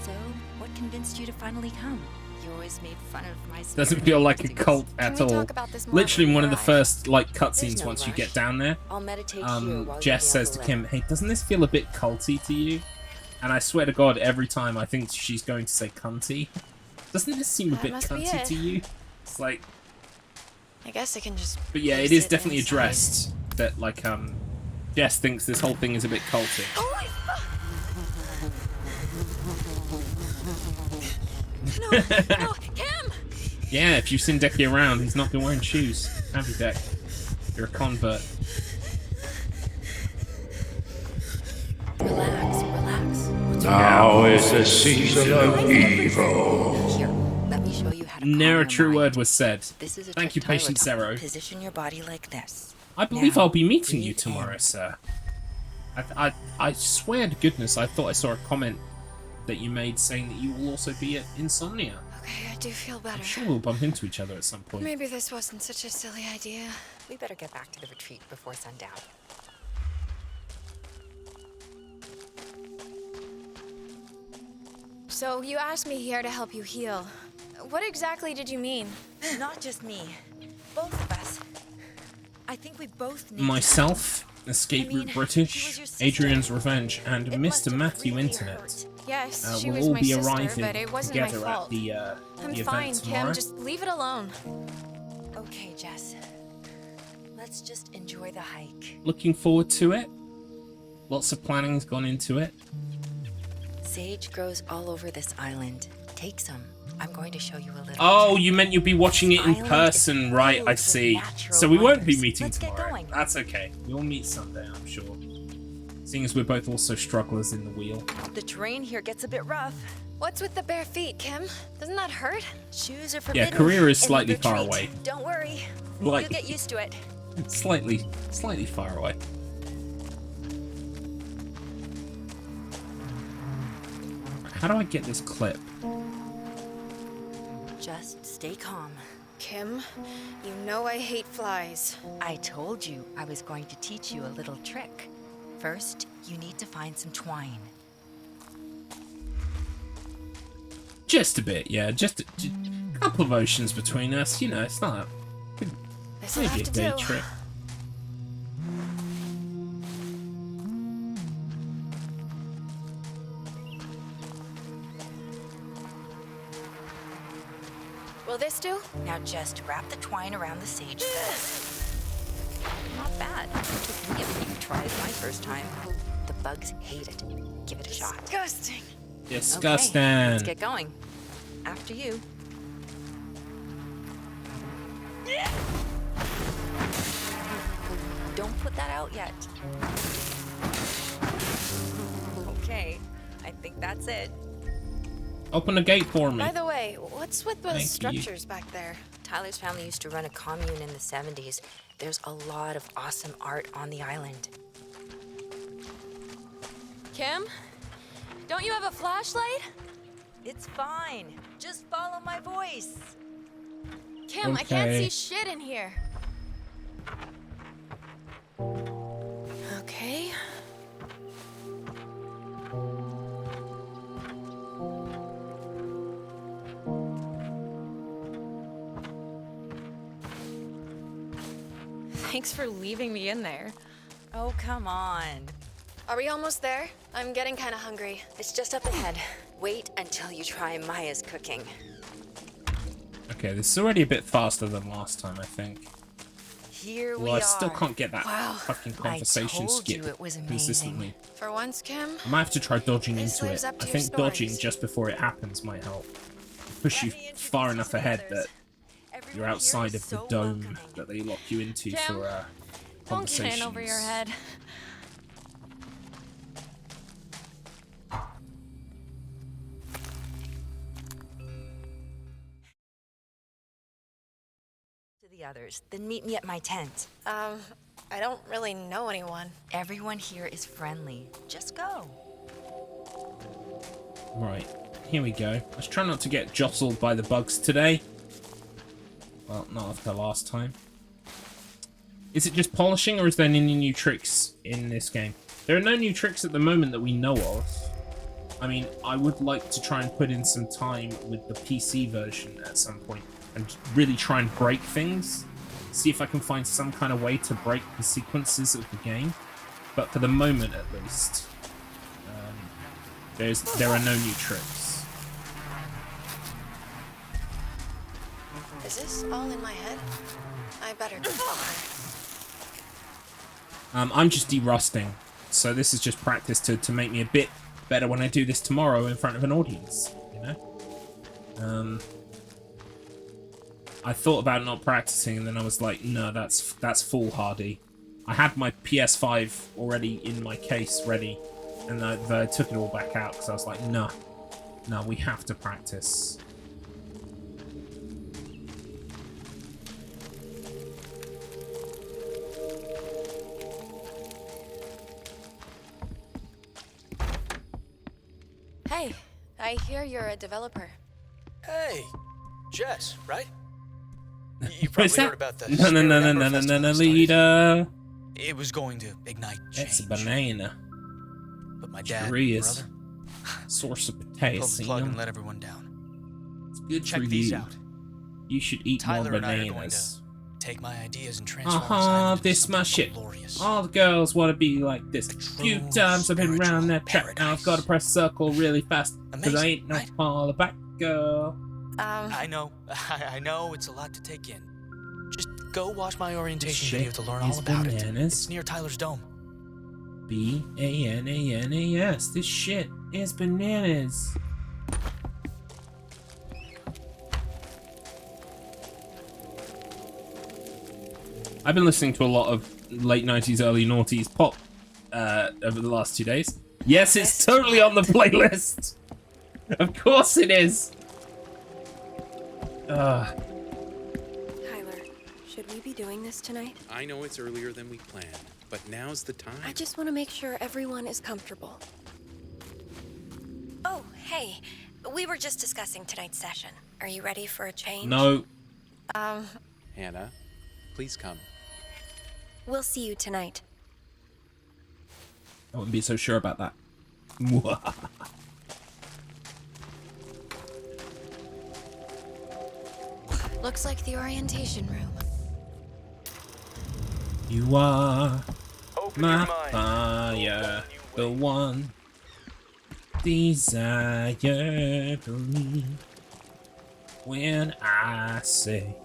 So, what convinced you to finally come? You always made fun of my Doesn't feel like a cult at all. Literally one of the arrive? first like cutscenes no once you rush. get down there. I'll meditate here while Jess you're says to Kim, "Hey, doesn't this feel a bit culty to you?" And I swear to God, every time I think she's going to say cunty. Doesn't this seem a bit must be cunty it. to you? It's like, I guess I can just. but yeah, it place is definitely inside. addressed that like Jess thinks this whole thing is a bit culty. Holy fuck! No, Kim! Yeah, if you've seen Decky around, he's not been wearing shoes, have you, Deck? You're a convert. Relax, relax. Now is the season of evil. Here, let me show you how to Ne'er a calm your true mind. word was said. This is a Thank you, trick Tyler Patient taught Zero. me. Position your body like this. I believe Now, I'll be meeting you breathe tomorrow, in. sir. I swear to goodness, I thought I saw a comment that you made saying that you will also be at Insomnia. Okay, I do feel better. I'm sure we'll bump into each other at some point. Maybe this wasn't such a silly idea. We better get back to the retreat before sundown. So, you asked me here to help you heal. What exactly did you mean? Not just me. Both of us. I think we both need Myself, Escape I mean, Route she was British, your sister. Adrian's Revenge, and It must Mr. have Matthew really Internet hurt. Yes, she will was all my be sister, arriving but it wasn't my together at fault. the I'm event fine, tomorrow. Kim. Just leave it alone. Okay, Jess. Let's just enjoy the hike. Looking forward to it. Lots of planning's gone into it. Sage grows all over this island. Take some. I'm going to show you a little. Oh, you meant you'd be watching it in Island person, is right? filled I with see. natural So we won't be wonders. meeting Let's get tomorrow. going. That's okay. We'll meet someday, I'm sure. Seeing as we're both also strugglers in the wheel. The terrain here gets a bit rough. What's with the bare feet, Kim? Doesn't that hurt? Shoes are forbidden. Korea is in the slightly far retreat. away. Don't worry. Like- You'll get used to it. Slightly far away. How do I get this clip? Just stay calm. Kim, you know I hate flies. I told you I was going to teach you a little trick. First, you need to find some twine. Just a bit, yeah. Just a couple of oceans between us. You know, it's not This'll maybe have a to day do. trip. Will this do? Now just wrap the twine around the sage. Not bad. It took me a few tries my first time. The bugs hate it. Give it a shot. Disgusting. Disgusting. Okay, let's get going. After you. Don't put that out yet. Okay, I think that's it. Open a gate for me. By the way, what's with those Thank you. structures back there? Tyler's family used to run a commune in the 70s. There's a lot of awesome art on the island. Kim? Don't you have a flashlight? It's fine. Just follow my voice. Kim, I can't Okay. see shit in here. Okay. Thanks for leaving me in there. Oh, come on. Are we almost there? I'm getting kind of hungry. It's just up ahead. Wait until you try Maya's cooking. Okay, this is already a bit faster than last time, I think. Here we Well, are. I still can't get that Wow. fucking I conversation told skip you it was amazing. consistently. For once, Kim? I might have to try dodging This into lives it. up to I your think dodging stories. just before it happens might help. Push you far enough ahead that Everyone you're here outside is of the so dome welcoming. that they lock you into Kim, for Don't get conversations. in over your head. To the others, then meet me at my tent. I don't really know anyone. Everyone here is friendly. Just go. Right, here we go. Let's try not to get jostled by the bugs today. Well, not after last time. Is it just polishing, or is there any new tricks in this game? There are no new tricks at the moment that we know of. I mean, I would like to try and put in some time with the PC version at some point and really try and break things. See if I can find some kind of way to break the sequences of the game. But for the moment, at least, there are no new tricks. Is this all in my head? I better go I'm just derusting, so this is just practice to make me a bit better when I do this tomorrow in front of an audience, you know? I thought about not practicing, and then I was like, no, that's foolhardy. I had my PS5 already in my case ready, and I took it all back out because I was like, no, we have to practice. Hey, I hear you're a developer. Hey, Jess, right? You probably heard about the No, leader. It was going to ignite change. It's a banana. But my dad, is brother, source of pulled the potassium. plug and let everyone down. It's good Check for these you. out. You should eat Tyler more and I are going bananas. to take my ideas and transform them This my shit. glorious. All the girls want to be like this. Few times I've been around that track. Now I've got to press circle really fast because I ain't no all back girl. I know it's a lot to take in. Just go watch my orientation Shit video to learn all is about bananas. it. It's near Tyler's dome. B-A-N-A-N-A-S. This shit is bananas. I've been listening to a lot of late 90s, early noughties pop over the last 2 days. Yes, it's totally on the playlist. Of course it is. Tyler, should we be doing this tonight? I know it's earlier than we planned, but now's the time. I just want to make sure everyone is comfortable. Oh, hey. We were just discussing tonight's session. Are you ready for a change? No. Hannah, please come. We'll see you tonight. I wouldn't be so sure about that. Looks like the orientation room. You are my fire, the one desire for me. When I say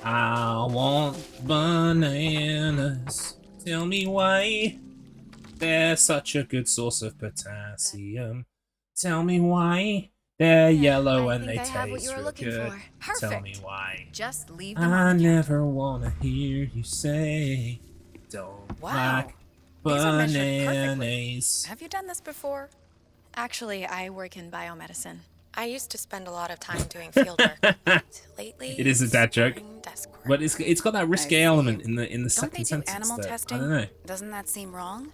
I want bananas, tell me why they're such a good source of potassium. Tell me why they're yellow and they taste real good. Tell me why. Just leave them I on. never wanna hear you say don't like bananas. Have you done this before? Actually, I work in biomedicine. I used to spend a lot of time doing field work, but lately It is a dad joke, desk work. but it's got that risque element in the Don't second they do sentence. animal that, testing? I don't know. Doesn't that seem wrong?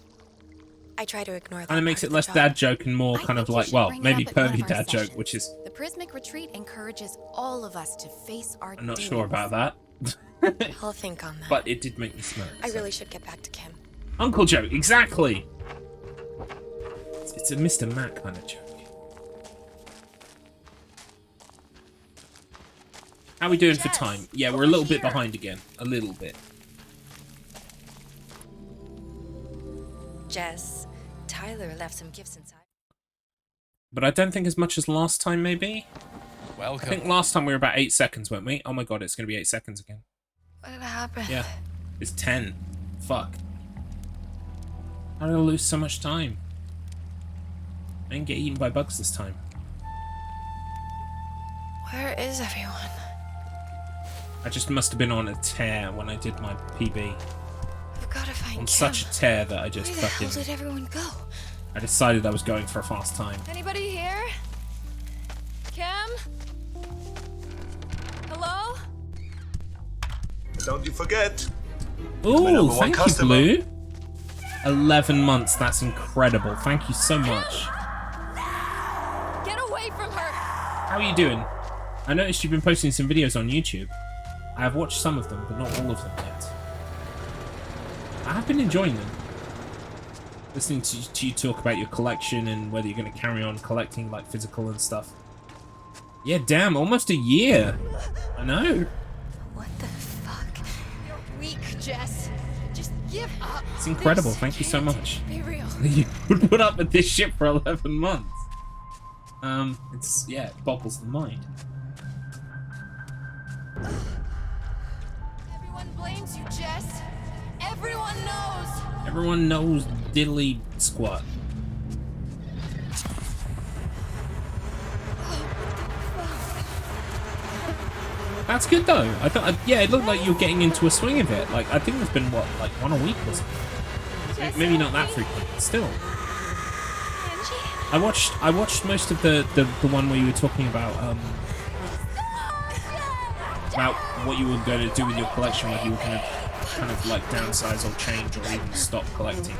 I try to ignore that. Kind of makes part it less of the job. dad joke and more kind of like, well, bring it maybe up at one pervy of our dad joke, sessions. which is The Prismic Retreat encourages all of us to face our I'm not demons. sure about that. I'll think on that. But it did make me smirk. I so. really should get back to Kim. Uncle joke, exactly. It's a Mr. Mac kind of joke. How are we doing for time? Yeah, we're a little bit behind again. A little bit. Jess, Tyler left some gifts inside. But I don't think as much as last time, maybe? Welcome. I think last time we were about 8 seconds, weren't we? Oh my god, it's going to be 8 seconds again. What happened? Yeah. It's 10. Fuck. How did I lose so much time? I didn't get eaten by bugs this time. Where is everyone? I just must have been on a tear when I did my PB. I've got to find On Kim. such a tear that I just Where the hell fucking... did everyone go? I decided I was going for a fast time. Anybody here? Kim? Hello? Don't you forget. Ooh, number one thank you, customer. Blue. 11 months, that's incredible. Thank you so much. Get away from her! How are you doing? I noticed you've been posting some videos on YouTube. I have watched some of them, but not all of them yet. I have been enjoying them. listening to you talk about your collection and whether you're going to carry on collecting like physical and stuff. Yeah, damn, almost a year. I know. What the fuck? You're weak, Jess. Just give up. It's incredible. This Thank you so can't much. Be real. You would put up with this shit for 11 months. It's, yeah, it boggles the mind. Everyone blames you, Jess. Everyone knows. Everyone knows diddly squat. That's good though. I thought, yeah, it looked like you were getting into a swing of it. Like, I think there's been what, like 1 a week or something. Maybe not that frequent, but still. I watched most of the one where you were talking about what you were going to do with your collection, whether you were going to kind of like downsize or change or even stop collecting.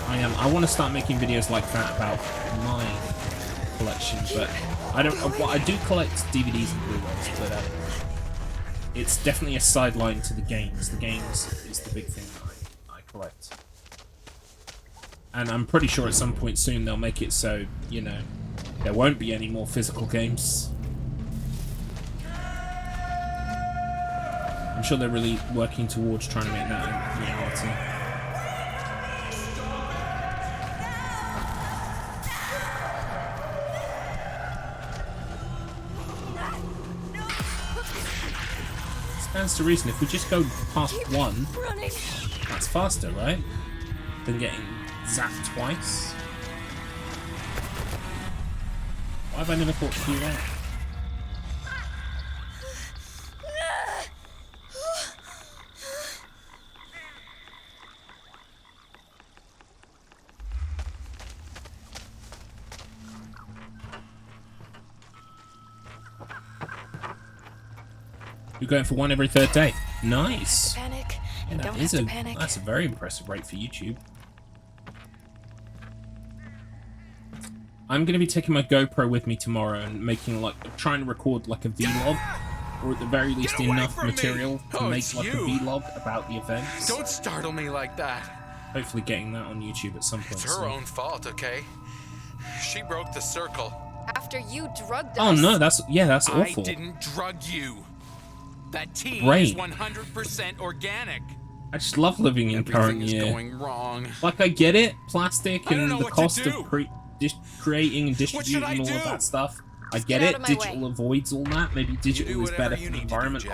I want to start making videos like that about my collection, but I don't. Well, I do collect DVDs and Blu-rays, but it's definitely a sideline to the games. The games is the big thing that I collect, and I'm pretty sure at some point soon they'll make it so, you know, there won't be any more physical games. I'm sure they're really working towards trying to make that a reality. Stands to reason, if we just go past one, that's faster, right? Than getting zapped twice. Why have I never thought to do that? You're going for one every 3rd day. Nice. Panic. Yeah, Don't have to panic. That's a very impressive rate for YouTube. I'm going to be taking my GoPro with me tomorrow and making trying to record like a vlog, or at the very least enough material to make like a vlog about the events. Don't startle me like that. Hopefully getting that on YouTube at some point. It's her own fault, okay? She broke the circle. After you drugged us. Oh no, that's awful. I didn't drug you. That tea Great. is 100% organic. I just love living in current Everything is year. going wrong. Like, I get it, plastic and the cost of do. creating and distributing all of that stuff. I get it. Digital avoids all that. Maybe digital is better for the environment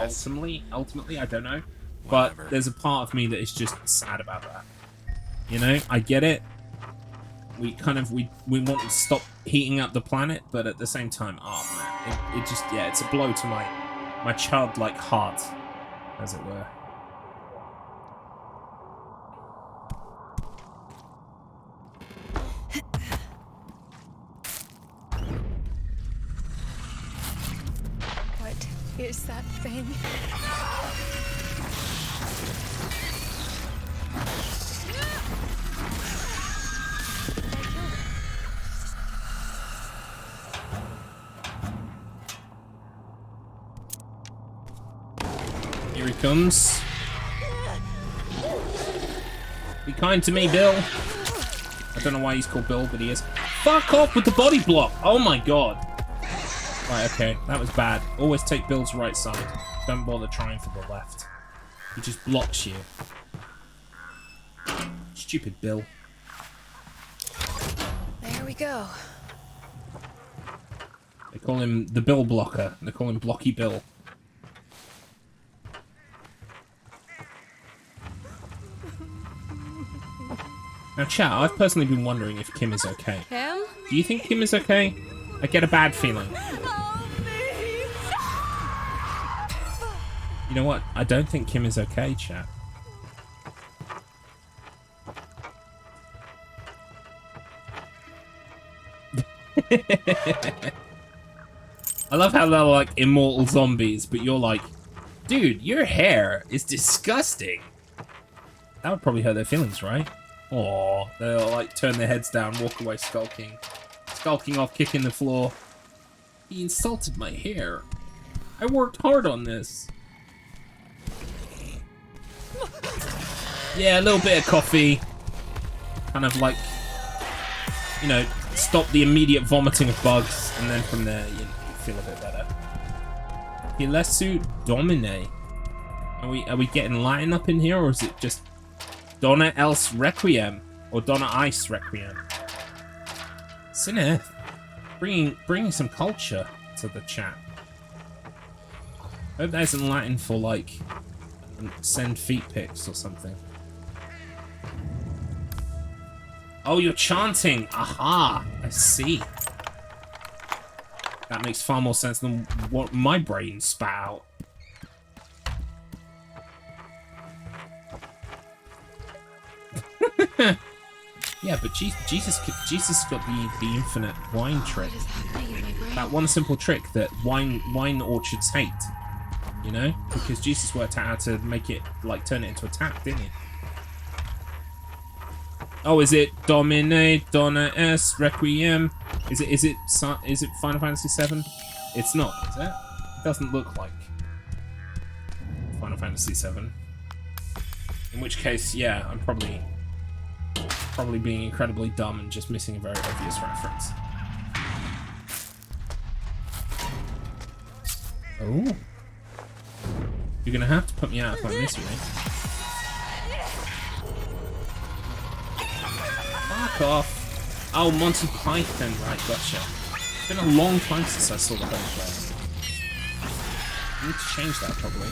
ultimately, I don't know. But there's a part of me that is just sad about that. You know, I get it. We want to stop heating up the planet, but at the same time, oh man, it just, yeah, it's a blow to my childlike heart, as it were. What is that thing? Here he comes. Be kind to me, Bill. I don't know why he's called Bill, but he is. Fuck off with the body block! Oh my god. Right, okay, that was bad. Always take Bill's right side. Don't bother trying for the left. He just blocks you. Stupid Bill. There we go. They call him the Bill Blocker. They call him Blocky Bill. Now, chat, I've personally been wondering if Kim is okay. Kim? Do you think Kim is okay? I get a bad feeling. You know what? I don't think Kim is okay, chat. I love how they're like immortal zombies, but you're like, dude, your hair is disgusting. That would probably hurt their feelings, right? Or they'll like turn their heads down, walk away skulking. Skulking off, kicking the floor. He insulted my hair. I worked hard on this. Yeah, a little bit of coffee. Kind of like, you know, stop the immediate vomiting of bugs, and then from there, you feel a bit better. Hilesu Domine. Are we getting Latin up in here, or is it just Donna Else Requiem or Donna Ice Requiem? Sineth, bringing some culture to the chat. Hope that isn't Latin for like send feet pics or something. Oh, you're chanting. Aha, I see. That makes far more sense than what my brain spat out. Yeah, but Jesus got the infinite wine trick. That one simple trick that wine orchards hate. You know? Because Jesus worked out how to make it, like, turn it into a tap, didn't he? Oh, is it Domine, Donna S, Requiem? Is it Final Fantasy VII? It's not, is it? It doesn't look like Final Fantasy VII. In which case, yeah, I'm probably being incredibly dumb and just missing a very obvious reference. Oh. You're gonna have to put me out of my misery. Fuck off. Oh, Monty Python, right, gotcha. It's been a long time since I saw the whole play. I need to change that, probably.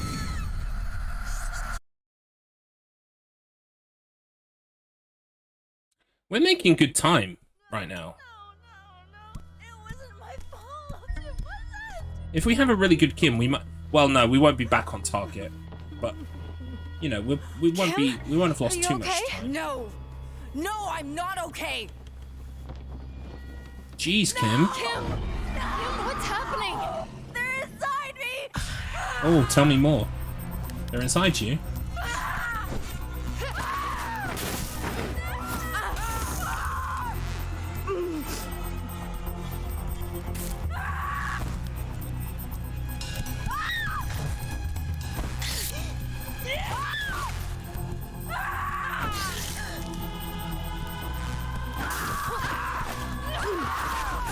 We're making good time right now. If we have a really good Kim, we might. Well, no, we won't be back on target, but you know, we won't have lost too much time. No, I'm not okay. Jeez, Kim. Kim, what's happening? They're inside me. Oh, tell me more. They're inside you.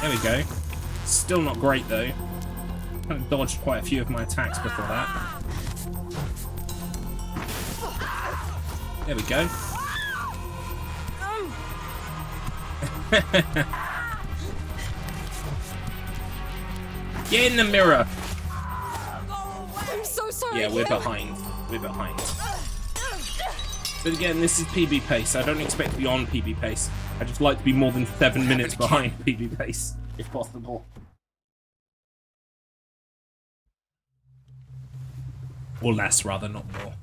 There we go. Still not great though. Kind of dodged quite a few of my attacks before that. There we go. Get in the mirror. I'm so sorry. Yeah, we're behind. We're behind. But again, this is PB pace. I don't expect to be on PB pace. I just like to be more than 7 minutes behind PB pace, if possible. Or less, rather, not more.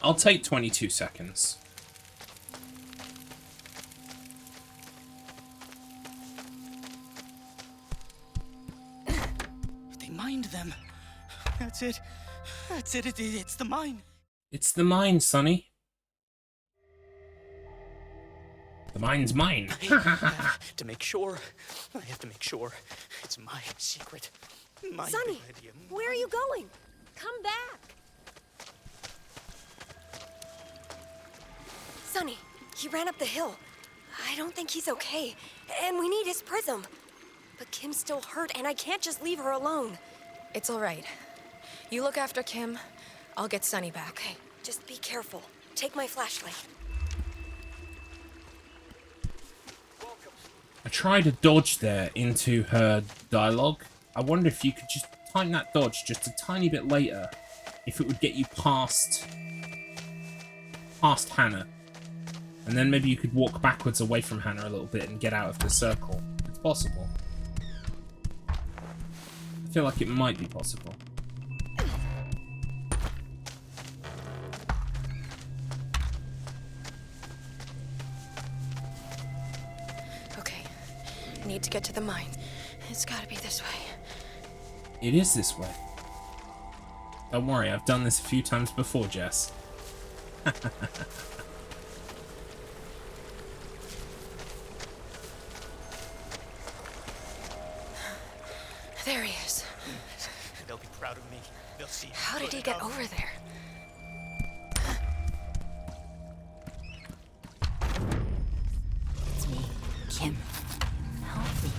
I'll take 22 seconds. They mined them. That's it. That's it. It's the mine. It's the mine, Sonny. The mine's mine. To make sure. I have to make sure. It's my secret. My Sonny, where are you going? Come back. Sonny, he ran up the hill. I don't think he's okay. And we need his prism. But Kim's still hurt, and I can't just leave her alone. It's all right. You look after Kim. I'll get Sonny back. Okay, just be careful. Take my flashlight. I tried a dodge there into her dialogue. I wonder if you could just time that dodge just a tiny bit later, if it would get you past Hannah. And then maybe you could walk backwards away from Hannah a little bit and get out of the circle. It's possible. I feel like it might be possible. Okay. I need to get to the mine. It's gotta be this way. It is this way. Don't worry, I've done this a few times before, Jess. There he is. They'll be proud of me. They'll see. How did he get over there? It's me, Kim. Help me.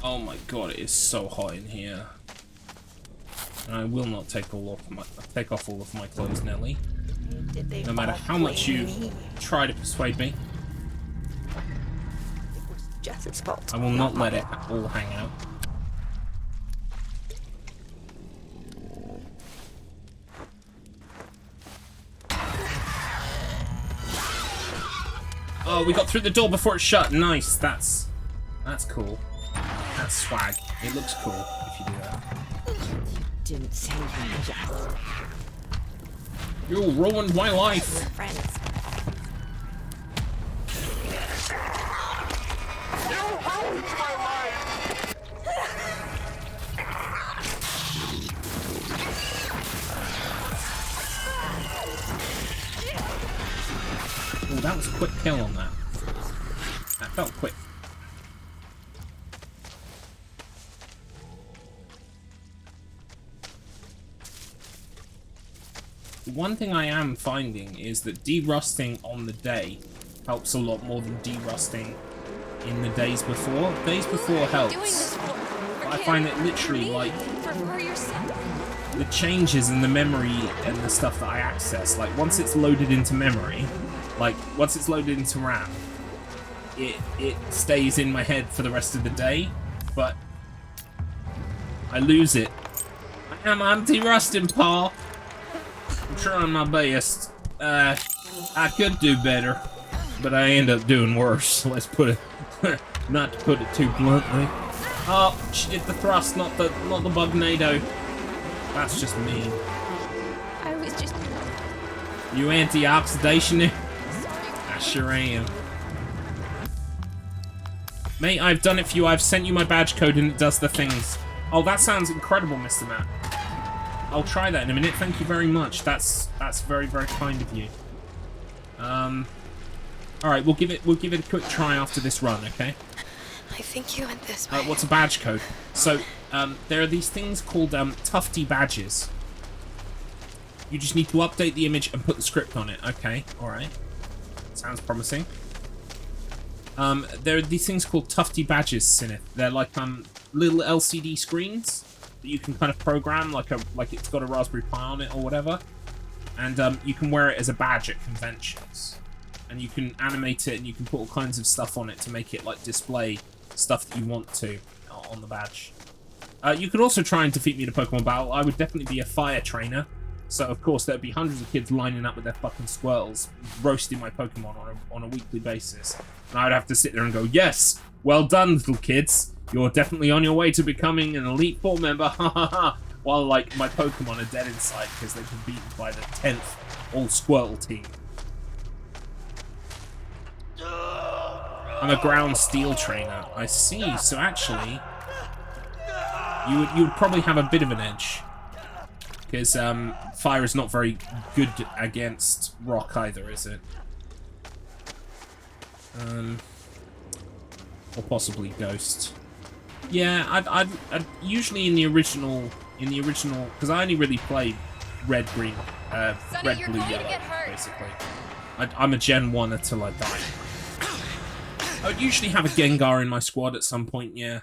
Oh my god, it is so hot in here. And I will not take off all of my clothes, Nelly. No matter how much you try to persuade me. It was Jess's fault. I will not let it all hang out. Oh, we got through the door before it shut. Nice. That's cool. That's swag. It looks cool if you do that. Didn't save me, Jess. You ruined my life. We're friends. You ruined my life! Oh, that was a quick kill on that. That felt quick. One thing I am finding is that derusting on the day helps a lot more than derusting in the days before. Days before helps. But I find it literally like the changes in the memory and the stuff that I access. Like once it's loaded into memory, like once it's loaded into RAM, it stays in my head for the rest of the day. But I lose it. I'm derusting, Paul. I'm trying my best. I could do better, but I end up doing worse. Let's put it, not to put it too bluntly. Oh, she did the thrust, not the bugnado. That's just mean. I was just... You anti-oxidation? I sure am. Mate, I've done it for you. I've sent you my badge code and it does the things. Oh, that sounds incredible, Mr. Matt. I'll try that in a minute. Thank you very much. That's very, very kind of you. All right, we'll give it a quick try after this run, okay? I think you went this way. What's a badge code? So there are these things called Tufty badges. You just need to update the image and put the script on it. Okay, all right. Sounds promising. There are these things called Tufty badges, Sinith. They're like little LCD screens that you can kind of program, like it's got a Raspberry Pi on it or whatever, and you can wear it as a badge at conventions, and you can animate it and you can put all kinds of stuff on it to make it like display stuff that you want to on the badge. You could also try and defeat me in a Pokemon battle. I would definitely be a fire trainer, so of course there'd be hundreds of kids lining up with their fucking Squirtles, roasting my Pokemon on a weekly basis, and I would have to sit there and go, yes, well done, little kids. You're definitely on your way to becoming an Elite Four member, ha ha ha. While, like, my Pokemon are dead inside because they've been beaten by the 10th All-Squirtle team. I'm a ground steel trainer. I see. So, actually, you would probably have a bit of an edge. Because fire is not very good against rock either, is it? Or possibly ghost. Yeah, I'd usually in the original, because I only really played red, green, red, blue, yellow, basically. I'm a Gen 1 until I die. I would usually have a Gengar in my squad at some point, yeah.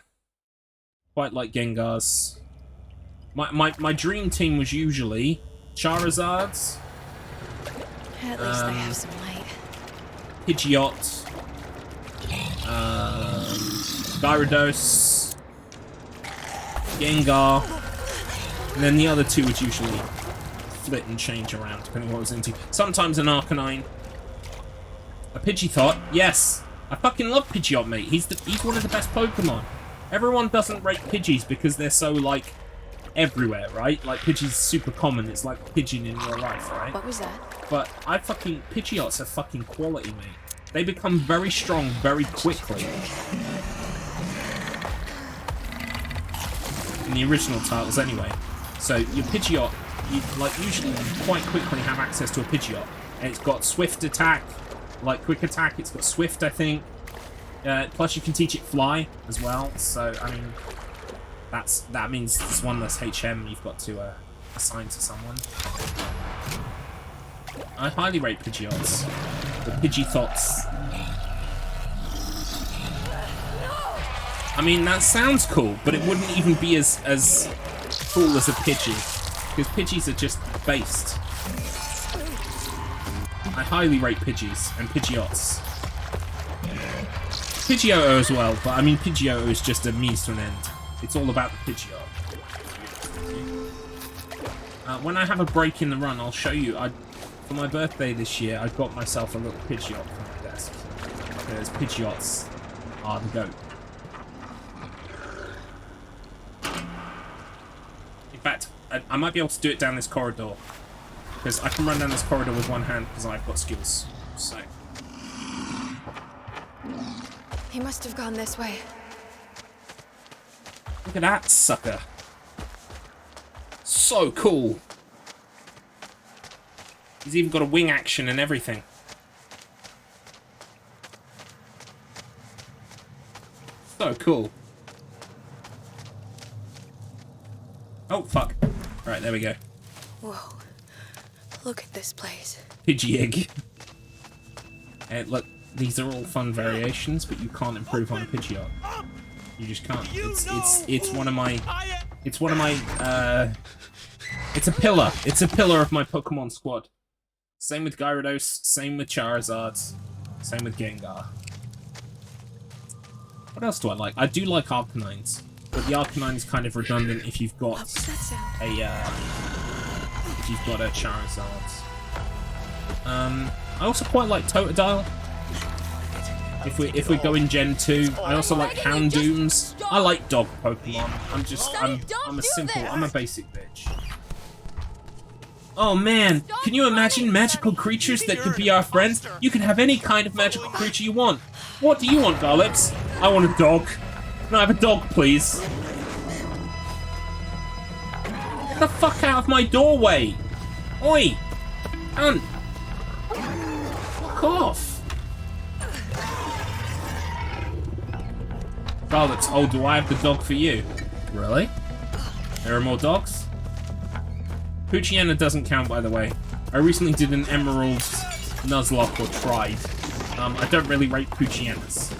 Quite like Gengars. My dream team was usually Charizards. At least they have some light. Pidgeot. Gyarados. Gengar, and then the other two would usually flit and change around depending on what I was into. Sometimes an Arcanine. A Pidgeothot, yes! I fucking love Pidgeot, mate. He's one of the best Pokemon. Everyone doesn't rate Pidgeys because they're so, like, everywhere, right? Like, Pidgey's super common. It's like Pigeon in real life, right? What was that? But Pidgeots are fucking quality, mate. They become very strong very quickly. In the original titles anyway. So your Pidgeot, you usually quite quickly have access to a Pidgeot. And it's got swift attack, like quick attack. It's got swift, I think. Plus you can teach it fly as well. So I mean, that means there's one less HM you've got to assign to someone. I highly rate Pidgeots. The Pidgeothots. I mean, that sounds cool, but it wouldn't even be as cool as a Pidgey, because Pidgeys are just based. I highly rate Pidgeys and Pidgeots. Pidgeotto as well, but I mean, Pidgeotto is just a means to an end. It's all about the Pidgeot. When I have a break in the run, I'll show you. For my birthday this year, I got myself a little Pidgeot for my desk, because Pidgeots are the GOAT. In fact, I might be able to do it down this corridor, because I can run down this corridor with one hand because I've got skills. So He must have gone this way. look at that sucker. So cool. He's even got a wing action and everything. So cool. Oh, fuck. Right, there we go. Whoa. Look at this place. Pidgey egg. Look, these are all fun variations, but you can't improve on a Pidgeot. You just can't. It's one of my it's a pillar. It's a pillar of my Pokemon squad. Same with Gyarados, same with Charizard, same with Gengar. What else do I like? I do like Arcanines, but the Arcanine is kind of redundant if you've got a Charizard. I also quite like Totodile. If we go in Gen 2, I also like Houndooms. I like dog Pokemon. I'm a basic bitch. Oh man, can you imagine magical creatures that could be our friends? You can have any kind of magical creature you want. What do you want, Garlips? I want a dog. Can I have a dog, please? Get the fuck out of my doorway! Oi! Cunt! Fuck off! Garlips, oh, do I have the dog for you? Really? There are more dogs? Poochyena doesn't count, by the way. I recently did an Emerald Nuzlocke, or tried. I don't really rate Poochyenas.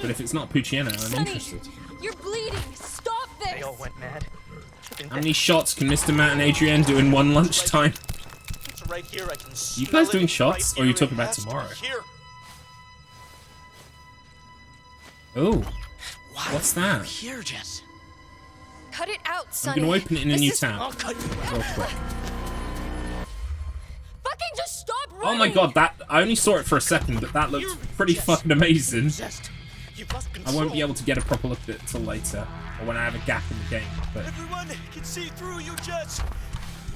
But if it's not Poochyena, I'm interested. You're bleeding. Stop this. They all went mad. How many shots can Mr. Matt and Adrienne do in one lunchtime? It's right here. I can You guys doing shots, or are you talking about tomorrow? Oh, what's that? Here, Jess. Cut it out, I'm Sonny. gonna open it in a new This is- tab. I'll cut you out. Real quick. Fucking just stop running. Oh my god, that I only saw it for a second, but that looked pretty fucking amazing. I won't be able to get a proper look at it till later, or when I have a gap in the game. But Everyone can see through you, Jess.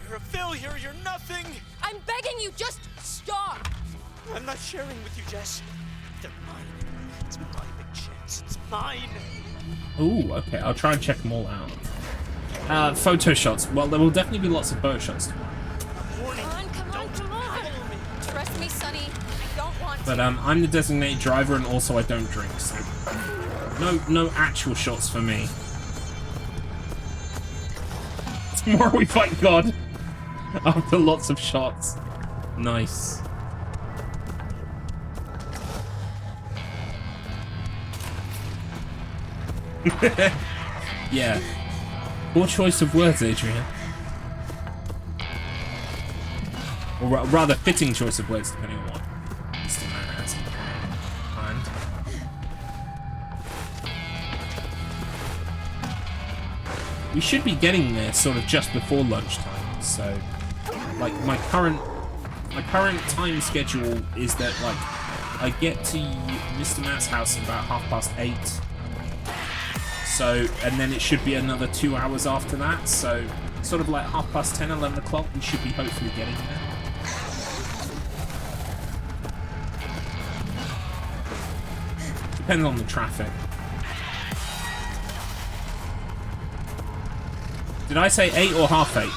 You're a failure. You're nothing. I'm begging you, just stop. I'm not sharing with you, Jess. They're mine. It's my big chance. It's mine. ooh, okay, I'll try and check them all out. Photo shots. Well, there will definitely be lots of photo shots tomorrow. Come on. Trust me, Sonny. I don't want But to. I'm the designated driver, and also I don't drink, so no actual shots for me. Tomorrow we fight God. After lots of shots. Nice. Yeah. Poor choice of words, Adrian. Or rather, fitting choice of words, depending on what Mr. Man has in mind. We should be getting there sort of just before lunchtime, so like my current time schedule is that like I get to Mr. Matt's house at about 8:30. So, and then it should be another 2 hours after that, so sort of like 10:30, 11 o'clock, we should be hopefully getting there. Depends on the traffic. Did I say 8 or 8:30?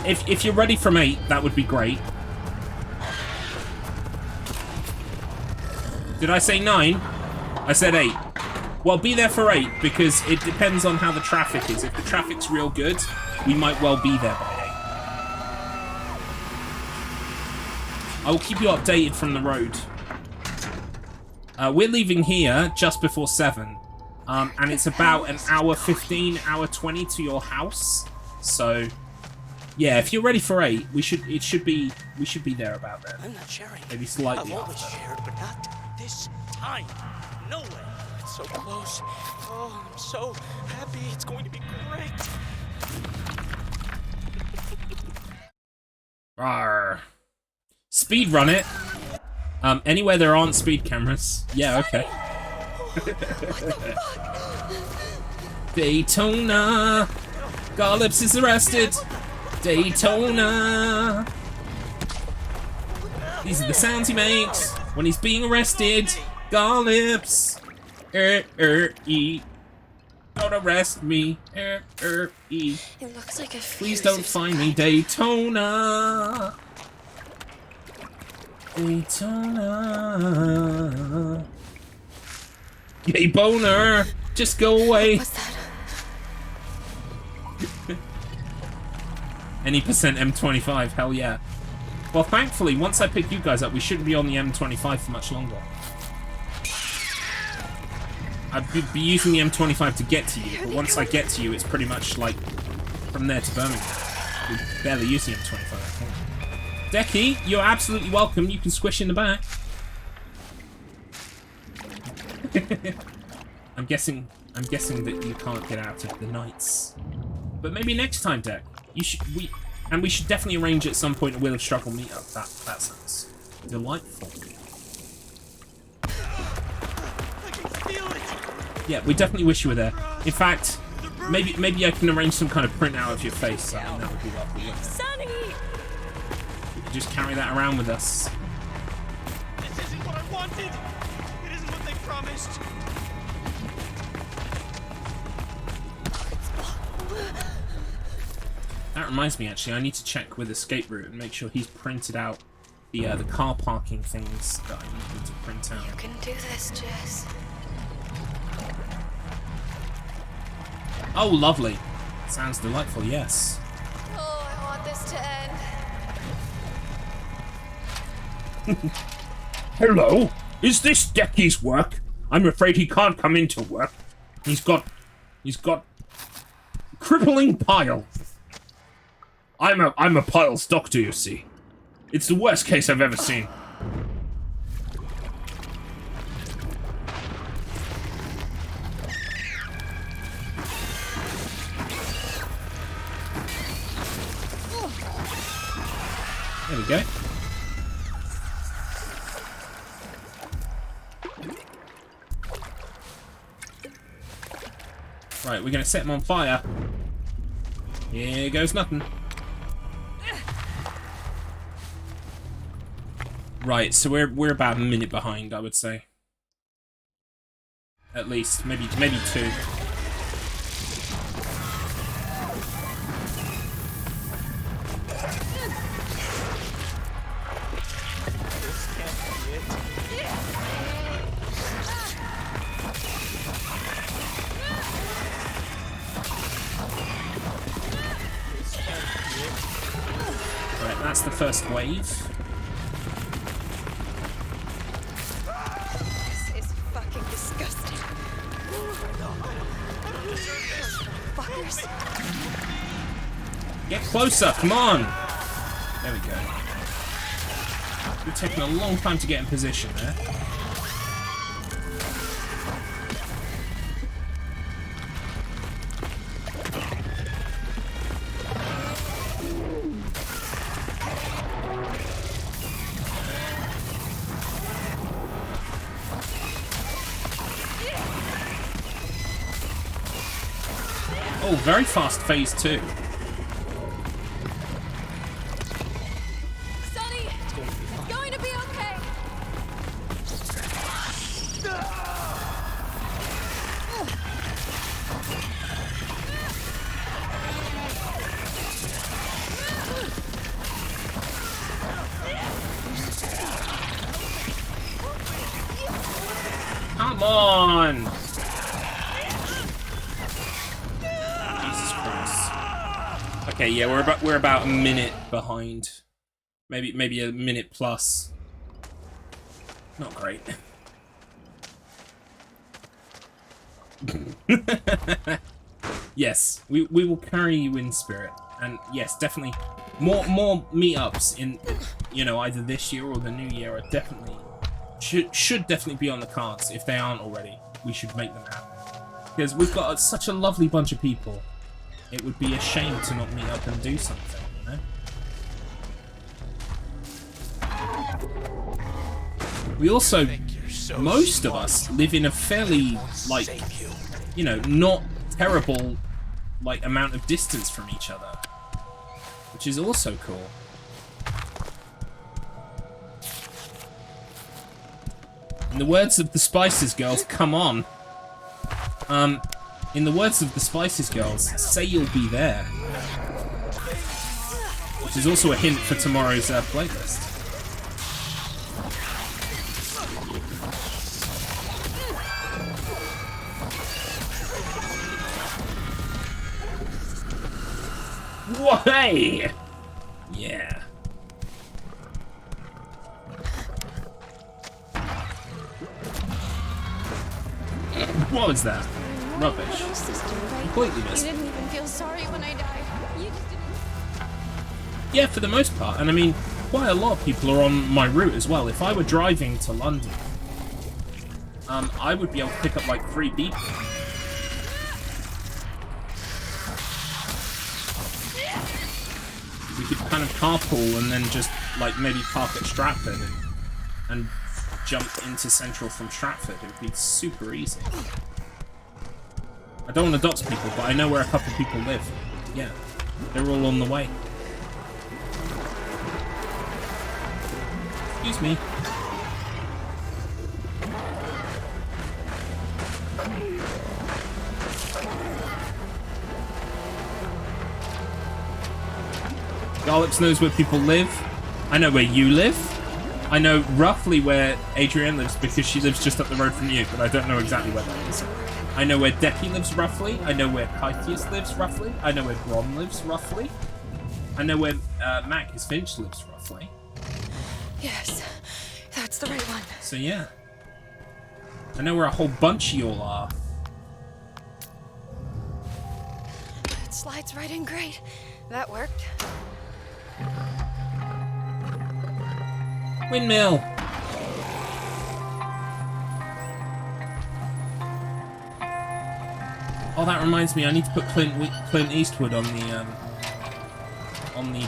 If you're ready from 8, that would be great. Did I say 9? I said 8. Well, be there for 8, because it depends on how the traffic is. If the traffic's real good, we might well be there by 8. I will keep you updated from the road. We're leaving here just before 7. And it's about an hour 15, hour 20 to your house. So, yeah, if you're ready for 8, we should be there about then. I'm not sharing. Maybe slightly I've always after. shared, but not this time. No way. It's so close. Oh, I'm so happy. It's going to be great. Rawr. Speed run it. Anywhere there aren't speed cameras. Yeah, okay. Daytona. Garlips is arrested. Daytona. These are the sounds he makes when he's being arrested. Garlips. E. Don't arrest me. E. It looks like a Please don't find me. Daytona. Daytona. Yay, boner. Just go away. What's that? Any percent M25, hell yeah. Well, thankfully, once I pick you guys up, we shouldn't be on the M25 for much longer. I'd be using the M25 to get to you, but once I get to you, it's pretty much like from there to Birmingham. We barely use the M25, I think. Decky, you're absolutely welcome. You can squish in the back. I'm guessing that you can't get out of the nights. But maybe next time, Deck. We should definitely arrange at some point a Wheel of Struggle meetup. That sounds delightful. Yeah, we definitely wish you were there. In fact, maybe I can arrange some kind of printout of your face. I mean, that would be lovely, wouldn't it? Sonny! We could just carry that around with us. This isn't what I wanted. It isn't what they promised. That reminds me, actually, I need to check with Escape Route and make sure he's printed out the car parking things that I need him to print out. You can do this, Jess. Oh, lovely. Sounds delightful, yes. Oh, I want this to end. Hello? Is this Decky's work? I'm afraid he can't come into work. He's got crippling pile. I'm a piles doctor, you see. It's the worst case I've ever seen. There we go. Right, we're gonna set him on fire. Here goes nothing. Right, so we're about a minute behind, I would say. At least, maybe 2. Right, that's the first wave. This is fucking disgusting. Fuckers. Get closer, come on! There we go. We've taken a long time to get in position there. Oh, very fast phase 2. Sonny! It's going to be okay! Come on! Jesus Christ. Okay, yeah, we're about a minute behind. Maybe a minute plus. Not great. Yes, we will carry you in spirit. And yes, definitely more meetups in, you know, either this year or the new year are definitely should definitely be on the cards. If they aren't already, we should make them happen, because we've got such a lovely bunch of people. It would be a shame to not meet up and do something, you know. We also, most of us live in a fairly, like, you know, not terrible, like, amount of distance from each other, which is also cool. In the words of the Spices Girls, come on. In the words of the Spices Girls, say you'll be there. Which is also a hint for tomorrow's playlist. Why? Yeah. What was that? Rubbish. Completely missed. You didn't even feel sorry when I died. You just didn't. Yeah, for the most part. And I mean, quite a lot of people are on my route as well. If I were driving to London, I would be able to pick up like 3 people. We could kind of carpool and then just like maybe park at Stratford and jump into Central from Stratford. It would be super easy. I don't want to dox people, but I know where a couple of people live. Yeah, they're all on the way. Excuse me. Garlips knows where people live. I know where you live. I know roughly where Adrienne lives because she lives just up the road from you, but I don't know exactly where that is. I know where Decky lives roughly. I know where Pythias lives roughly. I know where Bron lives roughly. I know where Macus Finch lives roughly. Yes, that's the right one. So yeah. I know where a whole bunch of y'all are. It slides right in great. That worked. Windmill. Oh, that reminds me. I need to put Clint Eastwood on the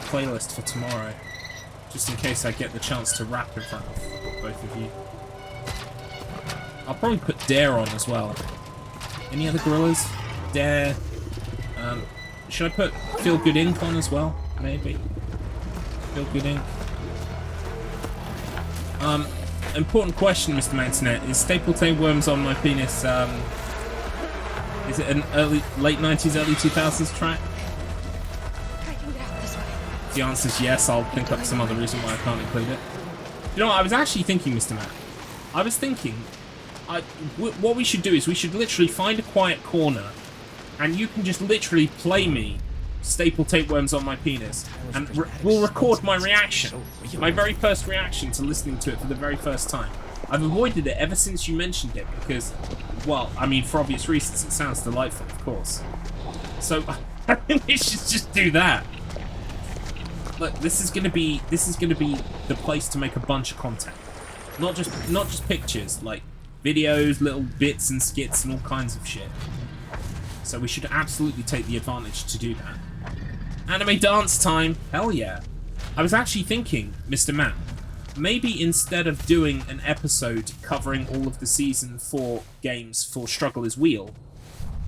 playlist for tomorrow, just in case I get the chance to rap in front of both of you. I'll probably put Dare on as well. Any other gorillas? Dare. Should I put Feel Good Inc on as well? Maybe. Feel Good Inc. Important question, Mr. Mantonet. Is Staple Tapeworms on My Penis, is it an late 90s, early 2000s track? I can get out this way. The answer's yes. I'll think up some other reason why I can't include it. You know what? I was actually thinking, Mr. Matt. I was thinking, what we should do is we should literally find a quiet corner, and you can just literally play me Staple Tapeworms on My Penis, and we'll record my reaction. My very first reaction to listening to it for the very first time. I've avoided it ever since you mentioned it because, well, I mean, for obvious reasons, it sounds delightful, of course. So, I think we should just do that. Look, this is gonna be the place to make a bunch of content. Not just pictures, like videos, little bits and skits and all kinds of shit. So we should absolutely take the advantage to do that. Anime dance time! Hell yeah. I was actually thinking, Mr. Matt, maybe instead of doing an episode covering all of the Season 4 games for Struggle is Wheel,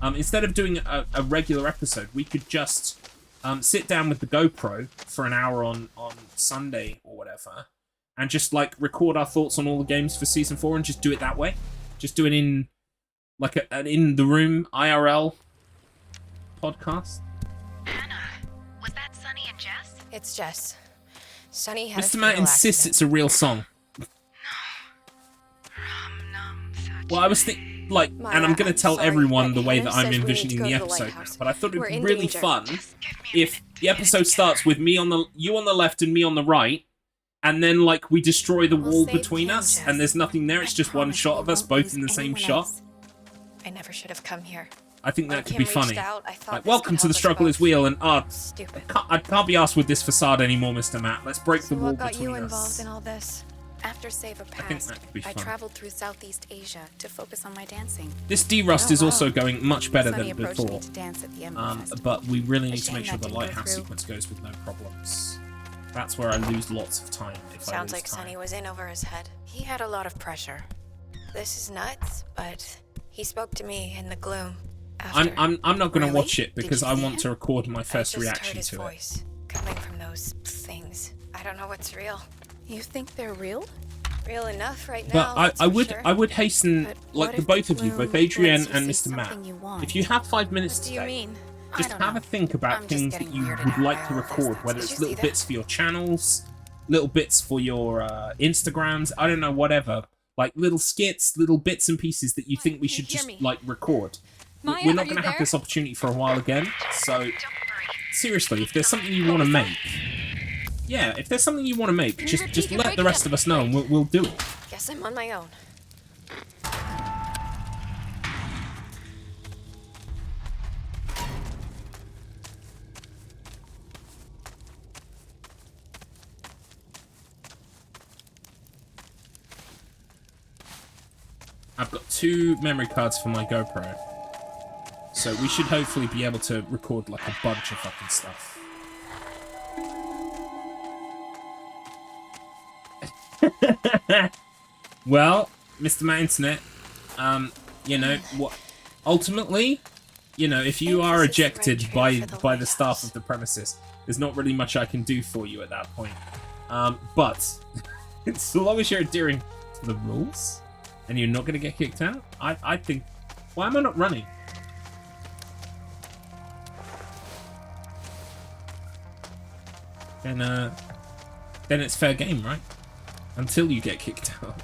instead of doing a regular episode, we could just sit down with the GoPro for an hour on Sunday or whatever, and just, like, record our thoughts on all the games for Season 4 and just do it that way. Just do it in, like, an in-the-room IRL podcast. Hannah, was that Sunny and Jess? It's Jess. Sunny had Mr. Matt insists it's a real song. Rum num sa Well, I was thinking, like, and I'm going to tell everyone the way that I'm envisioning the episode now, but I thought it would be really fun if the episode starts with you on the left and me on the right, and then, like, we destroy the wall between us, and there's nothing there, it's just one shot of us both in the same shot. I never should have come here. I think that could be funny. Like, welcome to the struggle is real, and stupid. I can't be asked with this facade anymore, Mr. Matt. Let's break the wall What got between you us. involved in all this? After Save a Pass, I traveled through Southeast Asia to focus on my dancing. This D-Rust is also going much better than before, me to dance at the but we really need to make sure the lighthouse sequence goes with no problems. That's where I lose lots of time. Sounds like Sonny was in over his head. He had a lot of pressure. This is nuts, but he spoke to me in the gloom. I'm not going to watch it because I want to record my first reaction to voice coming from those things. I don't know what's real. You think they're real? Real enough right now. But I would hasten, like, the both of you, both Adrienne and Mr. Matt, if you have 5 minutes today, just have a think about things that you would like to record, whether it's little bits for your channels, little bits for your Instagrams, I don't know, whatever. Like, little skits, little bits and pieces that you think we should just, like, record. We're not going to have this opportunity for a while again, so seriously, if there's something you want to make, if there's something you want to make, just let the rest of us know and we'll do it. Guess I'm on my own. I've got 2 memory cards for my GoPro. So we should hopefully be able to record like a bunch of fucking stuff. Well, Mr. Matt Internet, you know, what? Ultimately, you know, if you are ejected by the staff of the premises, there's not really much I can do for you at that point. But so long as you're adhering to the rules and you're not going to get kicked out, I think. Why am I not running? Then it's fair game, right? Until you get kicked out.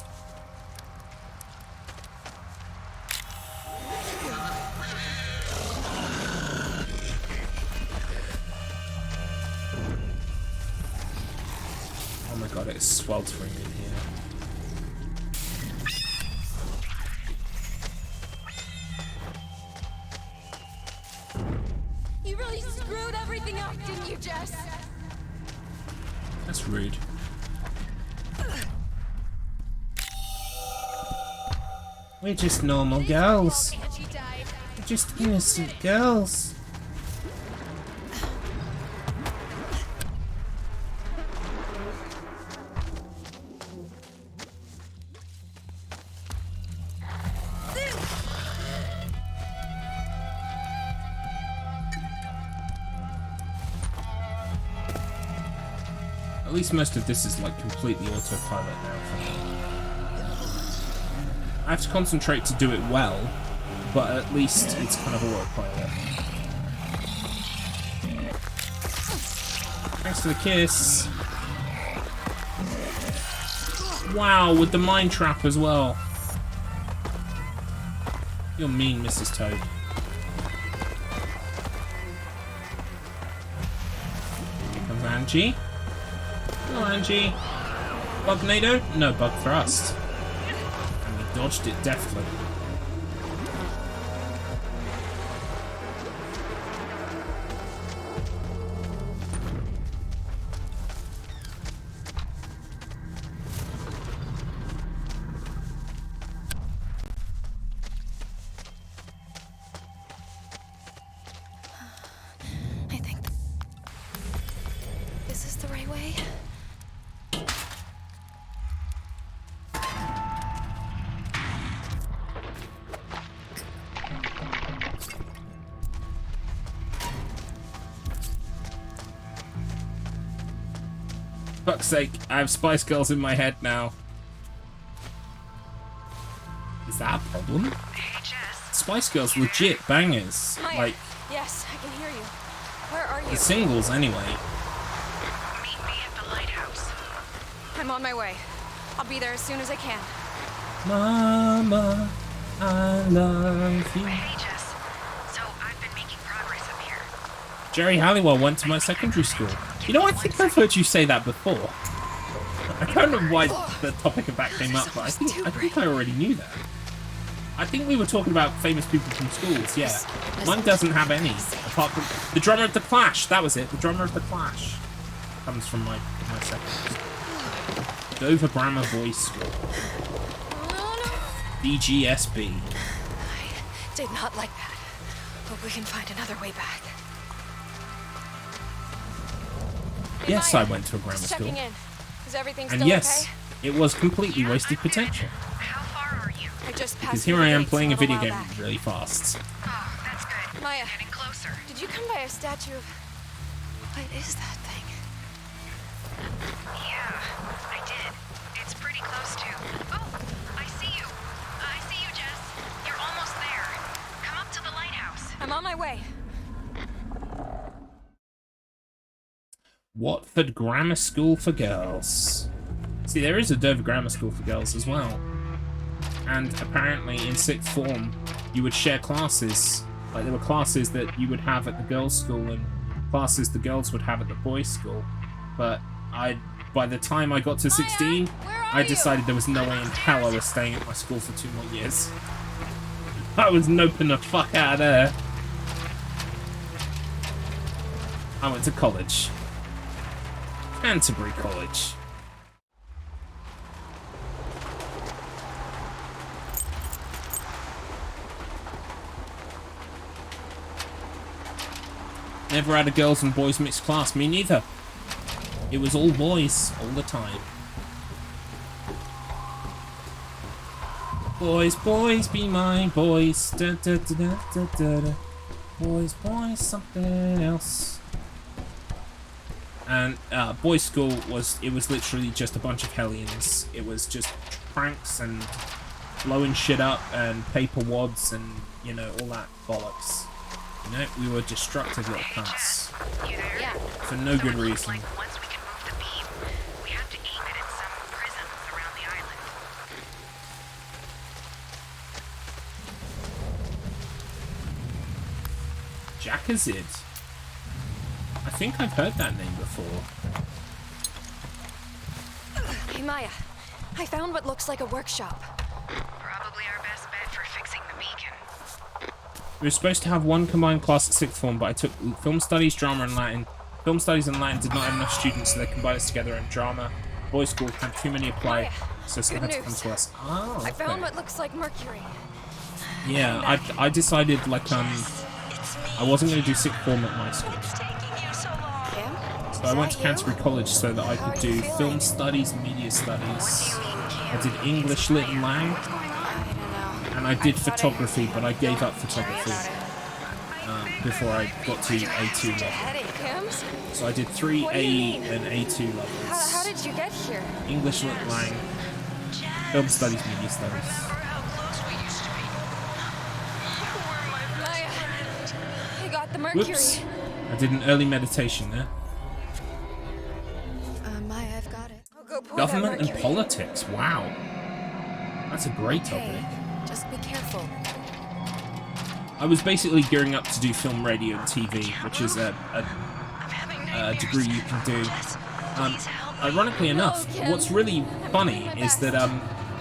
Oh my god, it's sweltering in here. You really screwed everything up, didn't you, Jess? That's rude. We're just normal girls. We're just innocent girls. At least most of this is like completely autopilot now for me. I have to concentrate to do it well, but at least it's kind of autopilot. Thanks for the kiss. Wow, with the mine trap as well. You're mean, Mrs. Toad. Here comes Angie. Hello, Angie. Bugnado? No, bug thrust. And we dodged it deftly. I think this is the right way. Fuck's sake, I have Spice Girls in my head now. Is that a problem? Hey, Jess. Spice Girls legit bangers. Maya. Like, Yes, I can hear you. Where are you? the singles anyway. Meet me at the lighthouse. I'm on my way. I'll be there as soon as I can. Mama, I love you. Hey, Jess. So I've been making progress up here. Jerry Halliwell went to my secondary school. You know, I think I've heard you say that before. I don't know why the topic of that came up, but I think I already knew that. I think we were talking about famous people from schools, yeah. Mine doesn't have any, apart from the drummer of The Clash. That was it. The drummer of The Clash comes from my secondary school. Dover Grammar Boys School. DGSB. I did not like that. Hope we can find another way back. Yes, I went to a grammar Just school. checking in. Is everything And still yes, okay? it was completely wasted potential. How far are you? I just passed Because through here I the am gates playing a little video while game back. really fast. Oh, that's good. Maya, Getting closer. did you come by a statue of... What is that thing? Yeah, I did. It's pretty close to... Oh, I see you. I see you, Jess. You're almost there. Come up to the lighthouse. I'm on my way. Watford Grammar School for Girls. See, there is a Dover Grammar School for Girls as well. And apparently in sixth form, you would share classes. Like, there were classes that you would have at the girls' school and classes the girls would have at the boys' school. But by the time I got to 16, I decided there was no way in hell I was staying at my school for 2 more years. I was noping the fuck out of there. I went to college. Canterbury College. Never had a girls and boys mixed class, me neither. It was all boys all the time. Boys, boys, be my boys. Da, da, da, da, da, da, da. Boys, boys, something else. And boys' school was literally just a bunch of hellions. It was just pranks and blowing shit up and paper wads and, you know, all that bollocks. You know, we were destructive little cunts. You there? Yeah. For no good reason. Like once we can move the beam, we have to aim it at some prism around the island. Jackazid. I think I've heard that name before. Hey, Maya. I found what looks like a workshop. Probably our best bet for fixing the beacon. We were supposed to have one combined class at sixth form, but I took film studies, drama, and Latin. Film studies and Latin did not have enough students, so they combined us together in drama. Boys' school had too many apply, so some had to come to us. Oh, okay. I found what looks like mercury. Yeah, I decided, like, I wasn't going to do sixth form at my school. So I went to Canterbury College so that I could do film studies and media studies. I did English, Lit and Lang. And I did photography, but I gave up photography before I got to A2 level. So I did 3 A and A2 levels. How did you get here? English, Lit, Lang, film studies, media studies. Maya, I got the mercury. Whoops. I did an early meditation there. Maya, I've got it. I'll go pour Government that and mercury. politics. Wow. That's a great topic. Just be careful. I was basically gearing up to do film, radio, and TV, which is a degree you can do. Ironically enough, what's really funny is that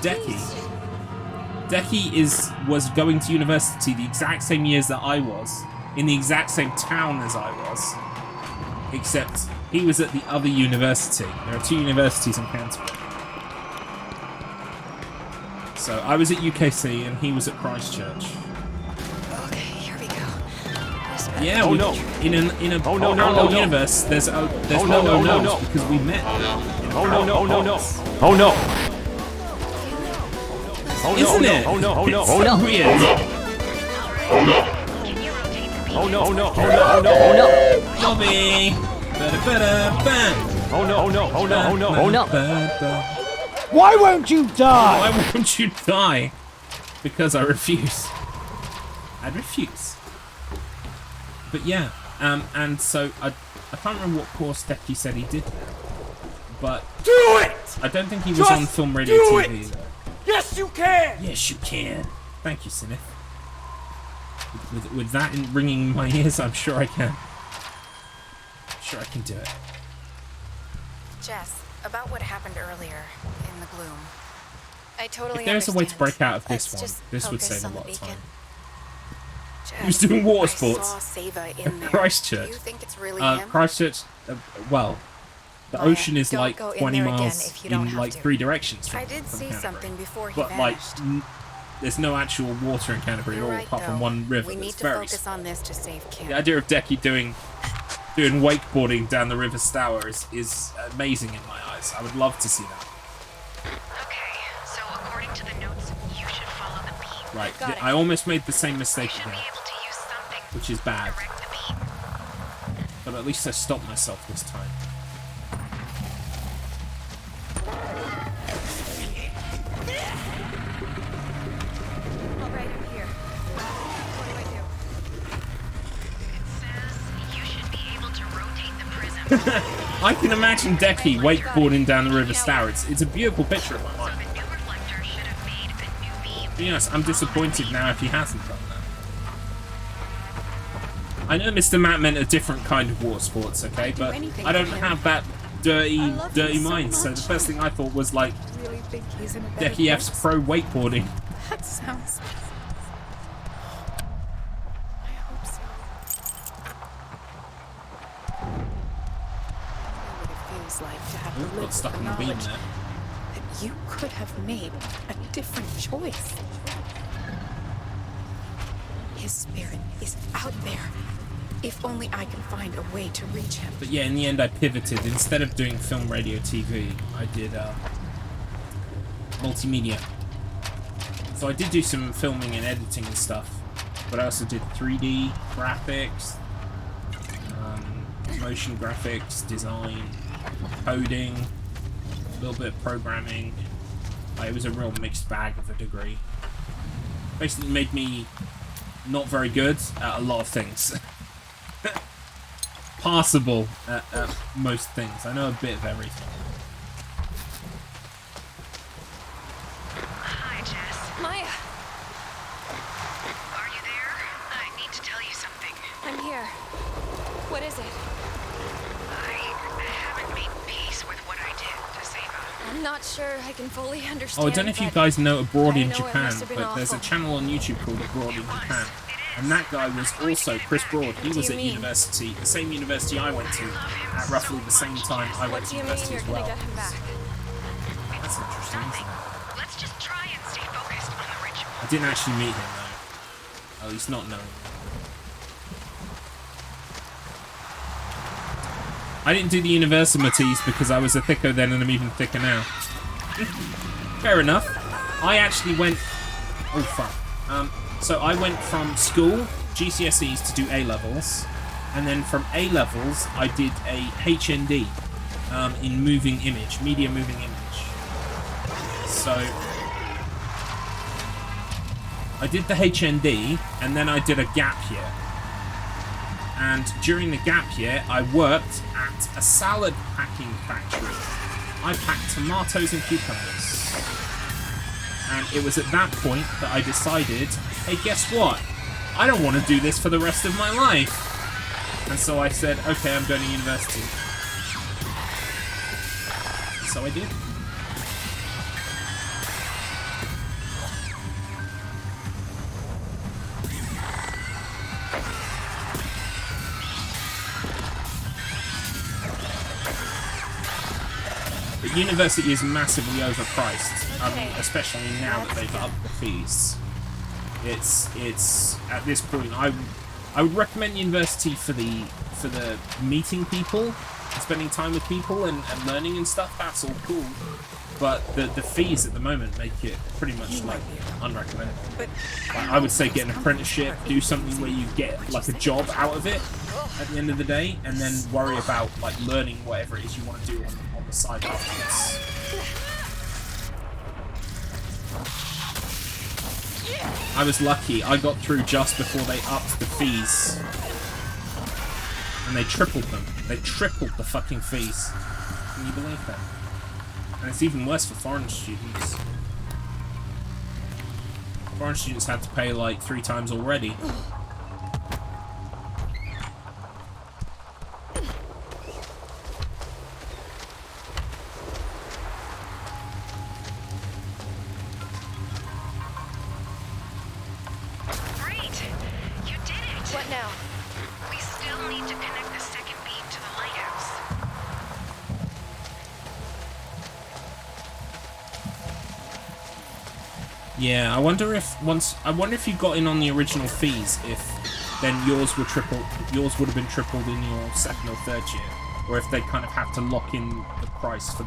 Decky was going to university the exact same years that I was, in the exact same town as I was, except he was at the other university. There are 2 universities in Canterbury. So I was at UKC and he was at Christchurch. Okay, here we go. Yeah, in a parallel universe, there's no oh no's because we met. Oh no no no no! Oh no! Oh no! Isn't it? Oh no! Oh no! It's Oh so no! weird. Oh no! Oh no! Oh no! Oh no! Oh no! Lobby. Oh no! Oh no! Oh no! Oh no! Oh no! Why won't you die? Why won't you die? Because I refuse. I refuse. But yeah, and so I can't remember what course Decky said he did there, but Do it! I don't think he was Just on film, radio, do TV. it! Yes, you can! Yes, you can. Thank you, Sinith. With that ringing in my ears, I'm sure I can. I'm sure I can do it. Jess, about what happened earlier in the gloom. I totally If there's a way to break out of this one, this would save a lot of time. He was doing water sports at Christchurch. Do you think it's really him? Christchurch, well, the ocean is like 20 miles in like 3 directions from I did see Canterbury. something before he But vanished. like, there's no actual water in Canterbury at all, apart from one river. We need that's to very focus on this to save Kim. The idea of Decky doing wakeboarding down the River Stour is amazing in my eyes. I would love to see that. Okay, so according to the notes, you should follow the beam. Right, I almost made the same mistake again, which is bad. But at least I stopped myself this time. Alright, I'm here. What do I do? It says you should be able to rotate the prism. I can imagine Decky wakeboarding down the River Stour. It's a beautiful picture of my mind. To be honest, I'm disappointed now if he hasn't done that. I know Mr. Matt meant a different kind of water sports, okay, but I don't have that dirty mind. So the first thing I thought was like Decky F's pro wakeboarding. That sounds... I hope so. What it feels like to have the Got look stuck of on the beam knowledge there. that you could have made a different choice. His spirit is out there. If only I can find a way to reach him. But yeah, in the end I pivoted. Instead of doing film, radio, TV, I did multimedia. So I did do some filming and editing and stuff, but I also did 3D graphics, motion graphics, design, coding, a little bit of programming. It was a real mixed bag of a degree. Basically made me not very good at a lot of things. Passable at most things. I know a bit of everything. Hi, Jess. Maya! Are you there? I need to tell you something. I'm here. What is it? I haven't made peace with what I did to Sava. I'm not sure I can fully understand. Oh, I don't know if you guys know Abroad in I know it Japan, must have been but there's a awful. channel on YouTube called Abroad in Japan. And that guy was also Chris Broad. He was at university, the same university I went to, at roughly the same time I went to university as well. Get him back? That's interesting, isn't it? Let's just try and stay focused on the ritual. I didn't actually meet him though. At least not knowing. I didn't do the universities because I was a thicko then and I'm even thicker now. Fair enough. I actually went... Oh, fuck. So I went from school, GCSEs, to do A-levels. And then from A-levels, I did a HND in moving image, media moving image. So... I did the HND, and then I did a gap year. And during the gap year, I worked at a salad packing factory. I packed tomatoes and cucumbers. And it was at that point that I decided, hey, guess what? I don't want to do this for the rest of my life. And so I said, okay, I'm going to university. So I did. But university is massively overpriced, especially now that they've upped the fees. It's at this point I would recommend university for the meeting people, and spending time with people and learning and stuff. That's all cool, but the fees at the moment make it pretty much like unrecommendable. Like, I would say get an apprenticeship, do something where you get like a job out of it at the end of the day, and then worry about like learning whatever it is you want to do on the side afterwards. I was lucky. I got through just before they upped the fees. And they tripled them. They tripled the fucking fees. Can you believe that? And it's even worse for foreign students. Foreign students had to pay like 3 times already. Great! You did it! What now? We still need to connect the second beam to the lighthouse. Yeah, I wonder if you got in on the original fees, if then yours would have been tripled in your second or third year, or if they kind of have to lock in the price for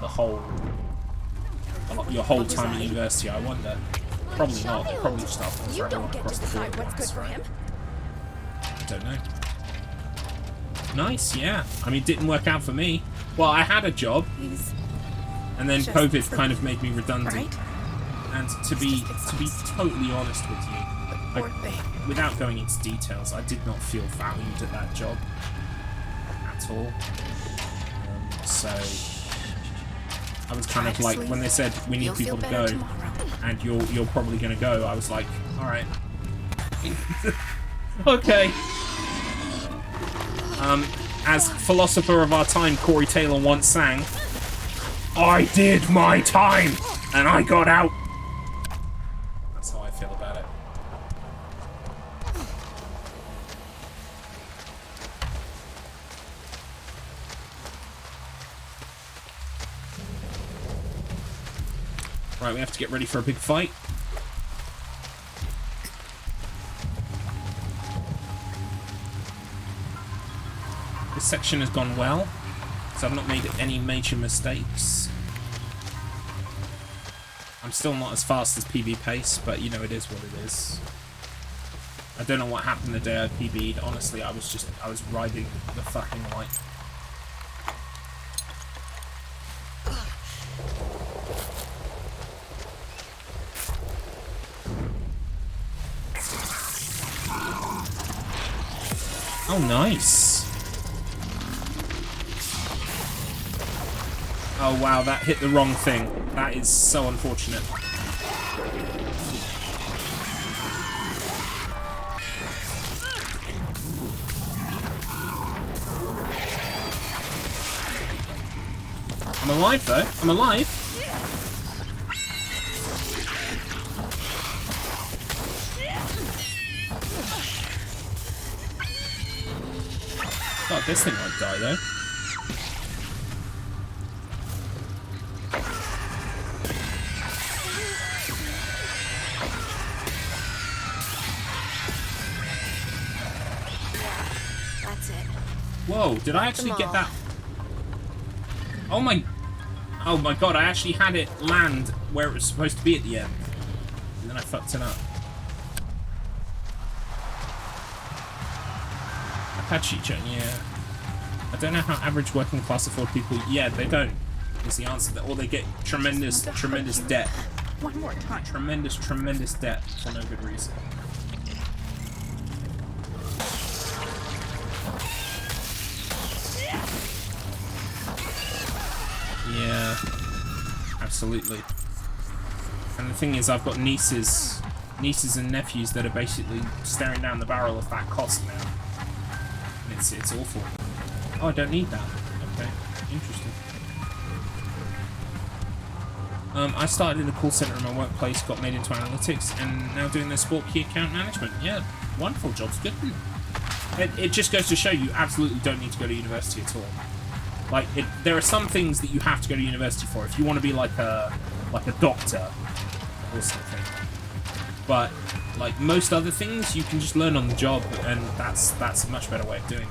your whole time at university. I wonder. Probably not. They probably just offer for everyone across the board. What's good for him. I don't know. Nice, yeah. I mean, it didn't work out for me. Well, I had a job, and then COVID kind of made me redundant. Right? And to be totally honest with you, without going into details, I did not feel valued at that job at all. So I was kind of like, when they said we need people to go, and you're probably going to go, I was like, all right, okay. As philosopher of our time, Corey Taylor once sang, "I did my time, and I got out." That's how I feel about it. Right, we have to get ready for a big fight. This section has gone well, so I've not made any major mistakes. I'm still not as fast as PB pace, but you know, it is what it is. I don't know what happened the day I PB'd. Honestly, I was riding the fucking light. Oh, nice. Oh, wow, that hit the wrong thing. That is so unfortunate. I'm alive, though. I'm alive. God, this thing might die, though. That's it. Whoa, did I actually get that? Oh my god, I actually had it land where it was supposed to be at the end. And then I fucked it up. Apache chat, yeah. I don't know how average working class afford people. Yeah, they don't. Is the answer. Or they get tremendous debt. One more time. Tremendous debt for no good reason. Yeah, absolutely. And the thing is, I've got nieces and nephews that are basically staring down the barrel of that cost now. And it's awful. Oh, I don't need that. Okay, interesting. I started in the call center in my workplace, got made into analytics, and now doing the sport key account management. Yeah, wonderful job's good. It just goes to show you absolutely don't need to go to university at all. Like, there are some things that you have to go to university for if you want to be like a doctor or something. But like most other things, you can just learn on the job, and that's a much better way of doing it.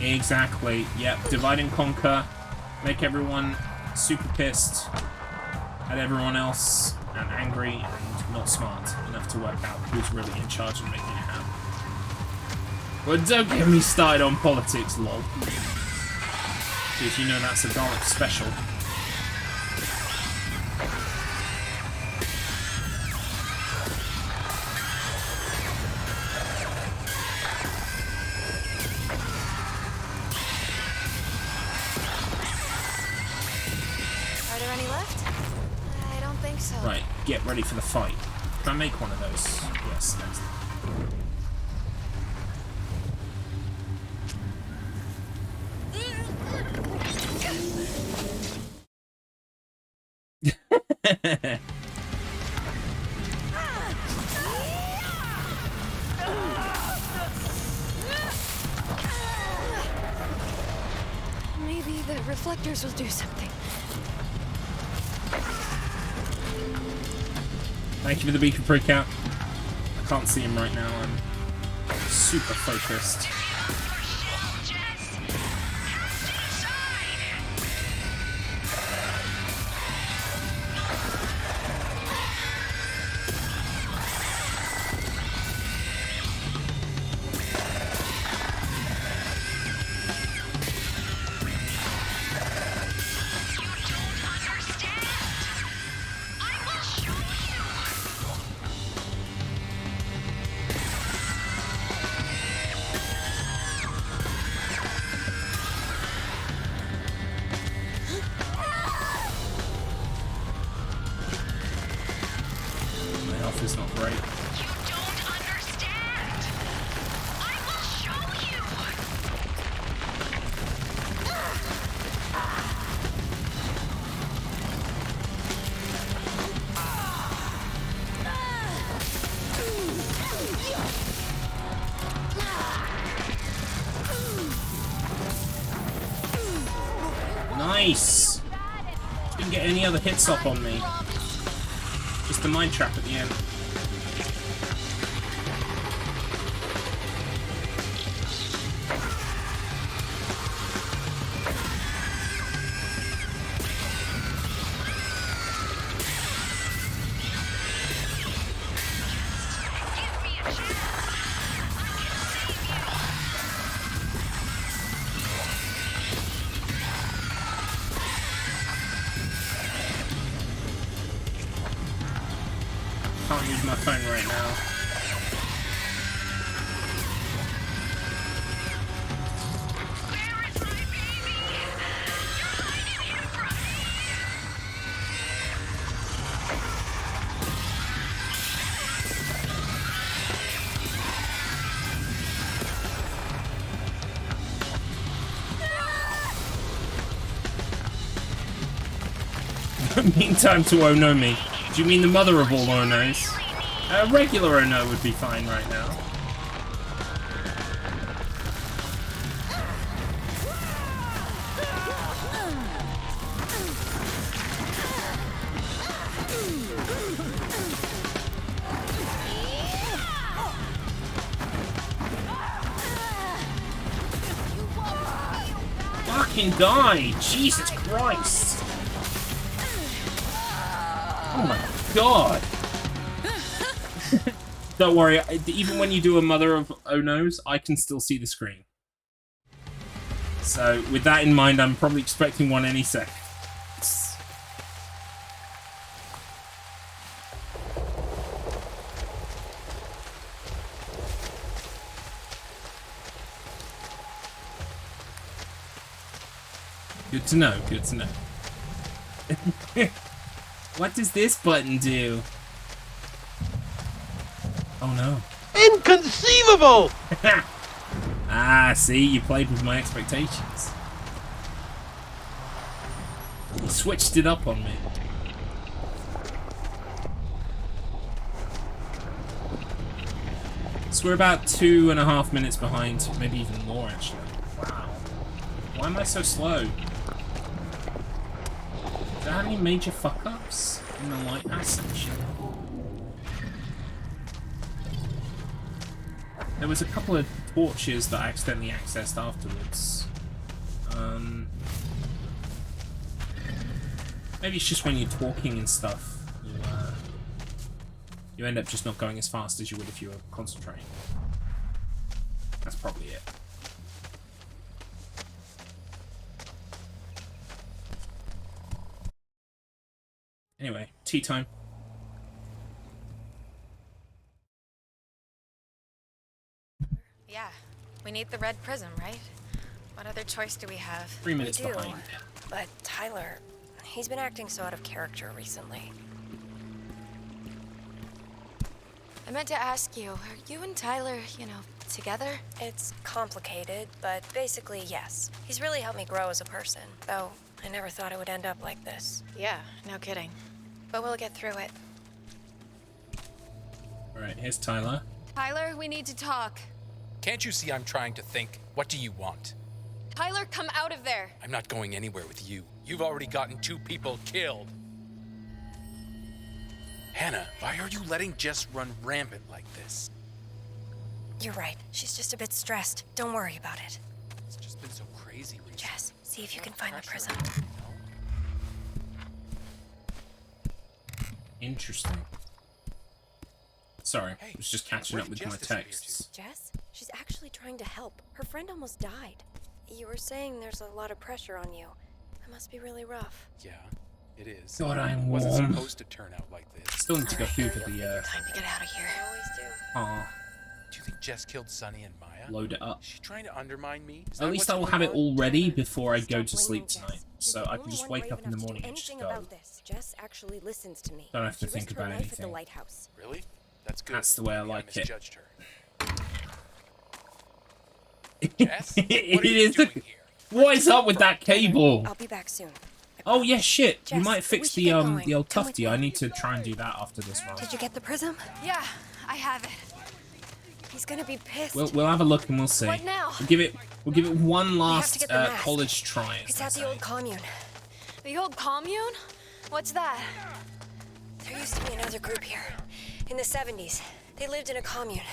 Exactly. Yep. Divide and conquer. Make everyone super pissed at everyone else and angry and not smart enough to work out who's really in charge and making it happen. Well, don't get me started on politics, lol. Because you know that's a Garlips special. any left? I don't think so. Right, get ready for the fight. Can I make one of those? Yes, excellent. Maybe the reflectors will do something. Thank you for the beacon freak out. I can't see him right now. I'm super focused. Is not great. You don't understand. I will show you. Nice. Didn't get any other hits up on me. Just the mine trap at the end. Can't use my phone right now. Meantime to Onomi. Do you mean the mother of all Onos? A regular Ono would be fine right now. Fucking die! Jesus Christ! Oh my god! Don't worry, even when you do a Mother of Onos, I can still see the screen. So, with that in mind, I'm probably expecting one any second. Good to know, good to know. What does this button do? Oh no. Inconceivable! Ah, see, you played with my expectations. You switched it up on me. So we're about 2.5 minutes behind, maybe even more actually. Wow. Why am I so slow? Did I have any major fuck-ups in the lighthouse section? There was a couple of torches that I accidentally accessed afterwards. Maybe it's just when you're talking and stuff, you end up just not going as fast as you would if you were concentrating. That's probably it. Anyway, tea time. Yeah, we need the red prism, right? What other choice do we have? 3 minutes behind. But Tyler, He's been acting so out of character recently. I meant to ask you, are you and Tyler, together? It's complicated, but basically, yes. He's really helped me grow as a person, though I never thought it would end up like this. Yeah, no kidding. But we'll get through it. Alright, here's Tyler. Tyler, we need to talk. Can't you see I'm trying to think? What do you want? Tyler, come out of there. I'm not going anywhere with you. You've already gotten 2 people killed. Hannah, why are you letting Jess run rampant like this? You're right. She's just a bit stressed. Don't worry about it. It's just been so crazy recently. Jess, see if you can find the prism. Interesting. Sorry, I was just catching up with my texts. Jess? She's actually trying to help. Her friend almost died. You were saying there's a lot of pressure on you. It must be really rough. Yeah, it is. God, I'm warm. It wasn't supposed to turn out like this. Still need to go through the Time to get out of here. I always do. Aw, Do you think Jess killed Sunny and Maya? load it up. Is she trying to undermine me? Is At that least what's I will going have it on? all ready before I go to Stop sleep blaming Jess. tonight. So You're I the can just only one wake up in the brave enough to morning do and just anything go. about this. Jess actually listens to me. Don't have to She think risked her about life at the anything. lighthouse. Really? That's good. That's the way I Maybe like it. misjudged her. Jess? What It are you is. doing here? What is up with that cable? I'll be back soon. Oh yeah, shit. You Jess, might we fix should the get going. the old Come with tufty. me. I need to try and do that after this one. Did you get the prism? Yeah, I have it. He's gonna be pissed. We'll have a look and we'll see. What now? We'll give it one have to last get the mask. college try. as It's they at the say. old commune. The old commune? What's that? There used to be another group here. In the 70s. They lived in a commune.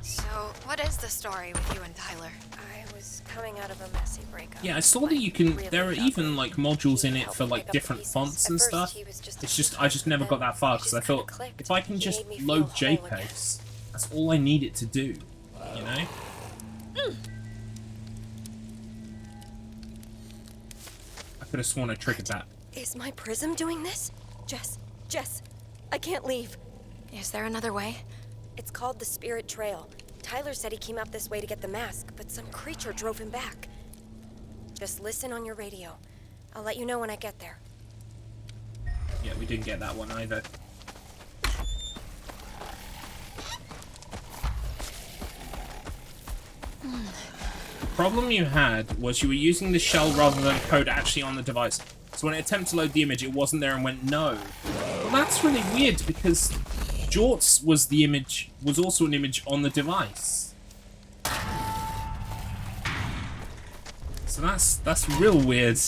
So, what is the story with you and Tyler? I was coming out of a messy breakup. Yeah, I saw that you can. Really There are ugly. even like modules in He it helped for me like pick up the different pieces. fonts At and first, stuff. he was just It's a just teacher, I just never then got that far it because I just kinda thought clicked. if I can He just made me feel load whole again. JPEGs, that's all I need it to do. You know. I could have sworn I triggered that. Is my prism doing this? Jess, I can't leave. Is there another way? It's called the Spirit Trail. Tyler said he came out this way to get the mask, but some creature drove him back. Just listen on your radio. I'll let you know when I get there. Yeah, we didn't get that one either. The problem you had was you were using the shell rather than code actually on the device. So when it attempted to load the image, it wasn't there and went no. Well, that's really weird because Jorts was the image, was also an image on the device. So that's real weird.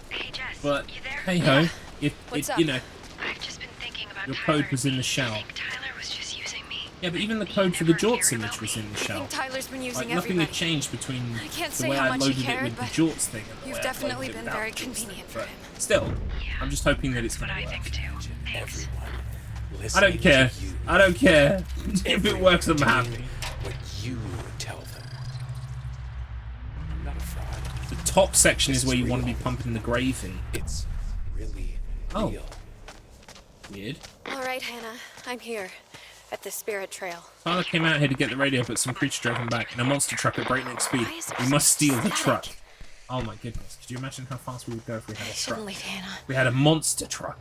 Hey Jess, But you there? hey ho, What's up? you know, I've just been thinking about your Tyler. code was in the I shell. think Tyler was just using me. Yeah, but even the He code for the never cared Jorts about image was me. in the I shell. think Tyler's been using Like nothing had everybody. changed between I can't the say way how I much he loaded it cared, with the but Jorts thing and the you've way I definitely loaded it been without very the Jorts convenient thing. for But him. still, I'm just hoping that it's That's what going to I work. think too. Thanks. Everyone, I don't care. listening to you. I don't care. If it Everyone works, I'm doing happy. What you tell them. I'm not a fraud. The top section This is where you want to be real. pumping the gravy. It's really Oh. real. Weird. All right, Hannah, I'm here at the Spirit Trail. Tyler came out here to get the radio, but some creature drove him back in a monster truck at breakneck speed. Why is there We so must steal the static? truck. Oh my goodness. Could you imagine how fast we would go if we had I a shouldn't truck? leave Hannah. We had a monster truck.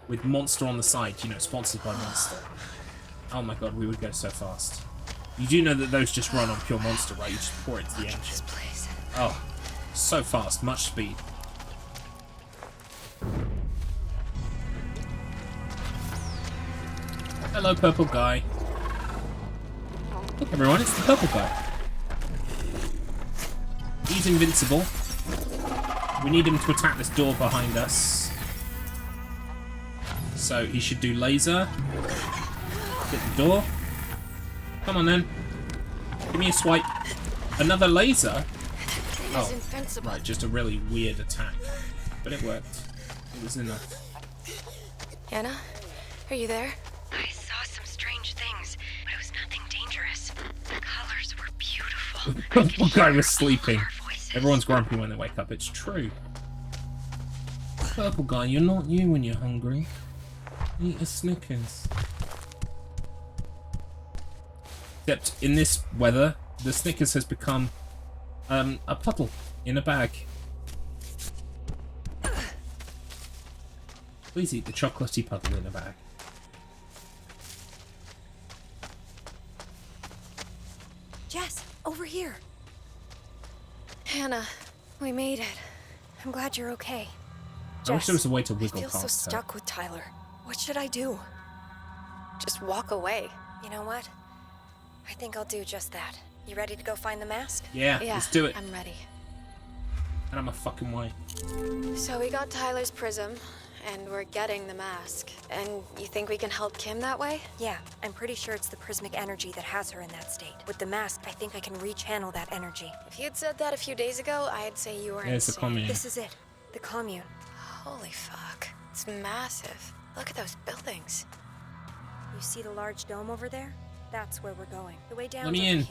With Monster on the side, you know, sponsored by Monster. Oh my god, we would go so fast. You do know that those just run on pure Monster, right? You just pour it to the engine. This place. Oh, so fast, much speed. Hello, purple guy. Look, everyone, it's the purple guy. He's invincible. We need him to attack this door behind us. So he should do laser. Hit the door. Come on then. Give me a swipe. Another laser? It is invincible. Right, just a really weird attack. But it worked. It was enough. Hannah, are you there? I saw some strange things, but it was nothing dangerous. The colors were beautiful. I could Purple guy hear was all of sleeping. our voices. Everyone's grumpy when they wake up. It's true. Purple guy, you're not you when you're hungry. Eat a Snickers. Except in this weather, the Snickers has become a puddle in a bag. Please eat the chocolatey puddle in a bag. Jess, over here. Hannah, we made it. I'm glad you're okay. I wish there was a way to I wiggle feel so past her. stuck with Tyler. What should I do? Just walk away. You know what? I think I'll do just that. You ready to go find the mask? Yeah, let's do it. I'm ready. And I'm a fucking way. So we got Tyler's prism, and we're getting the mask. And you think we can help Kim that way? Yeah, I'm pretty sure it's the prismic energy that has her in that state. With the mask, I think I can rechannel that energy. If you'd said that a few days ago, I'd say you were Yeah, it's the insane. commune. This is it. The commune. Holy fuck. It's massive. Look at those buildings. You see the large dome over there? That's where we're going. The way down. Let me in.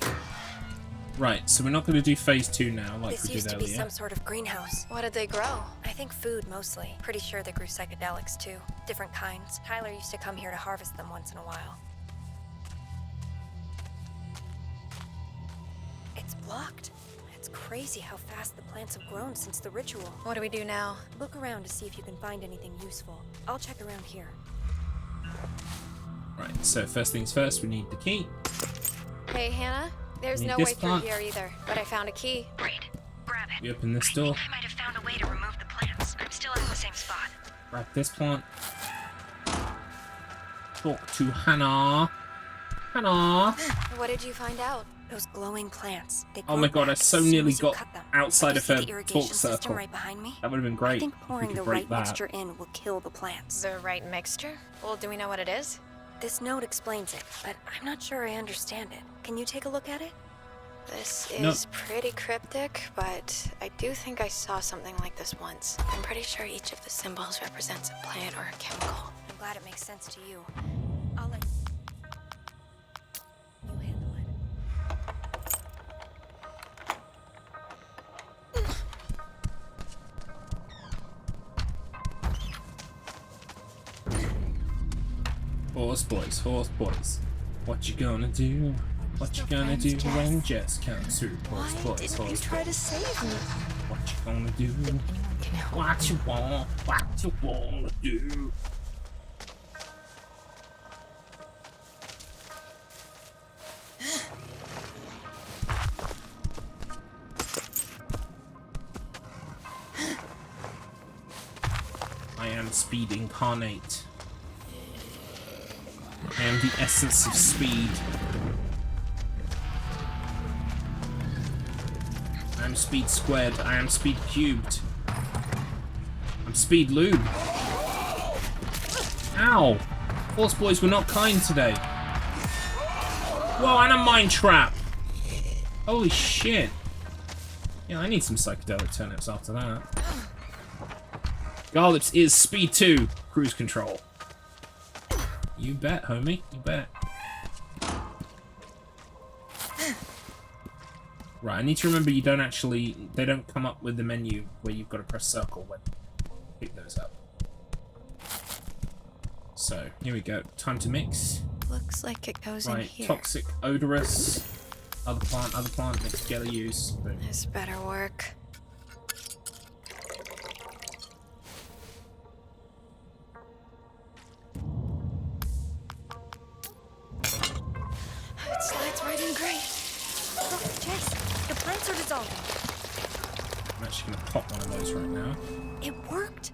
Right, so we're not going to do phase 2 now, like This we did used to earlier. be some sort of greenhouse. What did they grow? I think food mostly. Pretty sure they grew psychedelics too. Different kinds. Tyler used to come here to harvest them once in a while. It's blocked. It's crazy how fast the plants have grown since the ritual. What do we do now? Look around to see if you can find anything useful. I'll check around here. Right, so first things first, we need the key. Hey, Hannah. There's Need no this way through plant. here either, but I found a key. Great. Grab it. We open this door. I might have found a way to remove the plants. I'm still at the same spot. Grab this plant. Talk to Hannah. Hannah. What did you find out? Those glowing plants. They Oh my grow god, I back so as soon nearly as you got cut them. outside You of see her the irrigation talk system circle. right behind me? That would have been I great. think if we pouring could the break right that. mixture in will kill the plants. The right mixture? Well, do we know what it is? This note explains it, but I'm not sure I understand it. Can you take a look at it? This No. is pretty cryptic, but I do think I saw something like this once. I'm pretty sure each of the symbols represents a plant or a chemical. I'm glad it makes sense to you. I'll let you handle it. Horse boys. What you gonna do? What you gonna do when Jess comes through? Horse boys. Try to save me. What you gonna do? What you wanna do? I am speed incarnate. I am the essence of speed. I am speed squared. I am speed cubed. I'm speed lube. Ow! Horse boys were not kind today. Whoa, and a mine trap! Holy shit. Yeah, I need some psychedelic turnips after that. Garlips is speed 2. Cruise control. You bet, homie. You bet. Right, I need to remember you don't actually... They don't come up with the menu where you've got to press circle when you pick those up. So, here we go. Time to mix. Looks like it goes in Right, here. toxic, odorous. Other plant, mixed together, use. Boom. This better work. It slides right in great. Look, Jess, the plants are dissolving. I'm actually going to pop one of those right now. It worked.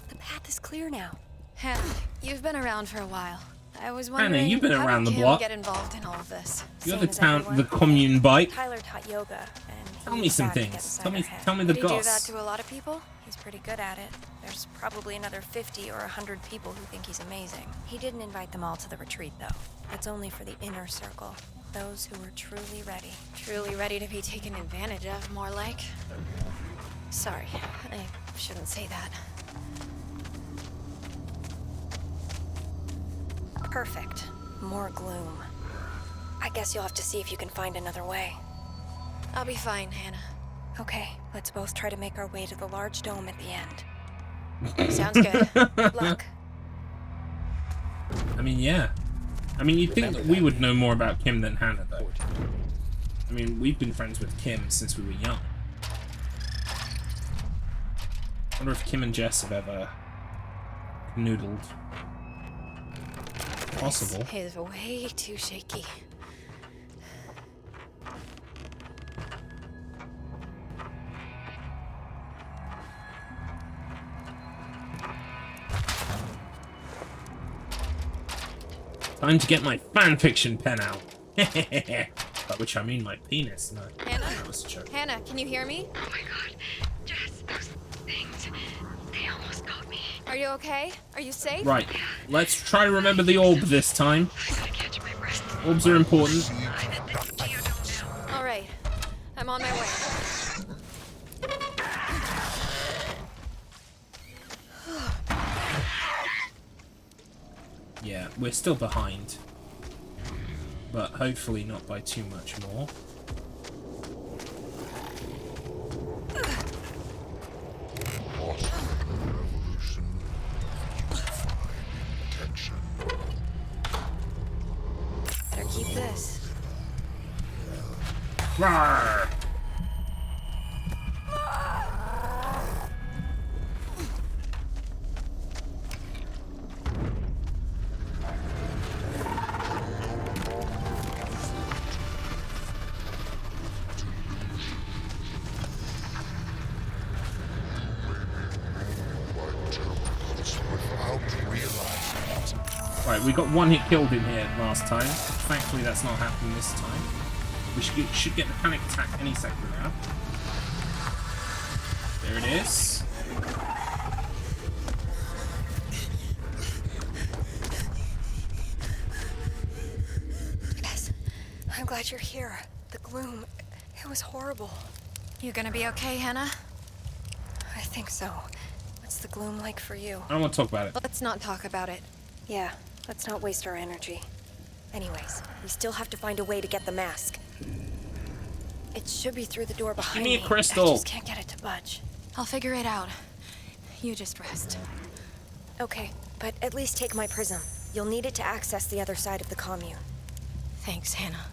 The path is clear now. Hannah, you've been around for a while. I was wondering, Hannah, you've been how around did the Kim block. get involved in all of this? You're Same the as town, everyone. the commune bike. Tyler taught yoga, and he Tell me used some that to get things. inside Tell me, her head. tell me the Did he do that goss. to a lot of people? He's pretty good at it. There's probably another 50 or 100 people who think he's amazing. He didn't invite them all to the retreat, though. It's only for the inner circle. Those who were truly ready. Truly ready to be taken advantage of, more like. Sorry, I shouldn't say that. Perfect. More gloom. I guess you'll have to see if you can find another way. I'll be fine, Hannah. Okay, let's both try to make our way to the large dome at the end. Sounds good. Good luck. I mean, yeah. I mean, you'd think that we would know more about Kim than Hannah, though. I mean, we've been friends with Kim since we were young. I wonder if Kim and Jess have ever noodled. Possible. This is way too shaky. Time to get my fanfiction pen out. By which I mean my penis. No, Hannah? that was a joke. Hannah, can you hear me? Oh my god. Jess, those things. They almost got me. Are you okay? Are you safe? Right, let's try to remember the orb this time. Orbs are important. All right. I'm on my way. Yeah, we're still behind. But hopefully not by too much more. Better keep this. Rawr! Right, we got one hit killed in here last time. Thankfully that's not happening this time. We should get the panic attack any second now. There it is. Yes. I'm glad you're here. The gloom, it was horrible. You gonna be okay, Hannah? I think so. What's the gloom like for you? I don't want to talk about it. Let's not talk about it. Yeah, let's not waste our energy. Anyways, we still have to find a way to get the mask. It should be through the door behind Give me a crystal. I just can't get it to budge. I'll figure it out. You just rest. Okay, but at least take my prism. You'll need it to access the other side of the commune. Thanks, Hannah.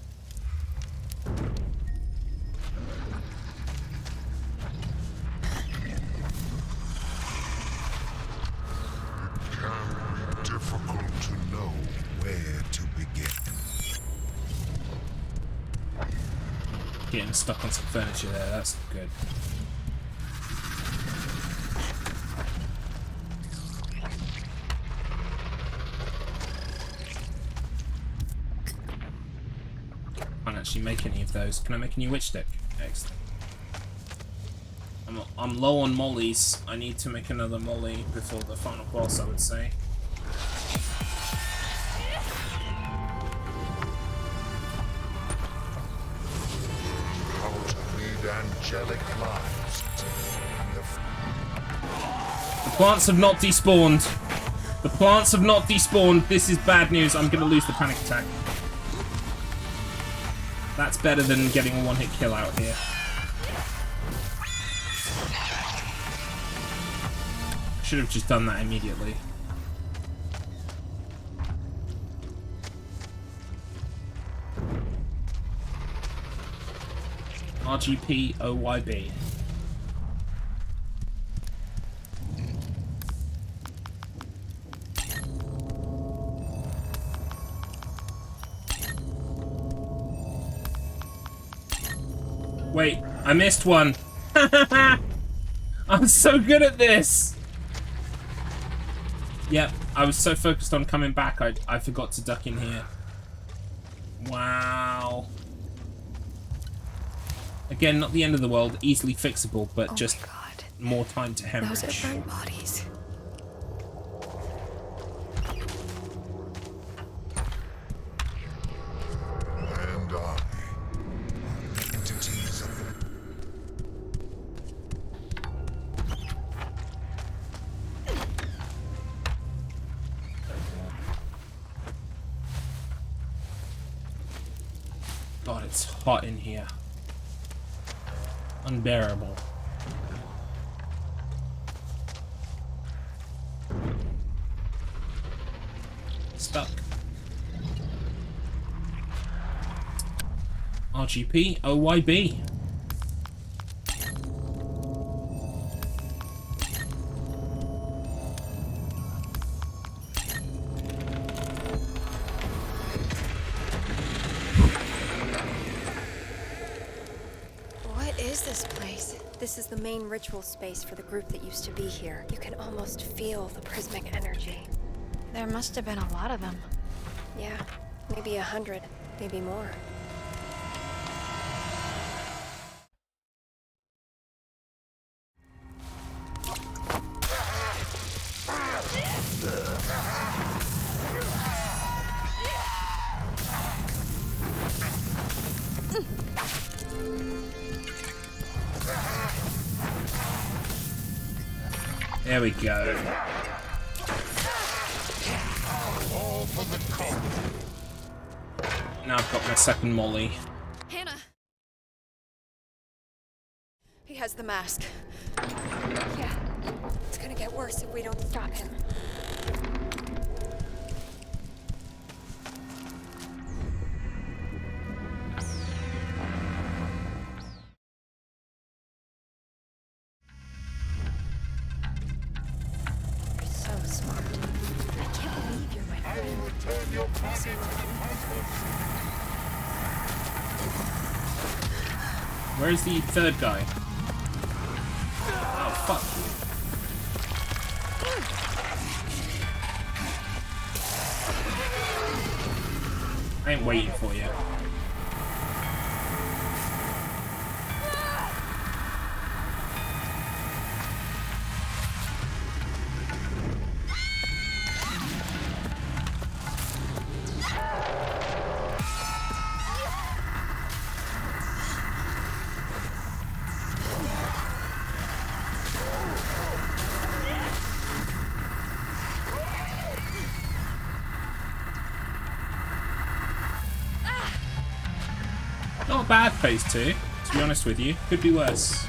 Difficult to know where to begin. Getting stuck on some furniture there, that's good. Can't actually make any of those. Can I make a new witch stick? Excellent. I'm low on mollies. I need to make another molly before the final boss, I would say. How to lead angelic lives. The plants have not despawned. The plants have not despawned. This is bad news. I'm going to lose the panic attack. That's better than getting a one-hit kill out here. Should have just done that immediately. RGPOYB. Wait, I missed one. I'm so good at this. Yep, I was so focused on coming back, I forgot to duck in here. Wow. Again, not the end of the world, easily fixable, but just more time to hemorrhage. Those are burnt bodies. And I. Entities of God, it's hot in here. Unbearable. Stuck. RGP OYB. What is this place? This is the main ritual space for the group that used to be here. You can almost feel the prismic energy. There must have been a lot of them. Yeah, maybe 100, maybe more. There we go. Now I've got my second molly. Hannah! He has the mask. Yeah, it's gonna get worse if we don't stop him. You're so smart. I can't believe you're my friend. Where's the third guy? Oh, fuck you. I ain't waiting for you. Not a bad phase 2, to be honest with you. Could be worse.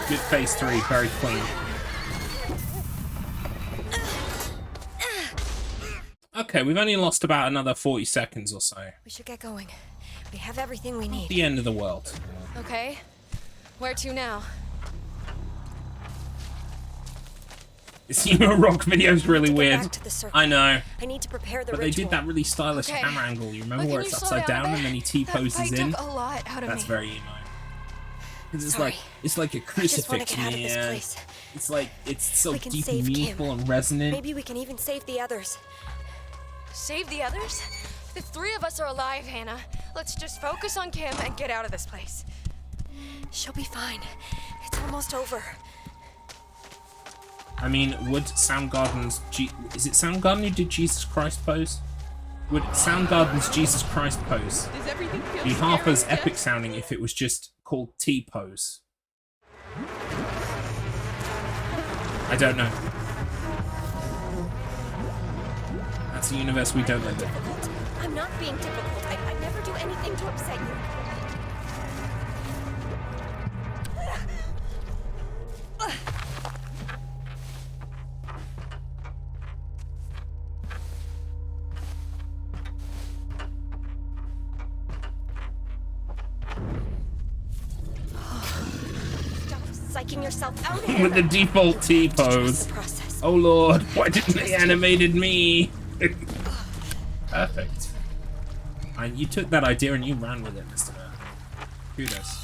Good phase 3, very clean. Okay, we've only lost about another 40 seconds or so. We should get going. We have everything we need. The end of the world. Okay. Where to now? This Rock video's really weird. I know. I need to prepare the but ritual. They did that really stylish camera angle. You remember where it's upside down and then he T-poses in? Took a lot out of That's me. very emo. Because it's like a crucifix, man. It's like it's so deep and meaningful and resonant. Maybe we can even save the others. Save the others? The 3 of us are alive, Hannah. Let's just focus on Kim and get out of this place. She'll be fine. It's almost over. I mean, would Soundgarden's... Is it Soundgarden who did Jesus Christ pose? Would Soundgarden's Jesus Christ pose be half as epic sounding if it was just called T-pose? I don't know. That's a universe we don't live in. I'm not being difficult. I never do anything to upset you. Stop psyching yourself out here. With the default T-pose. Oh lord, why didn't they animated me? Perfect. You took that idea and you ran with it, Mr. Man. Kudos.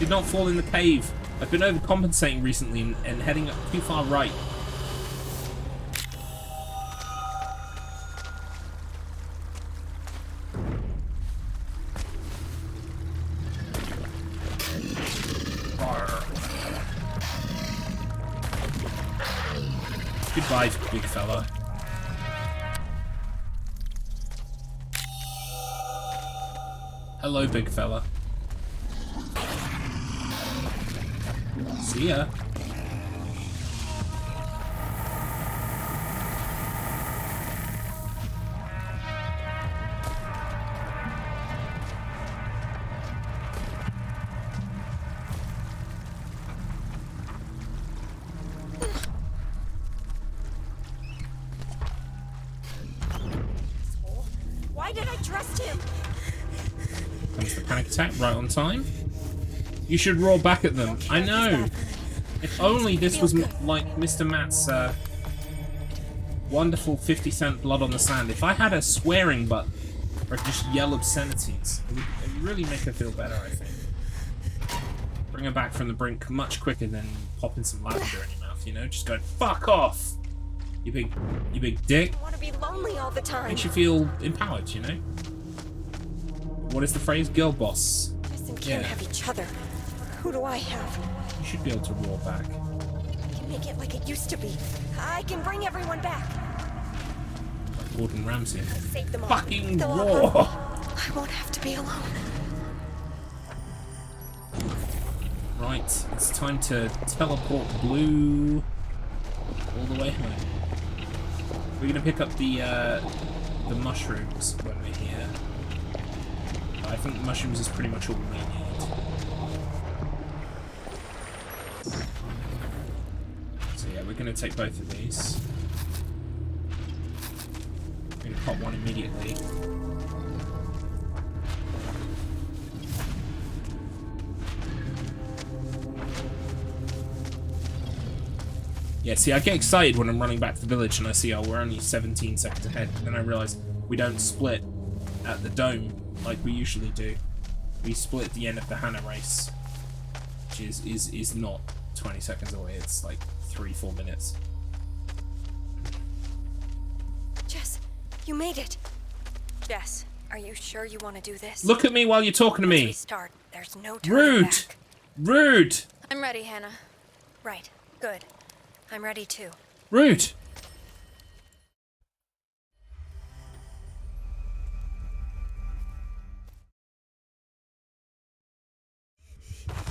Did not fall in the cave. I've been overcompensating recently and heading up too far right. Goodbye, big fella. Hello, big fella. See ya. trust him. Comes the panic attack right on time. You should roar back at them. I know. If only this was like Mr. Matt's wonderful 50-cent blood on the sand. If I had a swearing button or just yell obscenities, it would really make her feel better, I think. Bring her back from the brink much quicker than popping some lavender in your mouth, you know? Just going, fuck off! You big dick. I want to be lonely all the time. Makes you feel empowered, you know? What is the phrase? Girl boss. Jess and Kim have each other. Who do I have? You should be able to roar back. I can make it like it used to be. I can bring everyone back. Like Gordon Ramsay. Save them all. Fucking They'll all roar! love me. I won't have to be alone. Right, it's time to teleport Blue all the way home. We're gonna pick up the mushrooms when we're here. I think the mushrooms is pretty much all we need. So yeah, we're gonna take both of these. We're gonna pop one immediately. Yeah, see, I get excited when I'm running back to the village and I see, oh, we're only 17 seconds ahead. And then I realise we don't split at the dome like we usually do. We split at the end of the Hannah race, which is not 20 seconds away. It's like 3-4 minutes. Jess, you made it. Jess, are you sure you want to do this? Look at me while you're talking to Once me. we start, there's no turning back. Rude! I'm ready, Hannah. Right. Good. I'm ready too. Rude!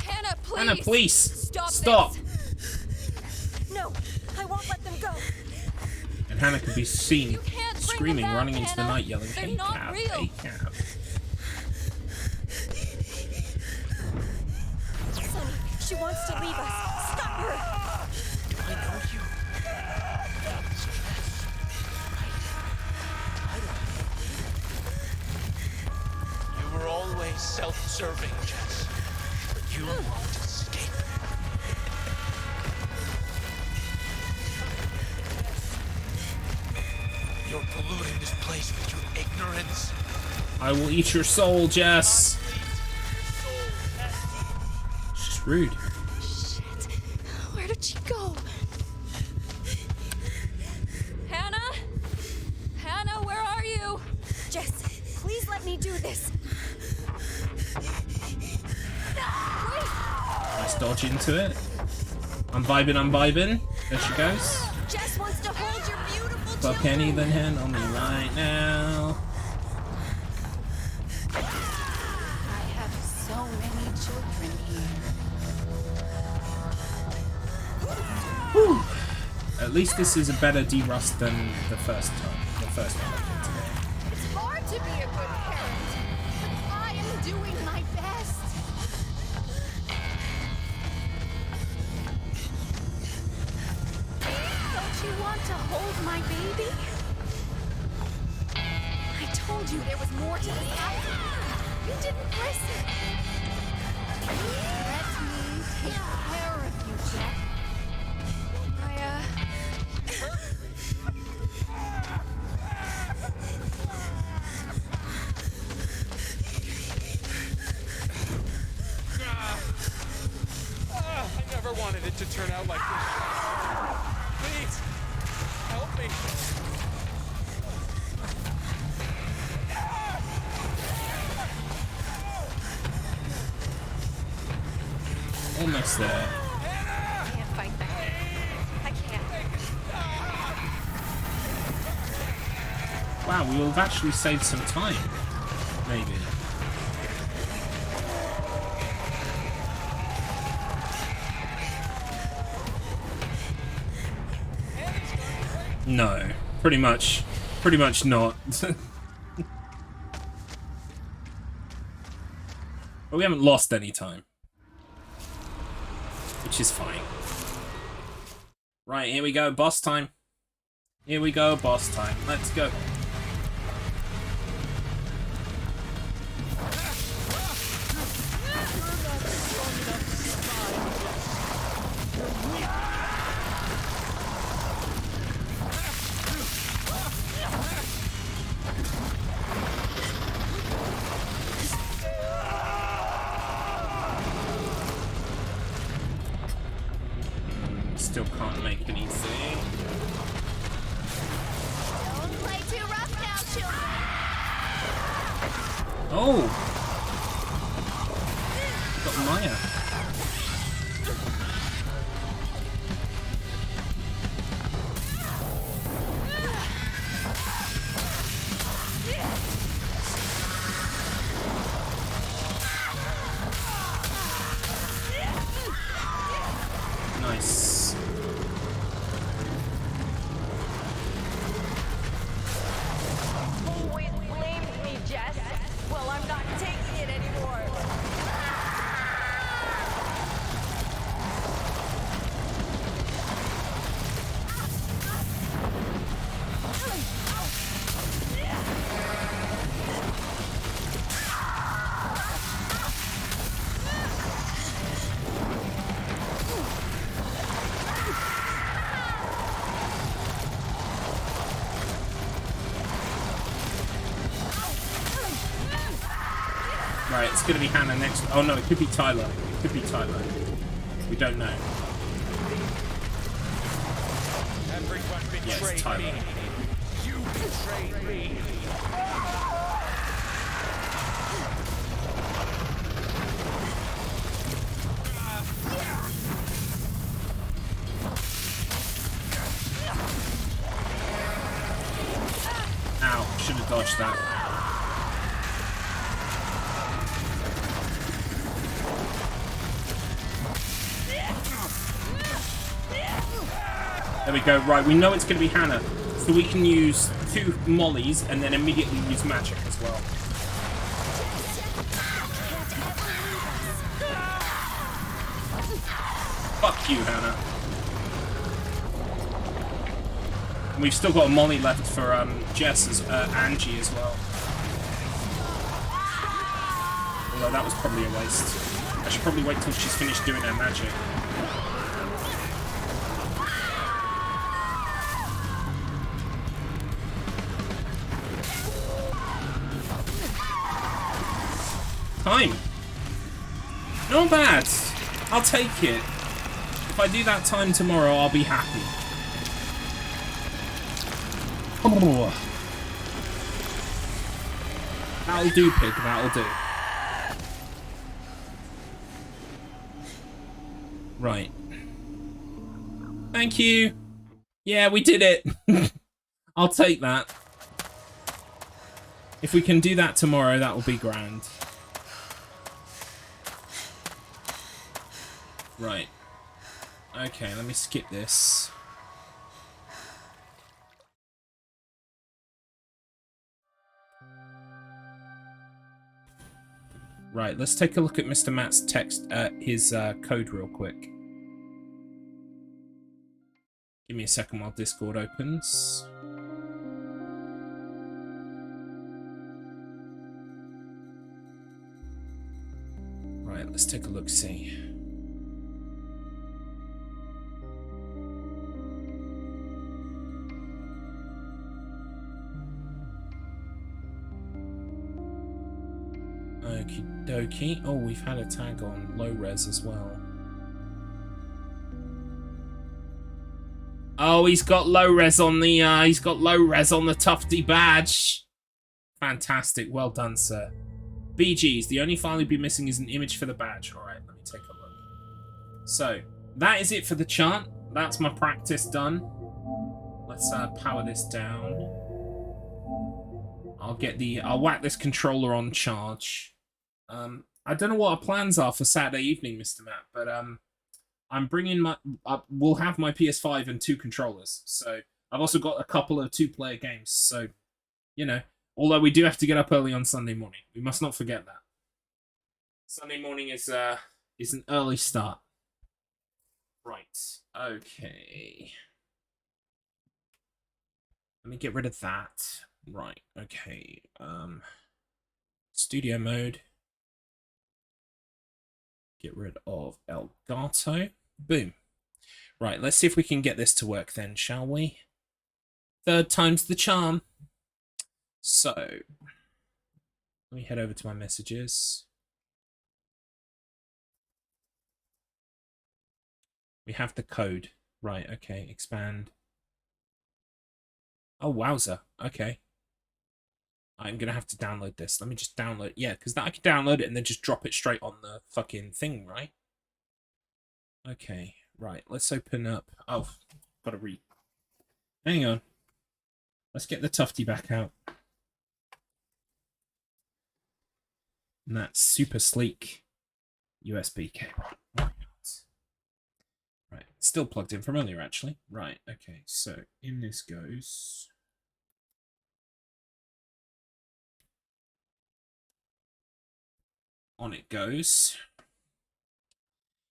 Hannah, please! Hannah, please! Stop! No, I won't let them go. And Hannah can be seen screaming, them out, running into the Hannah. night, yelling, They're hey not cab, real. hey cab. Sonny, she wants to leave us. Stop her! I know you. You were always self-serving, Jess. But you won't escape. You're polluting this place with your ignorance. I will eat your soul, Jess. She's rude. Shit. Where did she go? Hannah? Hannah, where are you? Jess, please let me do this. Nice dodge into it. I'm vibing. There she goes. Jess wants to hold your beautiful But can't even handle me right now. I have so many children here. Whew. At least this is a better derust than the first time. The first time I did today. It's hard to be a good parent, but I am doing my best. Don't you want to hold my baby? I told you there was more to this house. You didn't listen. Let me take care of you, Jeff. I never wanted it to turn out like this. Please, help me. Almost there. I can't fight that. I can't. Wow, we will have actually saved some time. Maybe. No. Pretty much not. But we haven't lost any time. Which is fine. Right, here we go, boss time. Here we go, boss time. Let's go. still can't make an easy. Don't play too rough now, children. Oh! Got Maya. Nice. Always blamed me, Jess. Well, I'm not taking it anymore. Right, it's gonna be Hannah next. Oh no, it could be Tyler. It could be Tyler. We don't know. Yeah, it's Tyler. You betrayed me. Ow, should have dodged that. There we go. Right, we know it's going to be Hannah, so we can use 2 mollies and then immediately use magic as well. Fuck you, Hannah. And we've still got a molly left for Jess as Angie as well. Although that was probably a waste. I should probably wait till she's finished doing her magic. Time. Not bad. I'll take it. If I do that time tomorrow, I'll be happy. Oh. That'll do, pig. That'll do. Right. Thank you. Yeah, we did it. I'll take that. If we can do that tomorrow, that will be grand. Right. Okay, let me skip this. Right, let's take a look at Mr. Matt's text, his code real quick. Give me a second while Discord opens. Right, let's take a look, see. Okie dokie. Oh, we've had a tag on low res as well. Oh, he's got low res on the Tufty badge. Fantastic. Well done, sir. BGs, the only file you'd be missing is an image for the badge. Alright, let me take a look. So, that is it for the chant. That's my practice done. Let's power this down. I'll whack this controller on charge. I don't know what our plans are for Saturday evening, Mr. Matt, but I'm bringing we'll have my PS5 and 2 controllers. So I've also got a couple of 2-player games. So, you know, although we do have to get up early on Sunday morning, we must not forget that. Sunday morning is an early start. Right. Okay. Let me get rid of that. Right. Okay. Studio mode. Get rid of Elgato. Boom. Right, let's see if we can get this to work then, shall we? Third time's the charm. So, let me head over to my messages. We have the code. Right, okay, expand. Oh, wowza. Okay. I'm gonna have to download this. Let me just download. Yeah, because I can download it and then just drop it straight on the fucking thing, right? Okay, right. Let's open up. Oh, gotta read. Hang on. Let's get the Tufty back out. And that's super sleek USB cable. Right, still plugged in from earlier, actually. Right, okay, so in this goes. On it goes.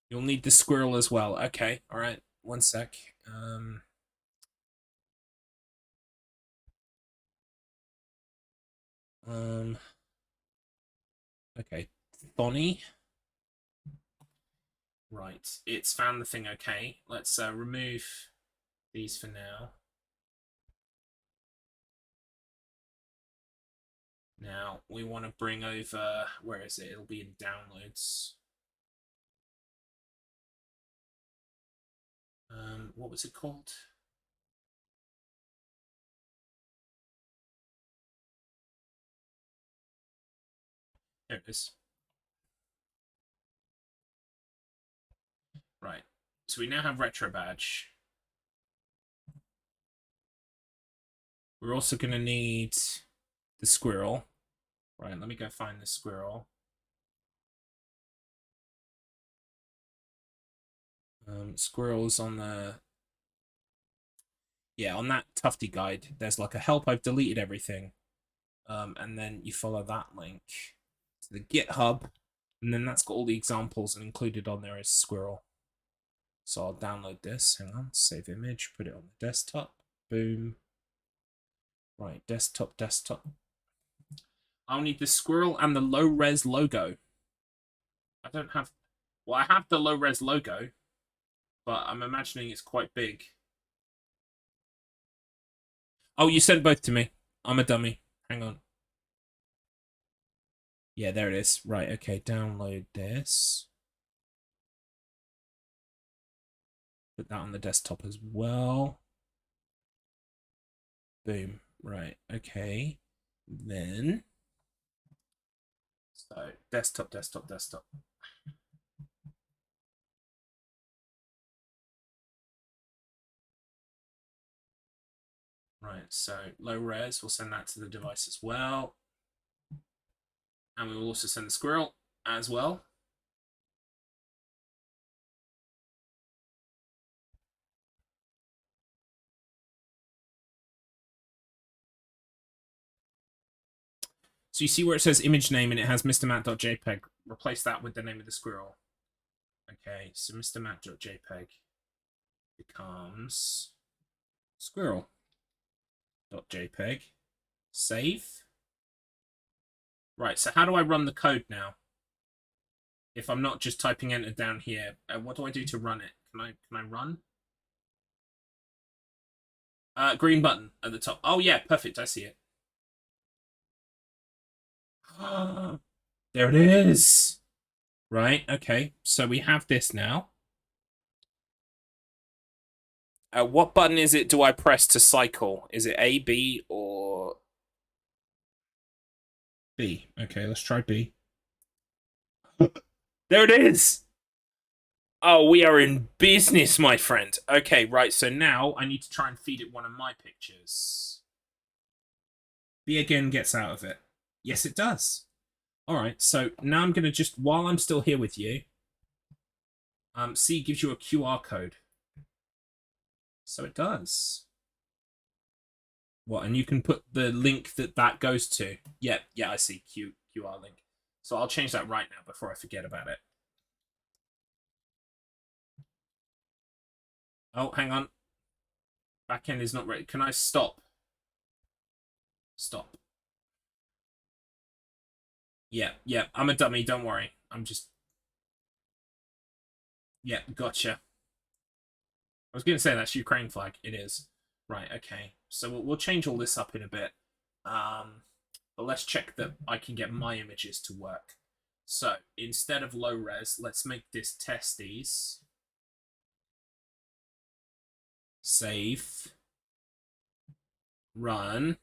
You'll need the squirrel as well. Okay, alright, one sec. Okay, Bonnie. Right, it's found the thing. Okay, let's remove these for now. Now we want to bring over, where is it? It'll be in downloads. What was it called? There it is. Right, so we now have retro badge. We're also going to need the squirrel. Right, let me go find the squirrel. Squirrels on the... Yeah, on that Tufty guide, there's like a help, I've deleted everything. And then you follow that link to the GitHub, and then that's got all the examples, and included on there is squirrel. So I'll download this. Hang on, save image, put it on the desktop. Boom. Right, desktop. I'll need the squirrel and the low-res logo. I don't have... Well, I have the low-res logo, but I'm imagining it's quite big. Oh, you sent both to me. I'm a dummy. Hang on. Yeah, there it is. Right, okay, download this. Put that on the desktop as well. Boom. Right, okay. Then... So, desktop. Right, so low res, we'll send that to the device as well. And we will also send the squirrel as well. So you see where it says image name and it has mrmatt.jpg. Replace that with the name of the squirrel. Okay, so mrmatt.jpg becomes squirrel.jpg. Save. Right, so how do I run the code now? If I'm not just typing enter down here, what do I do to run it? Can I run? Green button at the top. Oh yeah, perfect, I see it. There it is. Right, okay. So we have this now. What button is it do I press to cycle? Is it A, B, or... B. Okay, let's try B. There it is! Oh, we are in business, my friend. Okay, right, so now I need to try and feed it one of my pictures. B again gets out of it. Yes, it does. Alright, so now I'm going to just, while I'm still here with you, C gives you a QR code. So it does. What, and you can put the link that goes to. Yeah, I see. QR link. So I'll change that right now before I forget about it. Oh, hang on. Backend is not ready. Can I stop? Stop. Yeah, I'm a dummy, don't worry. I'm just... Yeah, gotcha. I was going to say that's Ukraine flag. It is. Right, okay. So we'll change all this up in a bit. But let's check that I can get my images to work. So, instead of low res, let's make this testes. Save. Run.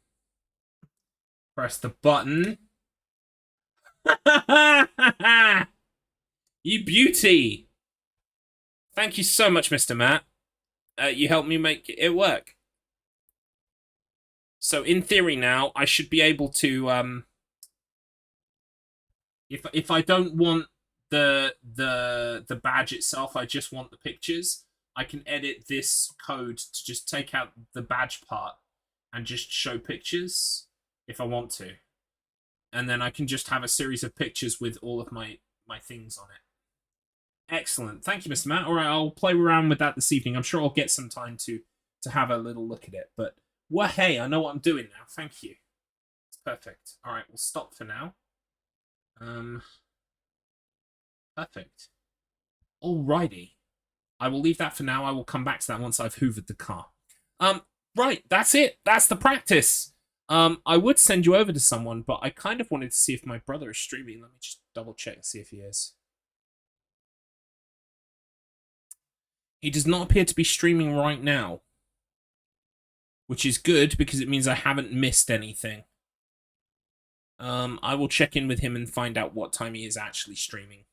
Press the button. You beauty! Thank you so much, Mr. Matt. You helped me make it work. So in theory now, I should be able to if I don't want the badge itself, I just want the pictures, I can edit this code to just take out the badge part and just show pictures if I want to. And then I can just have a series of pictures with all of my things on it. Excellent. Thank you, Mr. Matt. All right, I'll play around with that this evening. I'm sure I'll get some time to have a little look at it. But, well, hey, I know what I'm doing now. Thank you. It's perfect. All right, we'll stop for now. Perfect. Alrighty. I will leave that for now. I will come back to that once I've hoovered the car. Right, that's it. That's the practice. I would send you over to someone, but I kind of wanted to see if my brother is streaming. Let me just double check and see if he is. He does not appear to be streaming right now, which is good because it means I haven't missed anything. I will check in with him and find out what time he is actually streaming.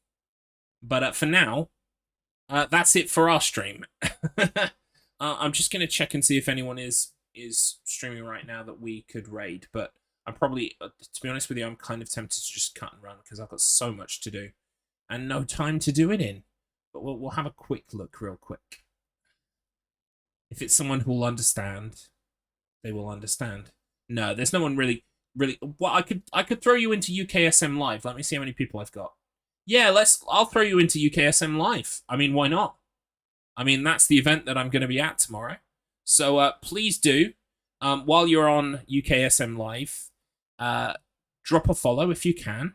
But for now, that's it for our stream. I'm just going to check and see if anyone is streaming right now that we could raid. But I'm probably, to be honest with you, I'm kind of tempted to just cut and run because I've got so much to do and no time to do it in. But we'll have a quick look real quick. If it's someone who will understand, they will understand. No, there's no one really. Well, I could throw you into UKSM Live. Let me see how many people I've got. Yeah, I'll throw you into UKSM Live. I mean, why not? I mean, that's the event that I'm going to be at tomorrow. So please do, while you're on UKSM Live, drop a follow if you can.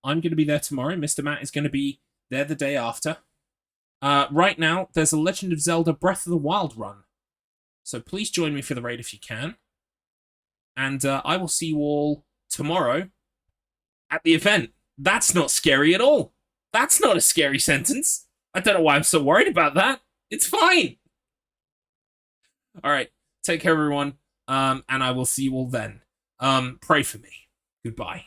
I'm going to be there tomorrow. Mr. Matt is going to be there the day after. Right now, there's a Legend of Zelda Breath of the Wild run. So please join me for the raid if you can. And I will see you all tomorrow at the event. That's not scary at all. That's not a scary sentence. I don't know why I'm so worried about that. It's fine. All right. Take care, everyone. And I will see you all then. Pray for me. Goodbye.